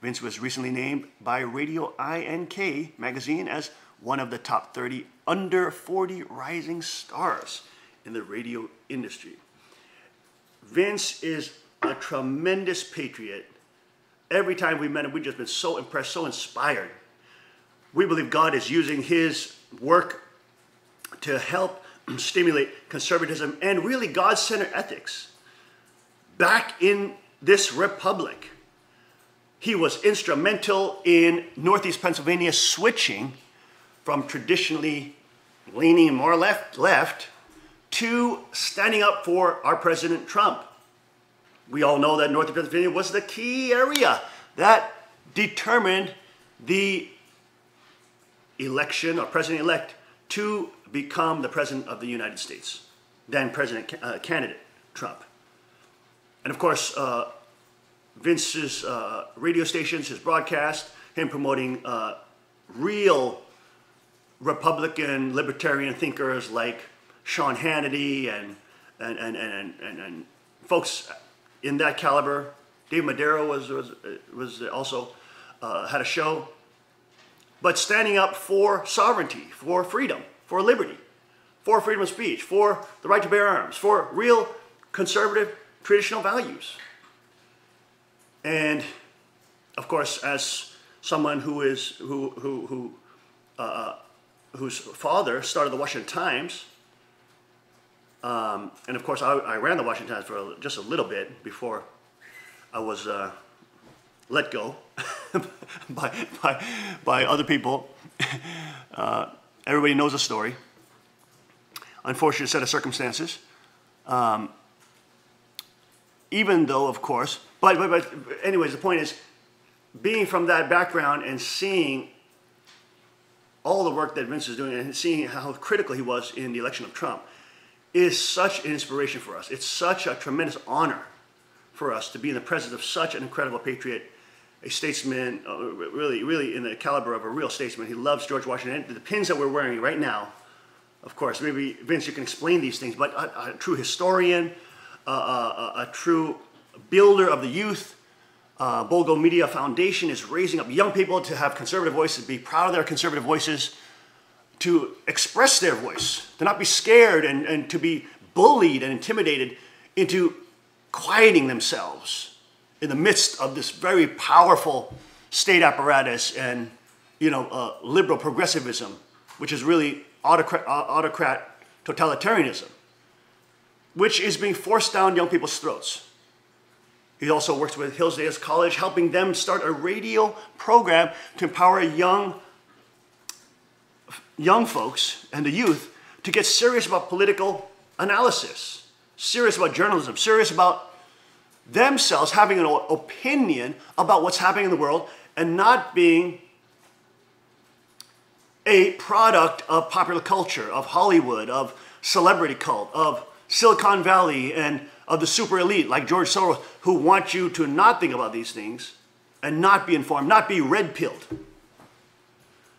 Vince was recently named by Radio INK magazine as one of the top 30 under 40 rising stars in the radio industry. Vince is a tremendous patriot. Every time we met him, we've just been so impressed, so inspired. We believe God is using his work to help stimulate conservatism and really God-centered ethics back in this republic. He was instrumental in Northeast Pennsylvania switching from traditionally leaning more left to standing up for our President Trump. We all know that Northeast Pennsylvania was the key area that determined the election or president-elect to become the president of the United States, then president candidate Trump. And of course, Vince's radio stations, his broadcast, him promoting real Republican libertarian thinkers like Sean Hannity and folks in that caliber. Dave Madero was also had a show. But standing up for sovereignty, for freedom, for liberty, for freedom of speech, for the right to bear arms, for real conservative traditional values. And of course, as someone whose father started the Washington Times, and of course I ran the Washington Times for just a little bit before I was let go by other people. Everybody knows the story. Unfortunate set of circumstances. Even though, of course, but anyways, the point is, being from that background and seeing all the work that Vince is doing and seeing how critical he was in the election of Trump is such an inspiration for us. It's such a tremendous honor for us to be in the presence of such an incredible patriot, a statesman, really in the caliber of a real statesman. He loves George Washington. The pins that we're wearing right now, of course, maybe Vince, you can explain these things, but a true historian, a true builder of the youth. Bold Gold Media Foundation is raising up young people to have conservative voices, be proud of their conservative voices, to express their voice, to not be scared and to be bullied and intimidated into quieting themselves in the midst of this very powerful state apparatus and, liberal progressivism, which is really autocrat totalitarianism, which is being forced down young people's throats. He also works with Hillsdale College, helping them start a radio program to empower young folks and the youth to get serious about political analysis, serious about journalism, serious about themselves having an opinion about what's happening in the world and not being a product of popular culture, of Hollywood, of celebrity cult, of Silicon Valley, and of the super elite like George Soros, who want you to not think about these things and not be informed, not be red-pilled.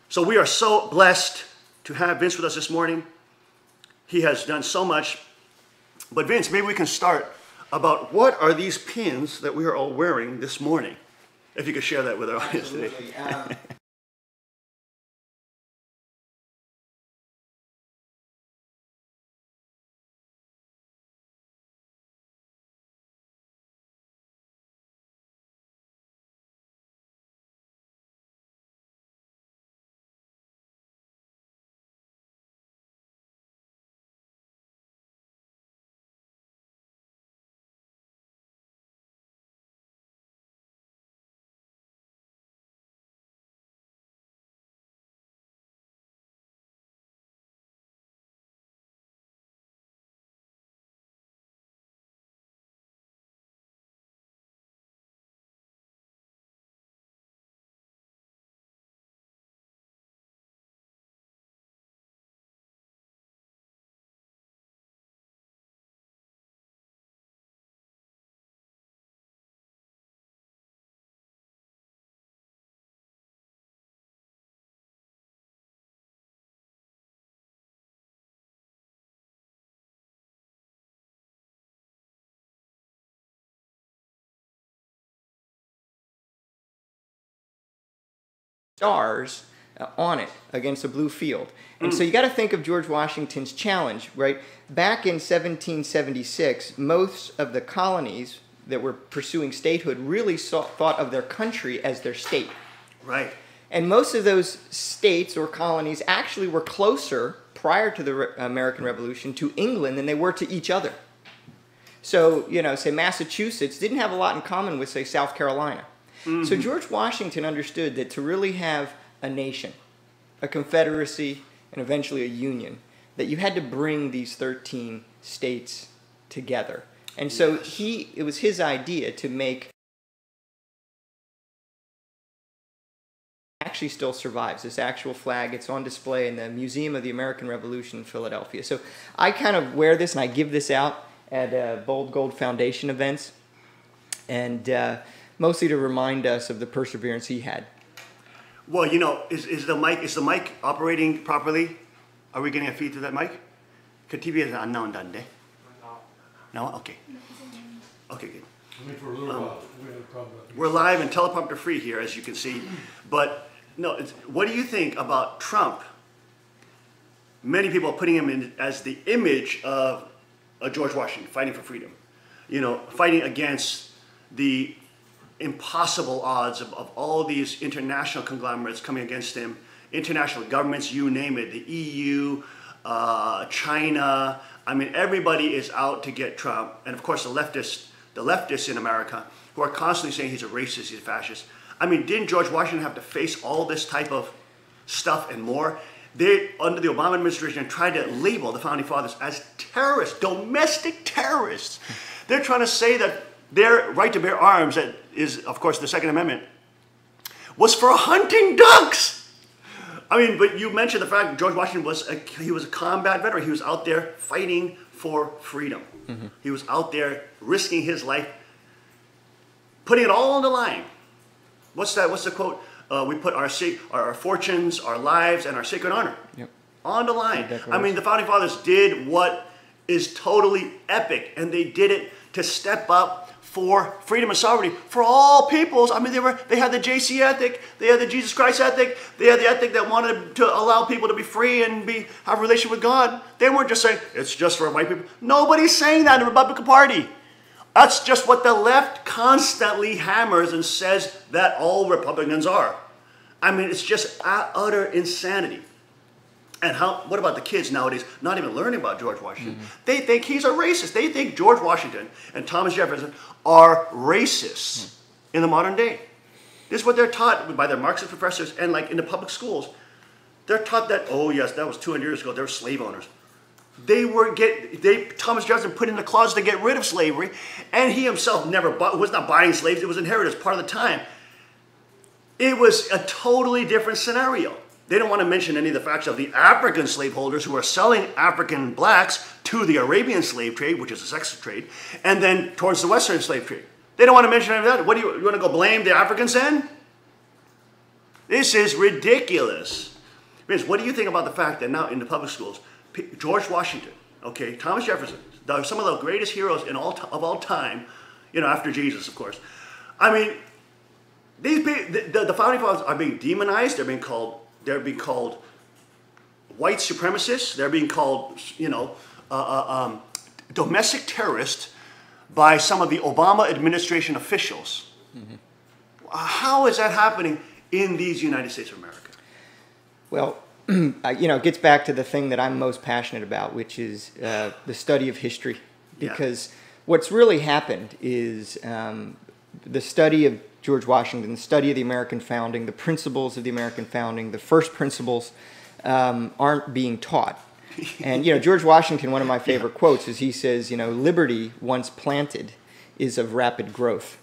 So we are so blessed to have Vince with us this morning. He has done so much. But Vince, maybe we can start about what are these pins that we are all wearing this morning? If you could share that with our audience today. stars on it against a blue field. And so you got to think of George Washington's challenge, right? Back in 1776, most of the colonies that were pursuing statehood really thought of their country as their state. Right. And most of those states or colonies actually were closer prior to the American Revolution to England than they were to each other. So, say Massachusetts didn't have a lot in common with, say, South Carolina. So George Washington understood that to really have a nation, a confederacy, and eventually a union, that you had to bring these 13 states together. And so it was his idea to make, actually still survives, this actual flag. It's on display in the Museum of the American Revolution in Philadelphia. So I kind of wear this and I give this out at Bold Gold Foundation events, and mostly to remind us of the perseverance he had. Well, is the mic operating properly? Are we getting a feed through that mic? 그 TV에서 안 나온다는데? No? Okay. Okay, good. For a little while, we had a problem. We're live and teleprompter free here, as you can see. But no, what do you think about Trump? Many people are putting him in as the image of George Washington, fighting for freedom. Fighting against the impossible odds of all these international conglomerates coming against him, international governments, you name it, the EU, China. I mean, everybody is out to get Trump, and of course the leftists in America, who are constantly saying he's a racist, he's a fascist. I mean, didn't George Washington have to face all this type of stuff and more? They, under the Obama administration, tried to label the Founding Fathers as terrorists, domestic terrorists. They're trying to say that their right to bear arms, that is, of course, the Second Amendment, was for hunting ducks. I mean, but you mentioned the fact that George Washington was a combat veteran. He was out there fighting for freedom. Mm-hmm. He was out there risking his life, putting it all on the line. What's that? What's the quote? We put our fortunes, our lives, and our sacred honor on the line. I mean, the Founding Fathers did what is totally epic, and they did it to step up for freedom and sovereignty for all peoples. I mean, they had the JC ethic, they had the Jesus Christ ethic, they had the ethic that wanted to allow people to be free and have a relation with God. They weren't just saying, it's just for white people. Nobody's saying that in the Republican Party. That's just what the left constantly hammers and says that all Republicans are. I mean, it's just utter insanity. And what about the kids nowadays not even learning about George Washington? They think he's a racist. They think George Washington and Thomas Jefferson are racists in the modern day. This is what they're taught by their Marxist professors, and like in the public schools. They're taught that, oh yes, that was 200 years ago, they were slave owners. Thomas Jefferson put in the clause to get rid of slavery, and he himself was not buying slaves, it was inherited as part of the time. It was a totally different scenario. They don't want to mention any of the facts of the African slaveholders who are selling African blacks to the Arabian slave trade, which is a sex trade, and then towards the Western slave trade. They don't want to mention any of that. What do you want to go blame the Africans then? This is ridiculous. Because what do you think about the fact that now in the public schools, George Washington, okay, Thomas Jefferson, some of the greatest heroes of all time, you know, after Jesus, of course. I mean, the founding fathers are being demonized. They're being called white supremacists. They're being called, you know, domestic terrorists by some of the Obama administration officials. How is that happening in these United States of America? Well, you know, it gets back to the thing that I'm most passionate about, which is the study of history. Because what's really happened is the study of George Washington, the study of the American founding, the principles of the American founding, the first principles aren't being taught. And, you know, George Washington, one of my favorite quotes is he says, you know, liberty once planted is of rapid growth.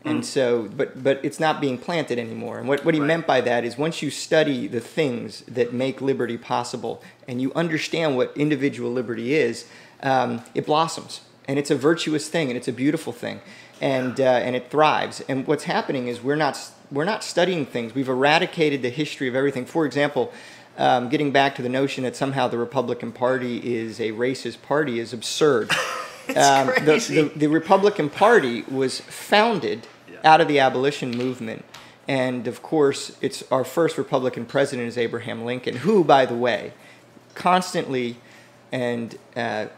And so, but it's not being planted anymore. And what he meant by that is once you study the things that make liberty possible and you understand what individual liberty is, it blossoms. And it's a virtuous thing, and it's a beautiful thing. And it thrives. And what's happening is we're not studying things. We've eradicated the history of everything. For example, getting back to the notion that somehow the Republican Party is a racist party is absurd. The Republican Party was founded out of the abolition movement. And of course, our first Republican president is Abraham Lincoln, who, by the way, constantly and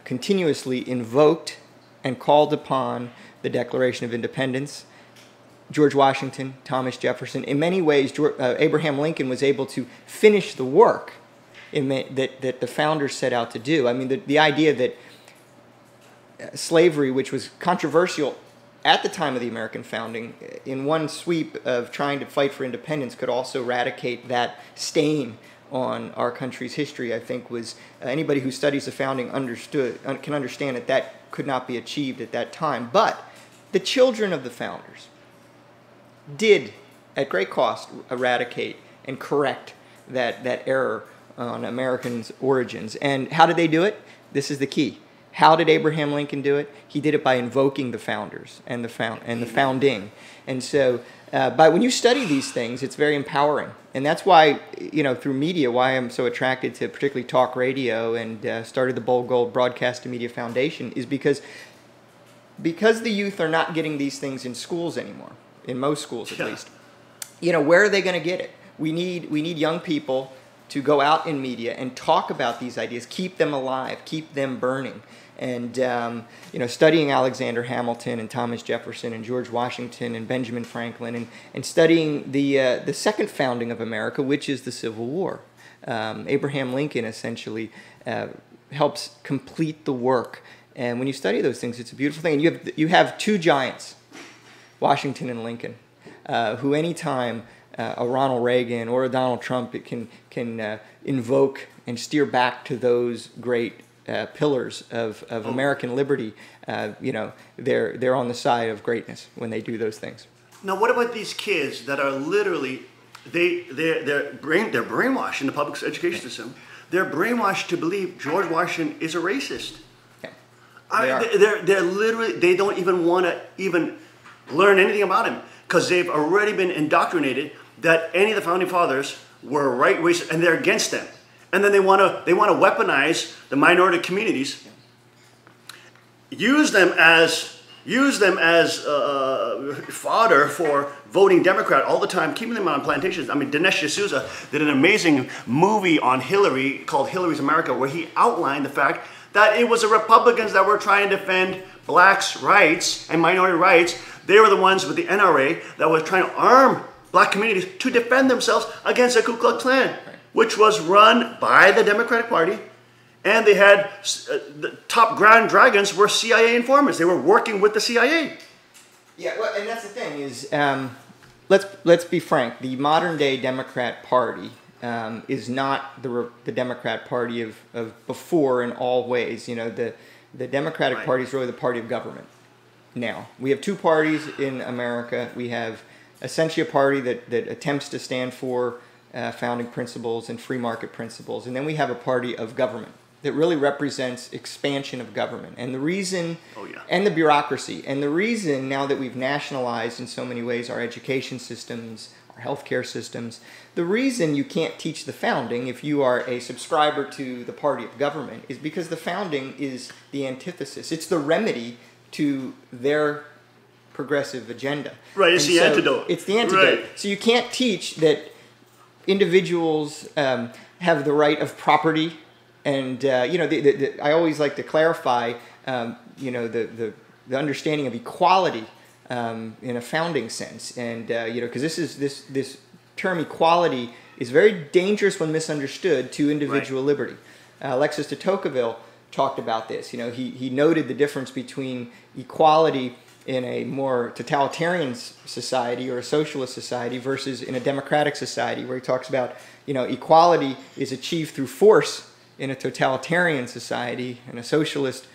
continuously invoked and called upon the Declaration of Independence. George Washington, Thomas Jefferson. In many ways, Abraham Lincoln was able to finish the work that the founders set out to do. I mean, the idea that slavery, which was controversial at the time of the American founding, in one sweep of trying to fight for independence, could also eradicate that stain on our country's history, I think was anybody who studies the founding can understand that could not be achieved at that time. But the children of the founders did, at great cost, eradicate and correct that error on Americans' origins. And how did they do it? This is the key. How did Abraham Lincoln do it? He did it by invoking the founders and the founding. And so, when you study these things, it's very empowering. And that's why, you know, through media, why I'm so attracted to particularly talk radio and started the Bold Gold Broadcast and Media Foundation is because the youth are not getting these things in schools anymore, in most schools at least. You know, where are they going to get it? We need young people to go out in media and talk about these ideas, keep them alive, keep them burning. And, you know, studying Alexander Hamilton and Thomas Jefferson and George Washington and Benjamin Franklin and studying the second founding of America, which is the Civil War. Abraham Lincoln essentially helps complete the work. And when you study those things, it's a beautiful thing. And you have two giants, Washington and Lincoln, who anytime a Ronald Reagan or a Donald Trump can invoke and steer back to those great pillars of American liberty, you know, they're on the side of greatness when they do those things. Now, what about these kids that are literally they're brainwashed in the public education system? They're brainwashed to believe George Washington is a racist. They're literally, they don't even want to even learn anything about him because they've already been indoctrinated that any of the founding fathers were right racist and they're against them. And then they want to weaponize the minority communities, use them as use them as fodder for voting Democrat all the time, keeping them on plantations. I mean, Dinesh D'Souza did an amazing movie on Hillary called Hillary's America, where he outlined the fact that it was the Republicans that were trying to defend blacks' rights and minority rights. They were the ones with the NRA that was trying to arm black communities to defend themselves against the Ku Klux Klan, which was run by the Democratic Party. And they had the top grand dragons were CIA informants. They were working with the CIA. Yeah, well, and that's the thing is, let's be frank. The modern day Democrat Party is not the Democrat Party of before in all ways. You know, the Democratic Party is really the party of government. Now we have two parties in America. We have essentially a party that attempts to stand for founding principles and free market principles, and then we have a party of government that really represents expansion of government and the reason and the bureaucracy. And the reason, now that we've nationalized in so many ways our education systems, our healthcare systems, the reason you can't teach the founding if you are a subscriber to the party of government is because the founding is the antithesis. It's the remedy to their progressive agenda. Right, it's the antidote. It's the antidote. Right. So you can't teach that individuals have the right of property. And you know, I always like to clarify, you know, the understanding of equality in a founding sense, and you know, because this term equality is very dangerous when misunderstood to individual liberty. Alexis de Tocqueville talked about this. You know, he noted the difference between equality in a more totalitarian society or a socialist society versus in a democratic society, where he talks about, you know, equality is achieved through force in a totalitarian society, in a socialist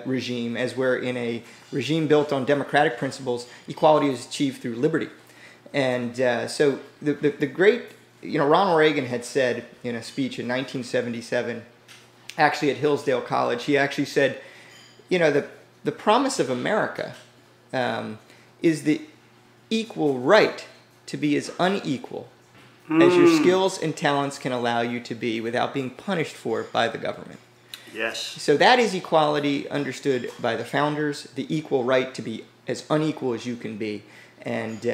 regime, as where in a regime built on democratic principles, equality is achieved through liberty. And so the great, you know, Ronald Reagan had said in a speech in 1977, actually at Hillsdale College, he actually said, you know, the promise of America is the equal right to be as unequal as your skills and talents can allow you to be without being punished for it by the government. Yes. So that is equality understood by the founders, the equal right to be as unequal as you can be. And,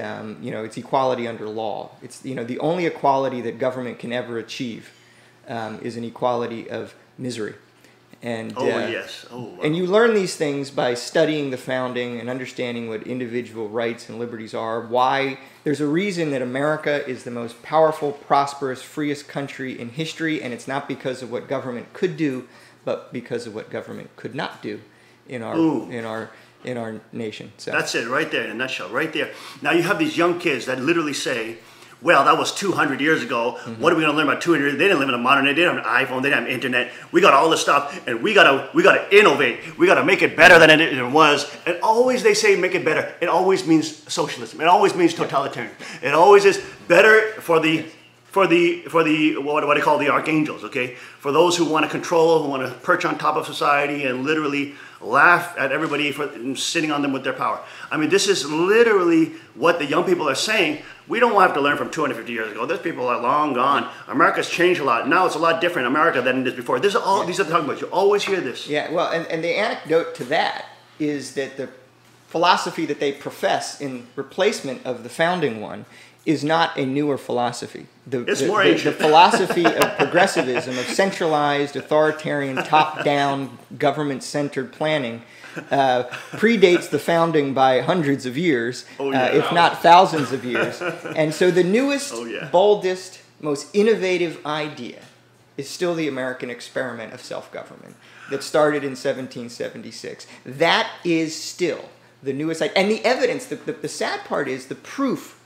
you know, it's equality under law. It's, you know, the only equality that government can ever achieve is an equality of misery. And, yes. Oh, wow. And you learn these things by studying the founding and understanding what individual rights and liberties are, why there's a reason that America is the most powerful, prosperous, freest country in history, and it's not because of what government could do, but because of what government could not do in our nation. So that's it right there in a nutshell, right there. Now you have these young kids that literally say, well, that was 200 years ago. What are we going to learn about 200 years? They didn't live in a modern day. They didn't have an iPhone. They didn't have internet. We got all this stuff, and we gotta innovate. We gotta make it better than it was. And always they say make it better. It always means socialism. It always means totalitarian. It always is better for the what I call the archangels. Okay, for those who want to control, who want to perch on top of society and literally laugh at everybody for sitting on them with their power. I mean, this is literally what the young people are saying. We don't have to learn from 250 years ago. Those people are long gone. America's changed a lot. Now it's a lot different America than it is before. This is all these are the talking about. You always hear this. Yeah, well, and the anecdote to that is that the philosophy that they profess in replacement of the founding one is not a newer philosophy. It's more ancient. The philosophy of progressivism, of centralized, authoritarian, top-down, government-centered planning predates the founding by hundreds of years, if not thousands of years. And so the newest, boldest, most innovative idea is still the American experiment of self-government that started in 1776. That is still the newest idea. And the evidence, the sad part is the proof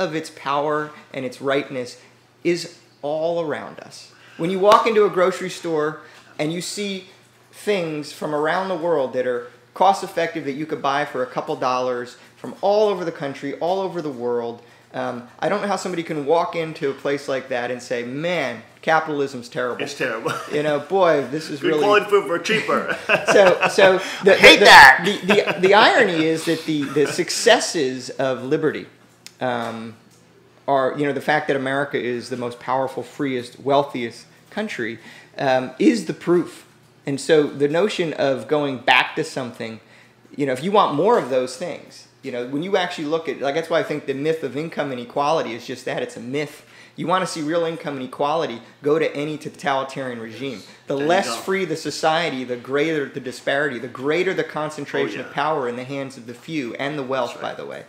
of its power and its rightness is all around us. When you walk into a grocery store and you see things from around the world that are cost effective that you could buy for a couple dollars from all over the country, all over the world, I don't know how somebody can walk into a place like that and say, man, capitalism's terrible. It's terrible. You know, boy, this is really... quality food for cheaper. So the irony is that the successes of liberty are, you know, the fact that America is the most powerful, freest, wealthiest country is the proof. And so the notion of going back to something you know, if you want more of those things, you know, when you actually look at, like, that's why I think the myth of income inequality is just that, it's a myth. You want to see real income inequality, go to any totalitarian regime. The less free the society, the greater the disparity, the greater the concentration of power in the hands of the few, and the wealth, by the way.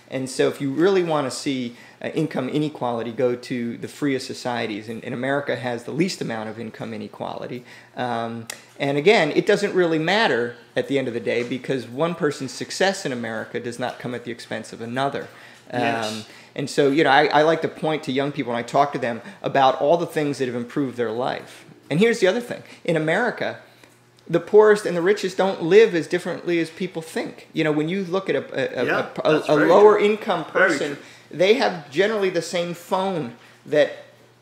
And so if you really want to see income inequality, go to the freest societies. And America has the least amount of income inequality. And again, it doesn't really matter at the end of the day, because one person's success in America does not come at the expense of another. And so, you know, I like to point to young people when I talk to them about all the things that have improved their life. And here's the other thing. In America, the poorest and the richest don't live as differently as people think. You know, when you look at a lower income person, they have generally the same phone that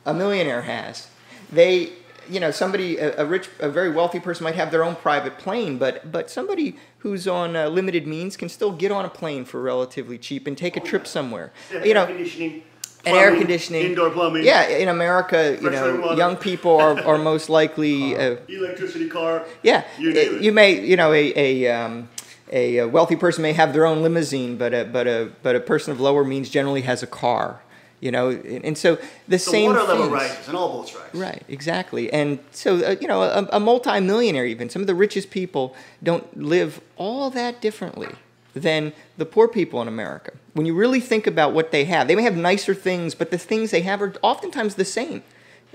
a millionaire has. They, you know, somebody, a very wealthy person might have their own private plane, but somebody who's on limited means can still get on a plane for relatively cheap and take a trip somewhere. You know, and air conditioning, indoor plumbing. Yeah, in America, you know, young people are most likely electricity car. Yeah, you may, you know, a wealthy person may have their own limousine, but a person of lower means generally has a car. You know, and so the same water level things. rises and all boats rise. Right, exactly. And so, you know, a multimillionaire even, some of the richest people don't live all that differently than the poor people in America. When you really think about what they may have nicer things, but the things they have are oftentimes the same.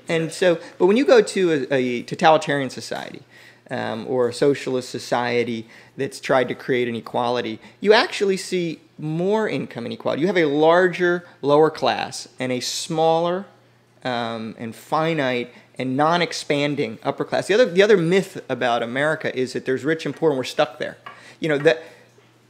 And so, but when you go to a totalitarian society, or a socialist society that's tried to create an equality, you actually see more income inequality. You have a larger lower class and a smaller and finite and non-expanding upper class. The other myth about America is that there's rich and poor and we're stuck there. You know, that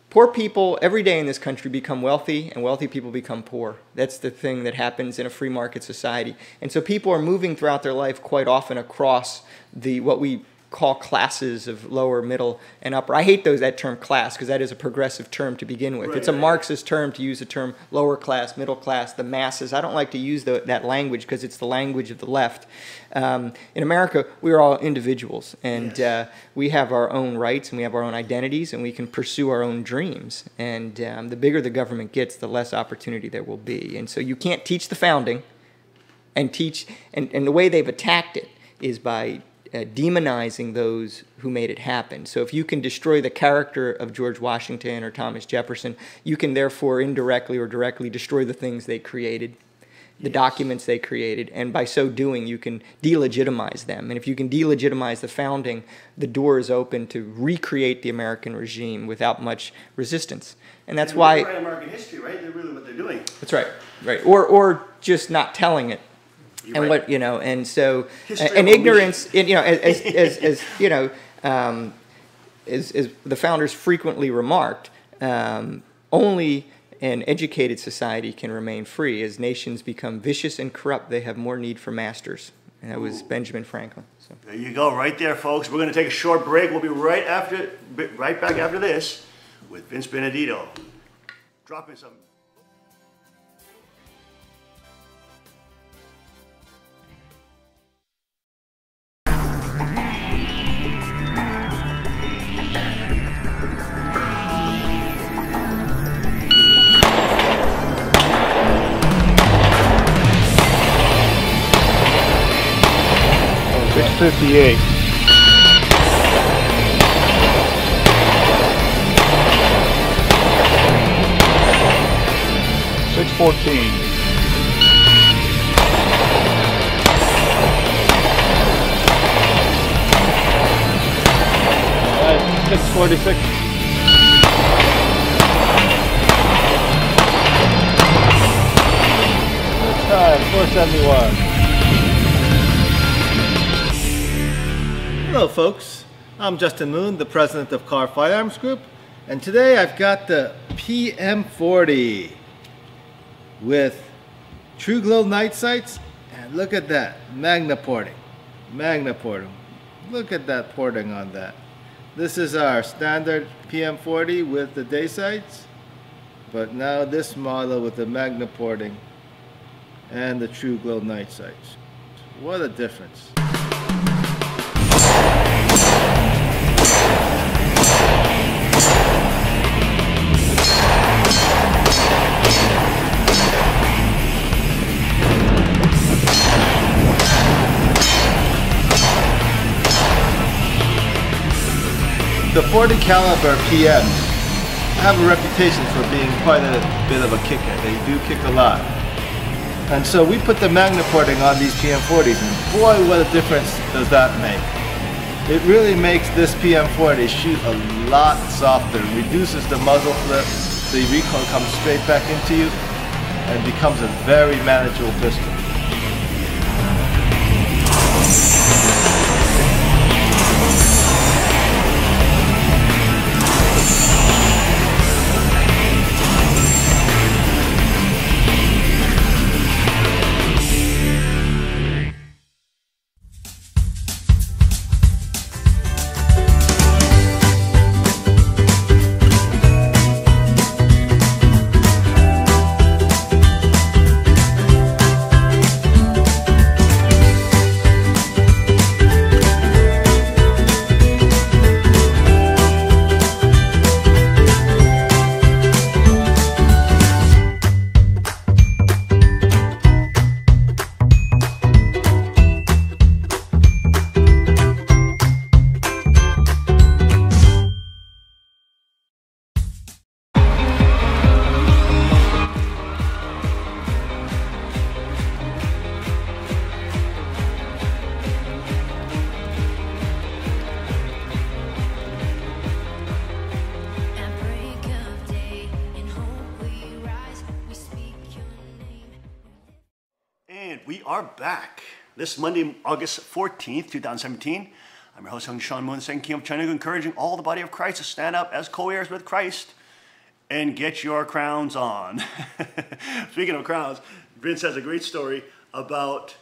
poor people every day in this country become wealthy and wealthy people become poor. That's the thing that happens in a free market society. And so people are moving throughout their life quite often across what we call classes of lower, middle, and upper. I hate that term class, because that is a progressive term to begin with. It's a Marxist term to use the term lower class, middle class, the masses. I don't like to use that language because it's the language of the left. In America, we're all individuals, and we have our own rights and we have our own identities, and we can pursue our own dreams. And the bigger the government gets, the less opportunity there will be. And so you can't teach the founding and the way they've attacked it is by demonizing those who made it happen. So if you can destroy the character of George Washington or Thomas Jefferson, you can therefore indirectly or directly destroy the things they created, the documents they created, and by so doing you can delegitimize them. And if you can delegitimize the founding, the door is open to recreate the American regime without much resistance. And that's why American history, right? They're really what they're doing. That's right. Right. Or just not telling it. And what, you know, and so, and ignorance, you know, as you know, as the founders frequently remarked, only an educated society can remain free. As nations become vicious and corrupt, they have more need for masters. And that was Benjamin Franklin. So. There you go, right there, folks. We're going to take a short break. We'll be right back after this with Vince Benedito. Dropping some. $6.58. 6:14. 6:46. Time 4:71. Hello folks, I'm Justin Moon, the president of Carr Firearms Group, and today I've got the PM40 with True Glow night sights, and look at that, Magna porting. Look at that porting on that. This is our standard PM40 with the day sights, but now this model with the Magna porting and the True Glow night sights. What a difference. The 40 caliber PMs have a reputation for being quite a bit of a kicker. They do kick a lot. And so we put the magnet porting on these PM40s, and boy, what a difference does that make. It really makes this PM40 shoot a lot softer, reduces the muzzle flip, the recoil comes straight back into you, and becomes a very manageable pistol. At break of day, in hope we rise, we speak your name. And we are back. This Monday, August 14th, 2017. I'm your host, Young Sean Moon, Second King of China, encouraging all the body of Christ to stand up as co-heirs with Christ and get your crowns on. Speaking of crowns, Vince has a great story about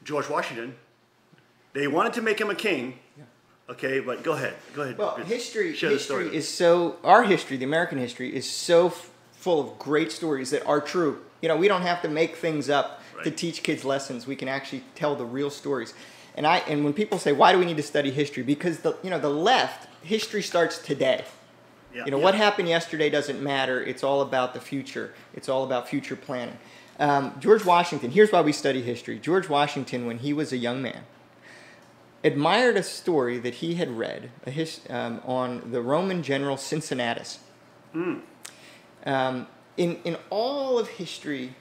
George Washington. They wanted to make him a king. Okay, but go ahead. Well, Vince. history Share the story. is so, our history, the American history, is so full of great stories that are true. You know, we don't have to make things up to teach kids lessons. We can actually tell the real stories. And when people say, why do we need to study history? Because the left, history starts today. Yeah, What happened yesterday doesn't matter. It's all about the future. It's all about future planning. George Washington, here's why we study history. George Washington, when he was a young man, admired a story that he had read on the Roman general Cincinnatus. In all of history,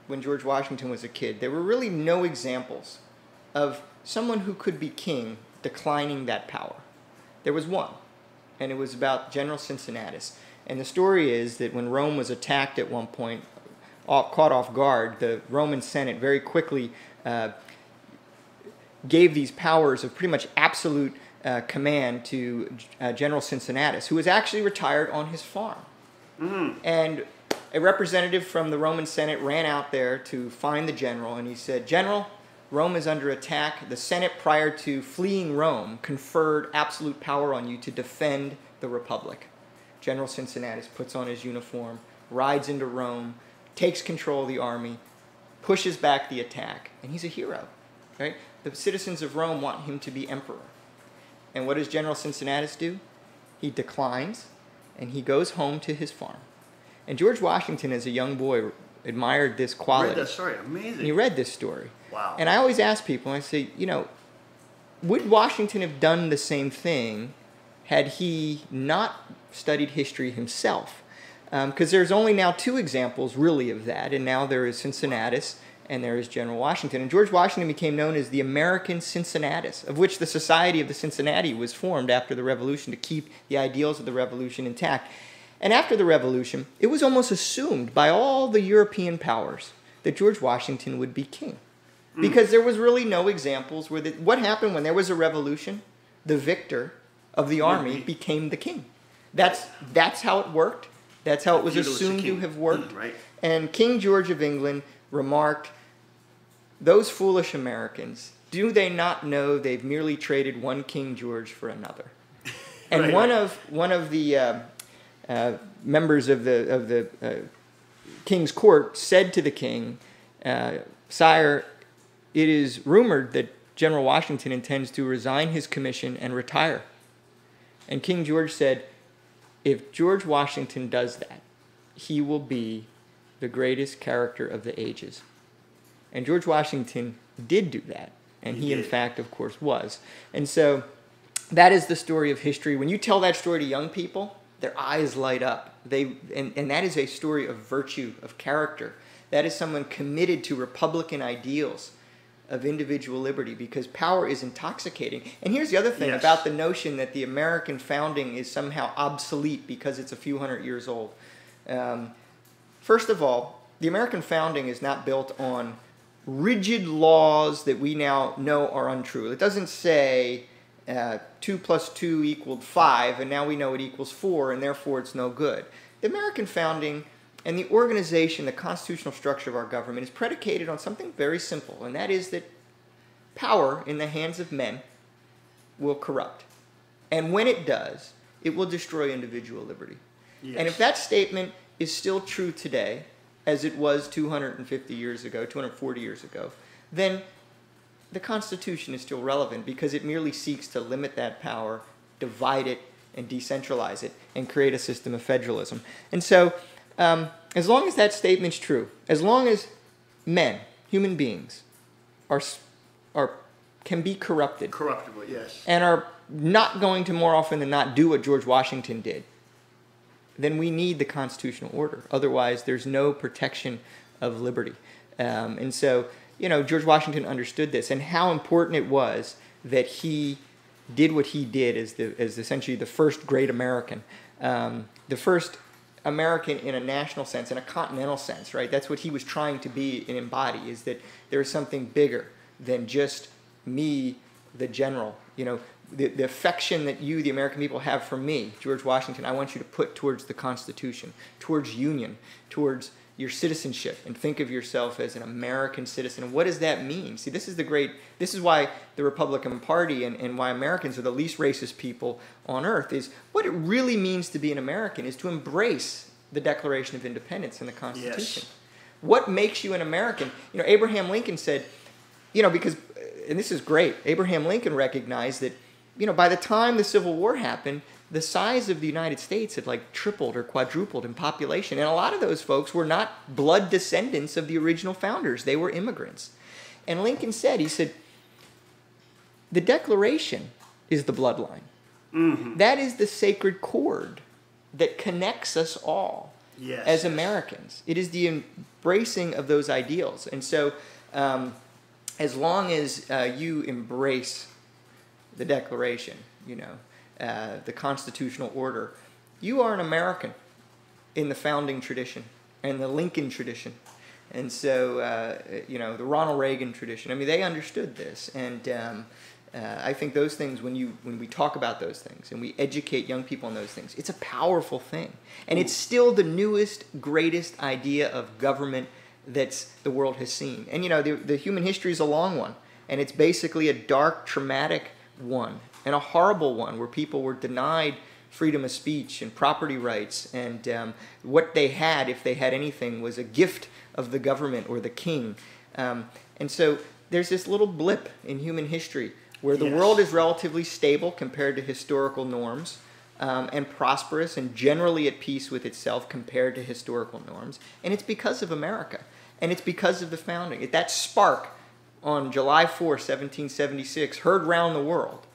when George Washington was a kid, there were really no examples of someone who could be king declining that power. There was one, and it was about General Cincinnatus. And the story is that when Rome was attacked at one point, caught off guard, the Roman Senate very quickly gave these powers of pretty much absolute command to General Cincinnatus, who was actually retired on his farm. And a representative from the Roman Senate ran out there to find the general, and he said, "General, Rome is under attack. The Senate, prior to fleeing Rome, conferred absolute power on you to defend the Republic." General Cincinnatus puts on his uniform, rides into Rome, takes control of the army, pushes back the attack, and he's a hero. Right? The citizens of Rome want him to be emperor. And what does General Cincinnatus do? He declines, and he goes home to his farm. And George Washington, as a young boy, admired this quality. Read that story, amazing. And he read this story. Wow. And I always ask people, I say, would Washington have done the same thing had he not studied history himself? Because there's only now two examples, really, of that. And now there is Cincinnatus, and there is General Washington. And George Washington became known as the American Cincinnatus, of which the Society of the Cincinnati was formed after the Revolution to keep the ideals of the Revolution intact. And after the Revolution, it was almost assumed by all the European powers that George Washington would be king. Because there was really no examples where what happened when there was a revolution? The victor of the army became the king. That's how it worked. That's how it was assumed to have worked. Right. And King George of England remarked, "Those foolish Americans, do they not know they've merely traded one King George for another?" And one of the members of the king's court said to the king, "Sire, it is rumored that General Washington intends to resign his commission and retire." And King George said, "If George Washington does that, he will be the greatest character of the ages." And George Washington did do that. And he in fact, of course, was. And so that is the story of history. When you tell that story to young people, their eyes light up. And that is a story of virtue, of character. That is someone committed to Republican ideals of individual liberty, because power is intoxicating. And here's the other thing about the notion that the American founding is somehow obsolete because it's a few hundred years old. First of all, the American founding is not built on rigid laws that we now know are untrue. It doesn't say 2 + 2 = 5, and now we know it equals 4, and therefore it's no good. The American founding and the organization, the constitutional structure of our government is predicated on something very simple, and that is that power in the hands of men will corrupt. And when it does, it will destroy individual liberty. Yes. And if that statement is still true today, as it was 250 years ago, 240 years ago, then the Constitution is still relevant, because it merely seeks to limit that power, divide it, and decentralize it, and create a system of federalism. And so, as long as that statement's true, as long as men, human beings, can be corrupted, Corruptible, yes. and are not going to more often than not do what George Washington did, then we need the constitutional order. Otherwise, there's no protection of liberty. And so, George Washington understood this, and how important it was that he did what he did as essentially the first great American, the first American in a national sense, in a continental sense, right? That's what he was trying to be and embody, is that there is something bigger than just me, the general. The affection that you, the American people, have for me, George Washington, I want you to put towards the Constitution, towards union, towards your citizenship, and think of yourself as an American citizen. And what does that mean? See, this is why the Republican Party and why Americans are the least racist people on earth, is what it really means to be an American is to embrace the Declaration of Independence and the Constitution. Yes. What makes you an American? Abraham Lincoln said, because, and this is great, Abraham Lincoln recognized that, by the time the Civil War happened, the size of the United States had tripled or quadrupled in population. And a lot of those folks were not blood descendants of the original founders. They were immigrants. And Lincoln said, the Declaration is the bloodline. Mm-hmm. That is the sacred cord that connects us all as Americans. It is the embracing of those ideals. And so as long as you embrace the Declaration, the constitutional order, you are an American in the founding tradition and the Lincoln tradition. And so, the Ronald Reagan tradition. I mean, they understood this. And I think those things, when we talk about those things and we educate young people on those things, it's a powerful thing. And it's still the newest, greatest idea of government that the world has seen. And, the human history is a long one. And it's basically a dark, traumatic one, and a horrible one, where people were denied freedom of speech and property rights, and what they had, if they had anything, was a gift of the government or the king. And so there's this little blip in human history where the world is relatively stable compared to historical norms, and prosperous and generally at peace with itself compared to historical norms. And it's because of America, and it's because of the founding. That spark on July 4, 1776, heard round the world,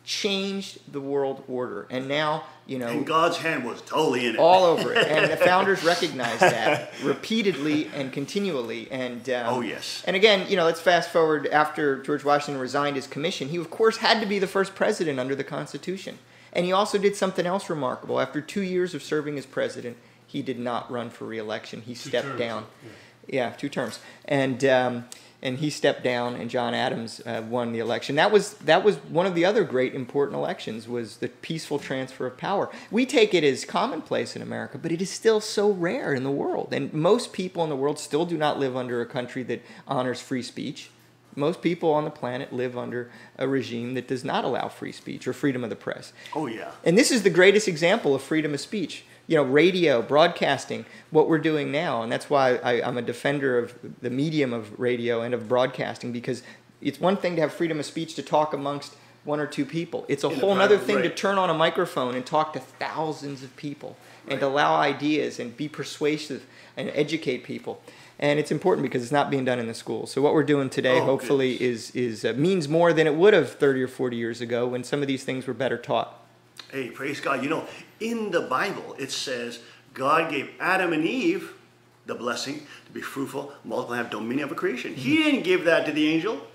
changed the world order. And now, And God's hand was totally in it. All over it. And the founders recognized that repeatedly and continually. And oh, yes. And again, let's fast forward after George Washington resigned his commission. He, of course, had to be the first president under the Constitution. And he also did something else remarkable. After 2 years of serving as president, he did not run for re-election. He stepped down. Yeah, 2 terms. And he stepped down, and John Adams won the election. That was one of the other great important elections, was the peaceful transfer of power. We take it as commonplace in America, but it is still so rare in the world. And most people in the world still do not live under a country that honors free speech. Most people on the planet live under a regime that does not allow free speech or freedom of the press. Oh, yeah. And this is the greatest example of freedom of speech. Radio, broadcasting, what we're doing now. And that's why I'm a defender of the medium of radio and of broadcasting, because it's one thing to have freedom of speech to talk amongst 1 or 2 people. It's a whole other thing to turn on a microphone and talk to thousands of people and to allow ideas and be persuasive and educate people. And it's important because it's not being done in the schools. So what we're doing today, Oh, hopefully, is means more than it would have 30 or 40 years ago when some of these things were better taught. Hey, praise God. You know, in the Bible, it says God gave Adam and Eve the blessing to be fruitful, multiply, have dominion over creation. He didn't give that to the angel.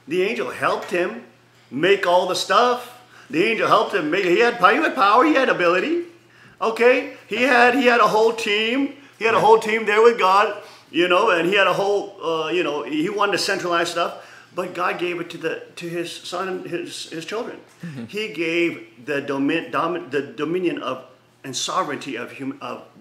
The angel helped him make all the stuff. The angel helped him make it. He had power, he had ability. Okay? He had a whole team. He had a whole team there with God, you know, and he had a whole, you know, he wanted to centralize stuff. But God gave it to his son and his children. He gave the dominion of and sovereignty of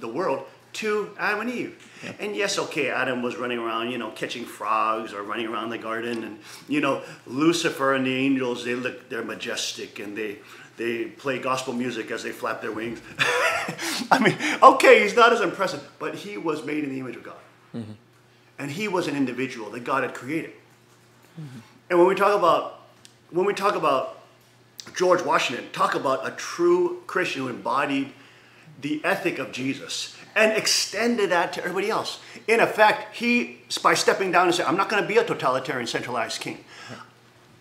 the world to Adam and Eve. Yeah. And yes, okay, Adam was running around, you know, catching frogs or running around the garden, and you know, Lucifer and the angels, they're majestic, and they play gospel music as they flap their wings. I mean, okay, he's not as impressive, but he was made in the image of God. And he was an individual that God had created. And when we talk about George Washington, talk about a true Christian who embodied the ethic of Jesus and extended that to everybody else. In effect, he, by stepping down and saying, I'm not going to be a totalitarian centralized king.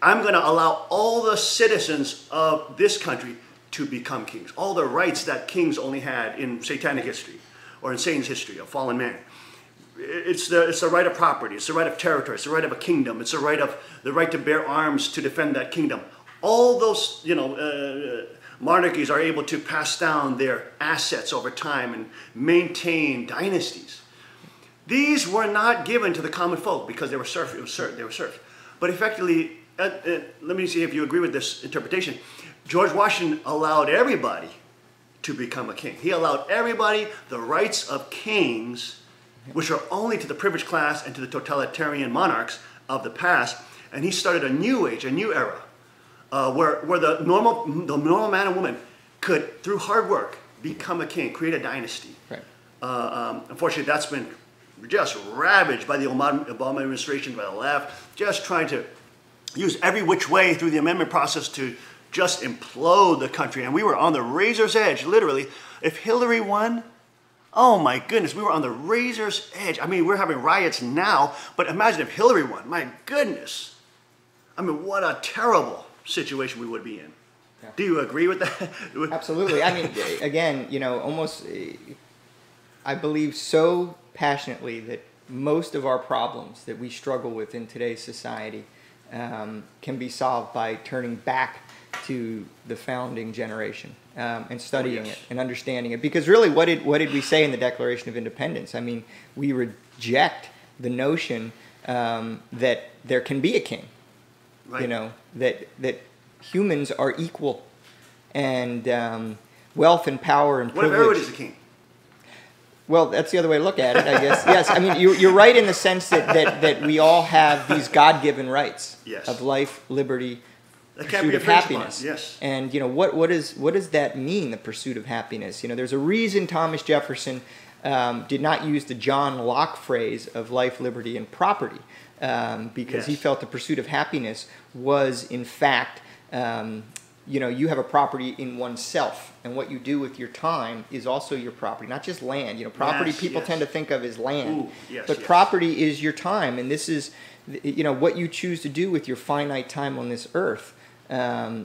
I'm going to allow all the citizens of this country to become kings. All the rights that kings only had in satanic history or in Satan's history of fallen man. It's the right of property. It's the right of territory. It's the right of a kingdom. It's the right to bear arms to defend that kingdom. All those, you know, monarchies are able to pass down their assets over time and maintain dynasties. These were not given to the common folk because they were serfs. They were serfs. But effectively, let me see if you agree with this interpretation. George Washington allowed everybody to become a king. He allowed everybody the rights of kings, which are only to the privileged class and to the totalitarian monarchs of the past. And he started a new age, a new era, where the normal man and woman could, through hard work, become a king, create a dynasty. Right. Unfortunately, that's been just ravaged by the Obama administration, by the left, just trying to use every which way through the amendment process to just implode the country. And we were on the razor's edge, literally. If Hillary won, oh my goodness, we were on the razor's edge. I mean, we're having riots now, but imagine if Hillary won. My goodness. I mean, what a terrible situation we would be in. Yeah. Do you agree with that? Absolutely. I mean, again, you know, almost, I believe so passionately that most of our problems that we struggle with in today's society can be solved by turning back to the founding generation and studying it and understanding it. Because really, what did we say in the Declaration of Independence? I mean, we reject the notion that there can be a king. Right. You know, that humans are equal, and wealth and power and privilege. What if everybody's a king? Well, that's the other way to look at it, I guess. Yes, I mean, you're right in the sense that we all have these God-given rights of life, liberty, pursuit of happiness. Yes. And you know, what does that mean? The pursuit of happiness. You know, there's a reason Thomas Jefferson did not use the John Locke phrase of life, liberty, and property, because he felt the pursuit of happiness was, in fact, you know, you have a property in oneself, and what you do with your time is also your property, not just land. You know, property people tend to think of as land, but property is your time, and this is, you know, what you choose to do with your finite time on this earth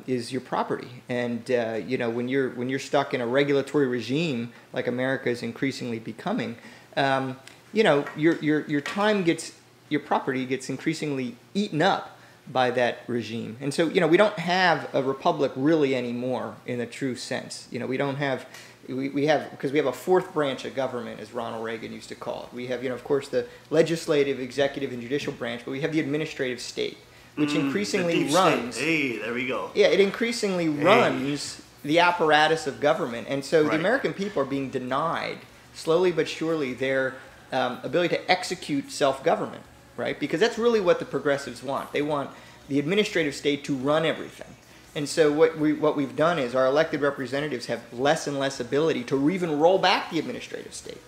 is your property. And you know, when you're stuck in a regulatory regime like America is increasingly becoming, you know, your time gets, your property gets increasingly eaten up by that regime. And so, you know, we don't have a republic really anymore in a true sense. You know, we don't have, we have, because we have a fourth branch of government, as Ronald Reagan used to call it. We have, you know, of course, the legislative, executive, and judicial branch, but we have the administrative state, which increasingly runs. Hey, there we go. Yeah, it increasingly runs the apparatus of government. And so the American people are being denied, slowly but surely, their ability to execute self-government. Right? Because that's really what the progressives want. They want the administrative state to run everything. And so what we've done is our elected representatives have less and less ability to even roll back the administrative state.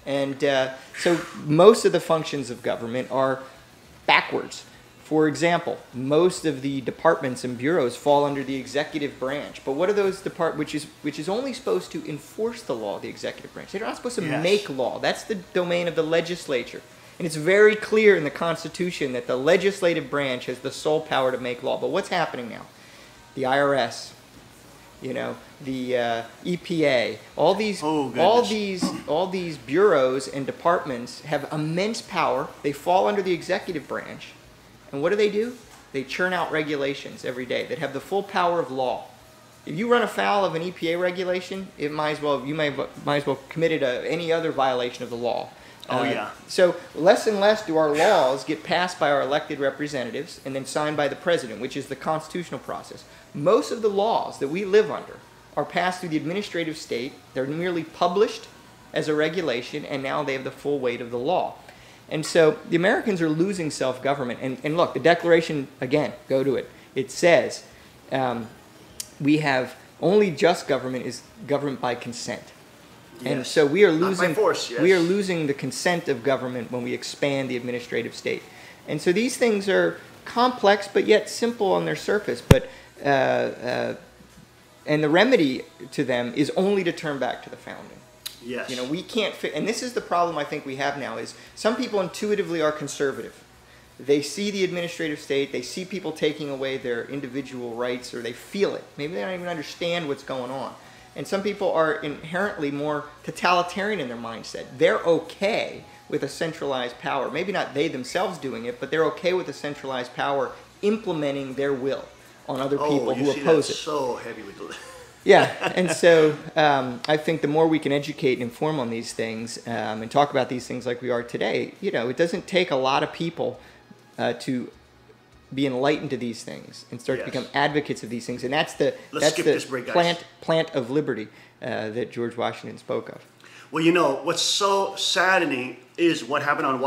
And so most of the functions of government are backwards. For example, most of the departments and bureaus fall under the executive branch. But what are those departments, which is only supposed to enforce the law, the executive branch? They're not supposed to make law. That's the domain of the legislature. And it's very clear in the Constitution that the legislative branch has the sole power to make law. But what's happening now? The IRS, you know, the EPA, all these bureaus and departments have immense power. They fall under the executive branch. And what do? They churn out regulations every day that have the full power of law. If you run afoul of an EPA regulation, you might as well committed any other violation of the law. So less and less do our laws get passed by our elected representatives and then signed by the president, which is the constitutional process. Most of the laws that we live under are passed through the administrative state. They're merely published as a regulation, and now they have the full weight of the law. And so the Americans are losing self-government. And look, the Declaration, again, go to it. It says we have only just government is government by consent. Yes. And so we are losing we are losing the consent of government when we expand the administrative state. And so these things are complex but yet simple on their surface. But and the remedy to them is only to turn back to the founding. Yes. You know, we can't fit, and this is the problem I think we have now, is some people intuitively are conservative. They see the administrative state, they see people taking away their individual rights, or they feel it. Maybe they don't even understand what's going on. And some people are inherently more totalitarian in their mindset. They're okay with a centralized power. Maybe not they themselves doing it, but they're okay with a centralized power implementing their will on other people who oppose it. So heavy with the... Yeah, and so I think the more we can educate and inform on these things and talk about these things like we are today, you know, it doesn't take a lot of people to be enlightened to these things and start to become advocates of these things. And that's the plant of liberty that George Washington spoke of. Well, you know, what's so saddening is what happened on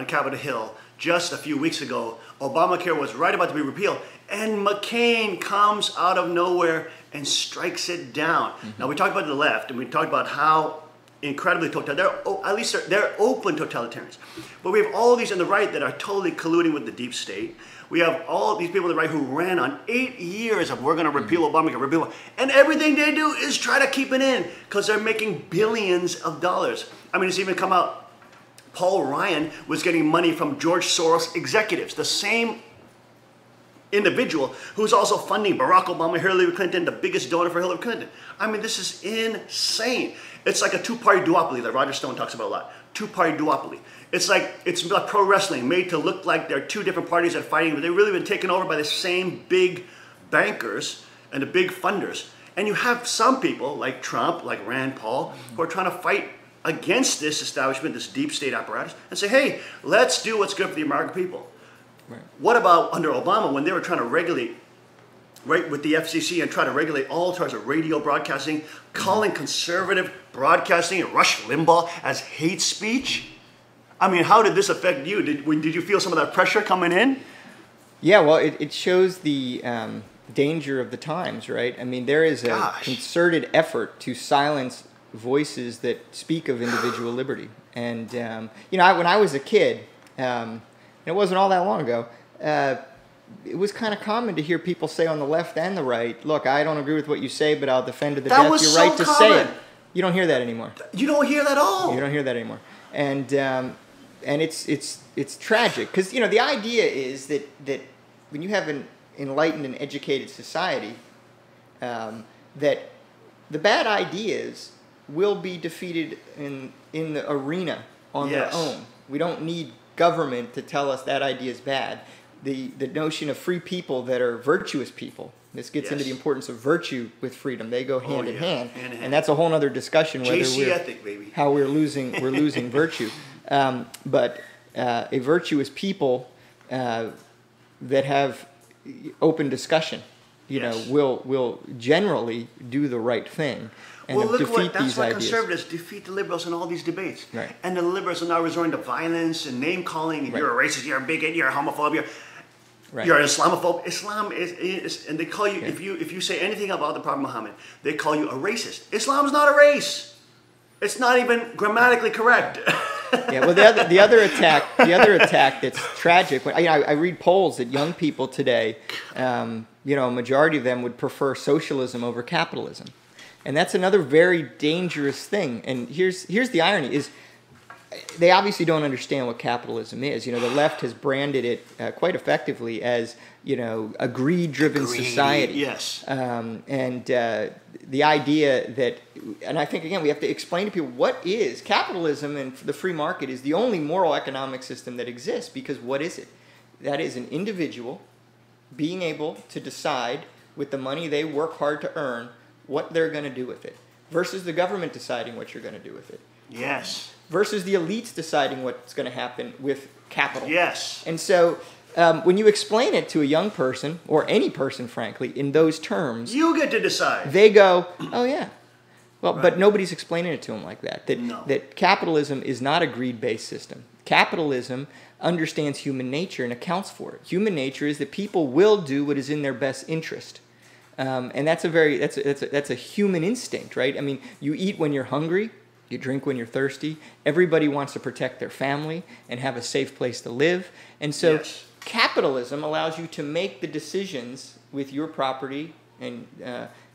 Capitol Hill just a few weeks ago. Obamacare was right about to be repealed, and McCain comes out of nowhere and strikes it down. Now, we talked about the left, and we talked about how incredibly totalitarian, they're open totalitarians. But we have all these on the right that are totally colluding with the deep state. We have all these people on the right who ran on 8 years of we're going to repeal Obamacare, and everything they do is try to keep it in because they're making billions of dollars. I mean, it's even come out, Paul Ryan was getting money from George Soros executives, the same individual who's also funding Barack Obama, Hillary Clinton, the biggest donor for Hillary Clinton. I mean, this is insane. It's like a two-party duopoly that Roger Stone talks about a lot. Two-party duopoly. It's like pro wrestling made to look like they're two different parties that are fighting, but they've really been taken over by the same big bankers and the big funders. And you have some people like Trump, like Rand Paul, who are trying to fight against this establishment, this deep state apparatus, and say, hey, let's do what's good for the American people. Right. What about under Obama when they were trying to regulate, right, with the FCC and try to regulate all sorts of radio broadcasting, calling conservative broadcasting and Rush Limbaugh as hate speech? I mean, how did this affect you? Did you feel some of that pressure coming in? Yeah, well, it shows the danger of the times, right? I mean, there is a concerted effort to silence voices that speak of individual liberty. And, you know, when I was a kid, and it wasn't all that long ago, it was kind of common to hear people say on the left and the right, look, I don't agree with what you say, but I'll defend to the death your right to say it. You don't hear that anymore. You don't hear that at all. You don't hear that anymore. And it's tragic because, you know, the idea is that when you have an enlightened and educated society, that the bad ideas will be defeated in the arena on their own. We don't need government to tell us that idea is bad. The notion of free people that are virtuous people. This gets into the importance of virtue with freedom. They go hand in hand, and that's a whole other discussion whether how we're losing virtue. But a virtuous people that have open discussion, you know, will generally do the right thing. And that's why conservatives defeat the liberals in all these debates. Right. And the liberals are now resorting to violence and name calling. And you're a racist, you're a bigot, you're a homophobe, you're an Islamophobe. Islam is, and they call you if you say anything about the Prophet Muhammad, they call you a racist. Islam's not a race. It's not even grammatically correct. Yeah. Well, the other attack that's tragic. I read polls that young people today, you know, a majority of them would prefer socialism over capitalism. And that's another very dangerous thing. And here's the irony: is they obviously don't understand what capitalism is. You know, the left has branded it quite effectively as, you know, a greed-driven society. Yes. And the idea that, and I think, again, we have to explain to people what is capitalism, and the free market is the only moral economic system that exists, because what is it? That is an individual being able to decide with the money they work hard to earn what they're going to do with it, versus the government deciding what you're going to do with it. Yes. Versus the elites deciding what's going to happen with capital. Yes. And so when you explain it to a young person, or any person, frankly, in those terms, You get to decide. they go, oh yeah. Well, but nobody's explaining it to them like that. No. That capitalism is not a greed-based system. Capitalism understands human nature and accounts for it. Human nature is that people will do what is in their best interest. And that's a human instinct, right? I mean, you eat when you're hungry, you drink when you're thirsty. Everybody wants to protect their family and have a safe place to live. And so Yes. capitalism allows you to make the decisions with your property and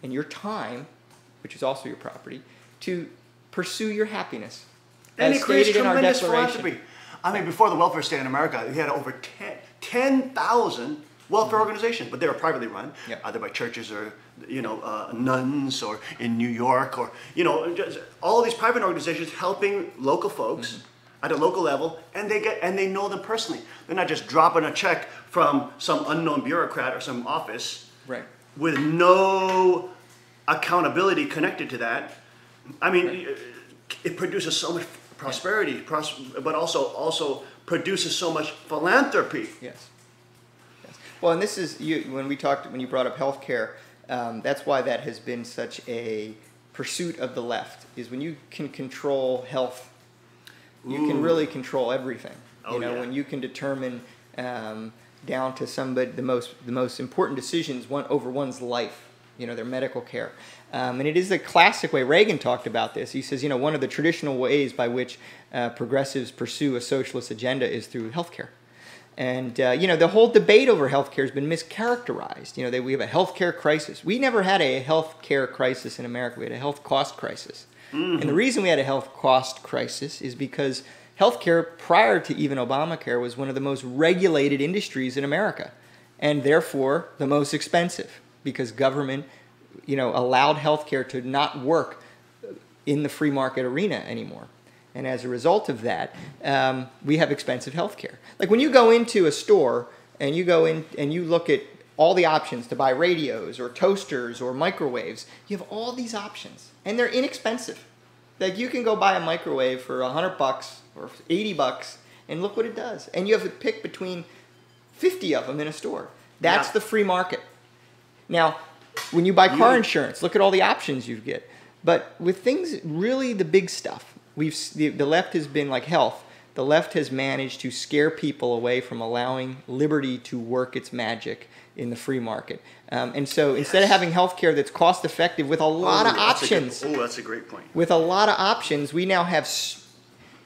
your time, which is also your property, to pursue your happiness. And As it creates stated in our tremendous declaration. philanthropy. I mean, before the welfare state in America, we had over 10,000 welfare organizations, but they were privately run, Yep. either by churches or, you know, nuns, or in New York, or, you know, just all these private organizations helping local folks at a local level, and they know them personally. They're not just dropping a check from some unknown bureaucrat or some office Right. with no accountability connected to that. I mean, it produces so much prosperity, but also produces so much philanthropy. Yes. Yes. Well, and this is when you brought up healthcare. That's why that has been such a pursuit of the left. Is when you can control health, you can really control everything. Oh, You know, yeah. when you can determine down to somebody the most important decisions over one's life. You know, their medical care. And it is a classic way. Reagan talked about this. He says, you know, one of the traditional ways by which progressives pursue a socialist agenda is through healthcare. And, you know, the whole debate over healthcare has been mischaracterized. You know, we have a healthcare crisis. We never had a healthcare crisis in America. We had a health cost crisis. And the reason we had a health cost crisis is because healthcare, prior to even Obamacare, was one of the most regulated industries in America, and therefore the most expensive, because government, you know, allowed healthcare to not work in the free market arena anymore. And as a result of that, we have expensive healthcare. Like when you go into a store and you go in and you look at all the options to buy radios or toasters or microwaves, you have all these options, and they're inexpensive. Like you can go buy a microwave for $100 or $80, and look what it does. And you have to pick between 50 of them in a store. That's Yeah. the free market. Now, when you buy car insurance, look at all the options you get. But with things, really the big stuff, the left has been like health. The left has managed to scare people away from allowing liberty to work its magic in the free market. And so instead of having healthcare that's cost effective with a lot of options, That's a great point. with a lot of options, we now have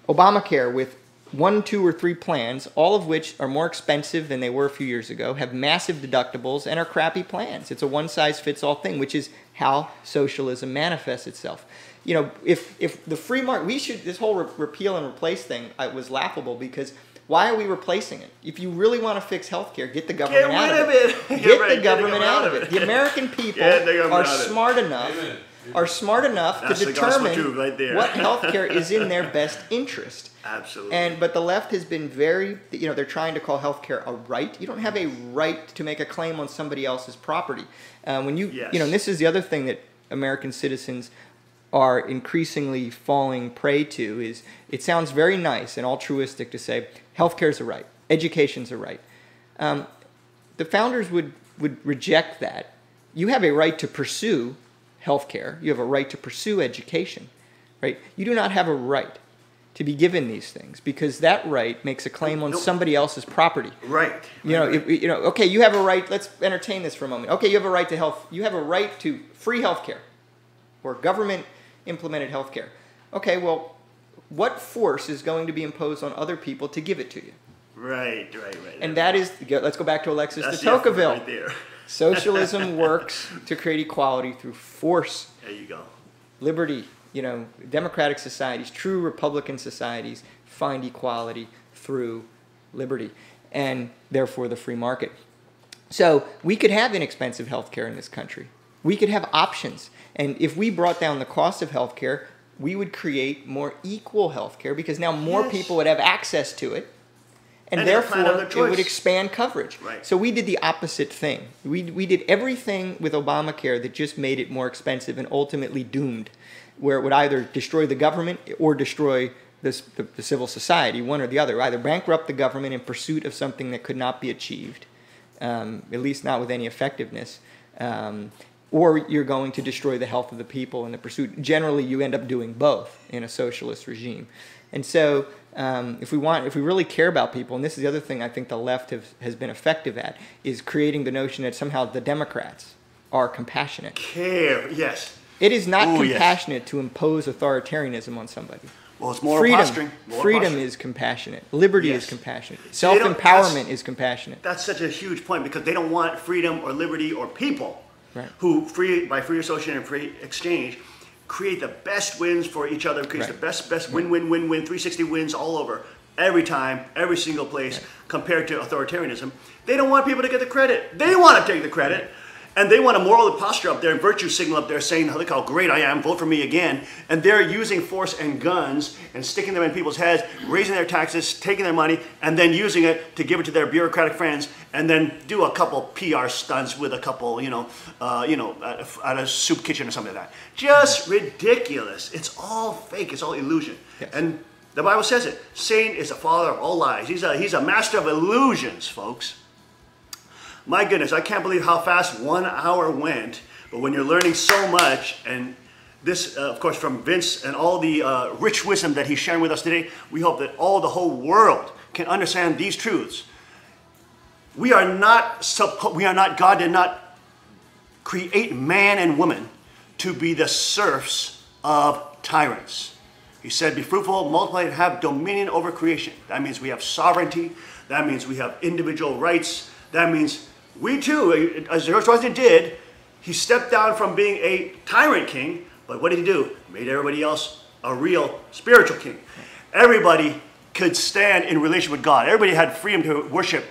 Obamacare with 1, 2, or 3 plans, all of which are more expensive than they were a few years ago, have massive deductibles, and are crappy plans. It's a one-size-fits-all thing, which is how socialism manifests itself. You know, if the free market, this whole repeal and replace thing was laughable, because why are we replacing it? If you really want to fix healthcare, get the government out of it. Get the government out of it. The American people are smart enough to That's the gospel determine truth right there. what healthcare is in their best interest. Absolutely. But the left has been very, you know, they're trying to call healthcare a right. You don't have a right to make a claim on somebody else's property. When you know, and this is the other thing that American citizens are increasingly falling prey to, is it sounds very nice and altruistic to say healthcare is a right, education's a right. The founders would reject that. You have a right to pursue healthcare. You have a right to pursue education, right? You do not have a right to be given these things, because that right makes a claim on somebody else's property. Right. You know, okay, you have a right. Let's entertain this for a moment. Okay, you have a right to health. You have a right to free healthcare, or government implemented healthcare. Okay, well, what force is going to be imposed on other people to give it to you? Right. And that is, let's go back to Alexis That's de the effort Tocqueville. right there. Socialism works to create equality through force. There you go. Liberty, you know, democratic societies, true republican societies find equality through liberty and therefore the free market. So we could have inexpensive healthcare in this country. We could have options. And if we brought down the cost of healthcare, we would create more equal healthcare because now more people would have access to it. And therefore, it would expand coverage. Right. So we did the opposite thing. We did everything with Obamacare that just made it more expensive and ultimately doomed, where it would either destroy the government or destroy the civil society, one or the other. Either bankrupt the government in pursuit of something that could not be achieved, at least not with any effectiveness, or you're going to destroy the health of the people in the pursuit. Generally, you end up doing both in a socialist regime. And so if we really care about people, and this is the other thing I think the left has been effective at, is creating the notion that somehow the Democrats are compassionate. Yes. It is not compassionate to impose authoritarianism on somebody. Well, it's moral posturing. Freedom is compassionate. Liberty is compassionate. Self-empowerment is compassionate. That's such a huge point because they don't want freedom or liberty or people who, by free association and free exchange, create the best wins for each other, creates the best win-win-win-win, 360 wins all over, every time, every single place, compared to authoritarianism. They don't want people to get the credit. They want to take the credit. And they want a moral posture up there and virtue signal up there saying, look how great I am, vote for me again. And they're using force and guns and sticking them in people's heads, raising their taxes, taking their money, and then using it to give it to their bureaucratic friends, and then do a couple PR stunts with a couple, at a soup kitchen or something like that. Just ridiculous. It's all fake. It's all illusion. Yes. And the Bible says it. Satan is the father of all lies. He's a master of illusions, folks. My goodness, I can't believe how fast 1 hour went. But when you're learning so much, and this, of course, from Vince and all the rich wisdom that he's sharing with us today, we hope that the whole world can understand these truths. We are not, God did not create man and woman to be the serfs of tyrants. He said, be fruitful, multiply, and have dominion over creation. That means we have sovereignty. That means we have individual rights. That means we too, as George Washington did, he stepped down from being a tyrant king, but what did he do? Made everybody else a real spiritual king. Everybody could stand in relation with God. Everybody had freedom to worship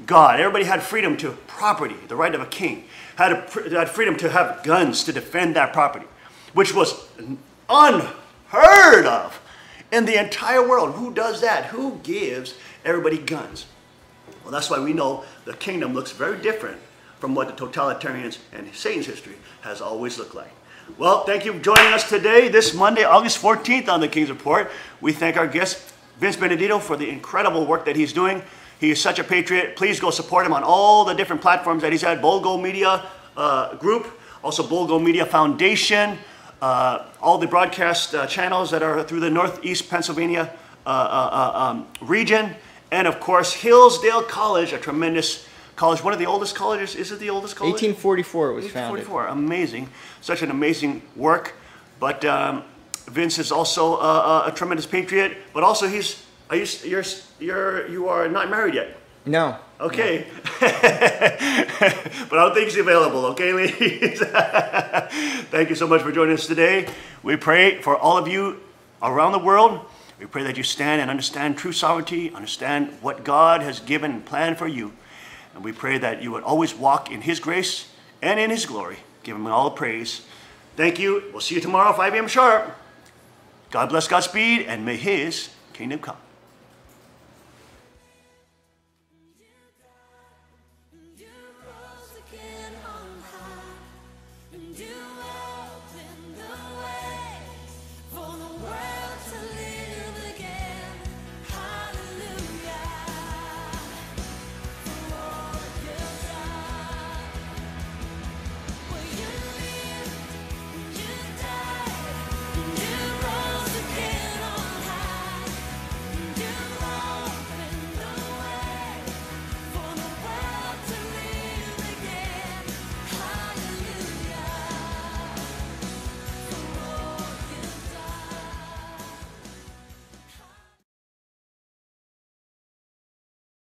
God. Everybody had freedom to property, the right of a king. Had freedom to have guns to defend that property, which was unheard of in the entire world. Who does that? Who gives everybody guns? Well, that's why we know the kingdom looks very different from what the totalitarians and Satan's history has always looked like. Well, thank you for joining us today, this Monday, August 14th on the King's Report. We thank our guest, Vince Benedito, for the incredible work that he's doing. He is such a patriot. Please go support him on all the different platforms that he's at. Bolgo Media Group, also Bolgo Media Foundation, all the broadcast channels that are through the Northeast Pennsylvania region. And of course, Hillsdale College, a tremendous college, one of the oldest colleges. Is it the oldest college? 1844 it was founded. 1844, amazing. Such an amazing work. But Vince is also a tremendous patriot. But also, you are not married yet. No. Okay. No. But I don't think he's available. Okay, ladies. Thank you so much for joining us today. We pray for all of you around the world. We pray that you stand and understand true sovereignty, understand what God has given and planned for you. And we pray that you would always walk in His grace and in His glory. Give Him all the praise. Thank you. We'll see you tomorrow, 5 a.m. sharp. God bless, Godspeed, and may His kingdom come.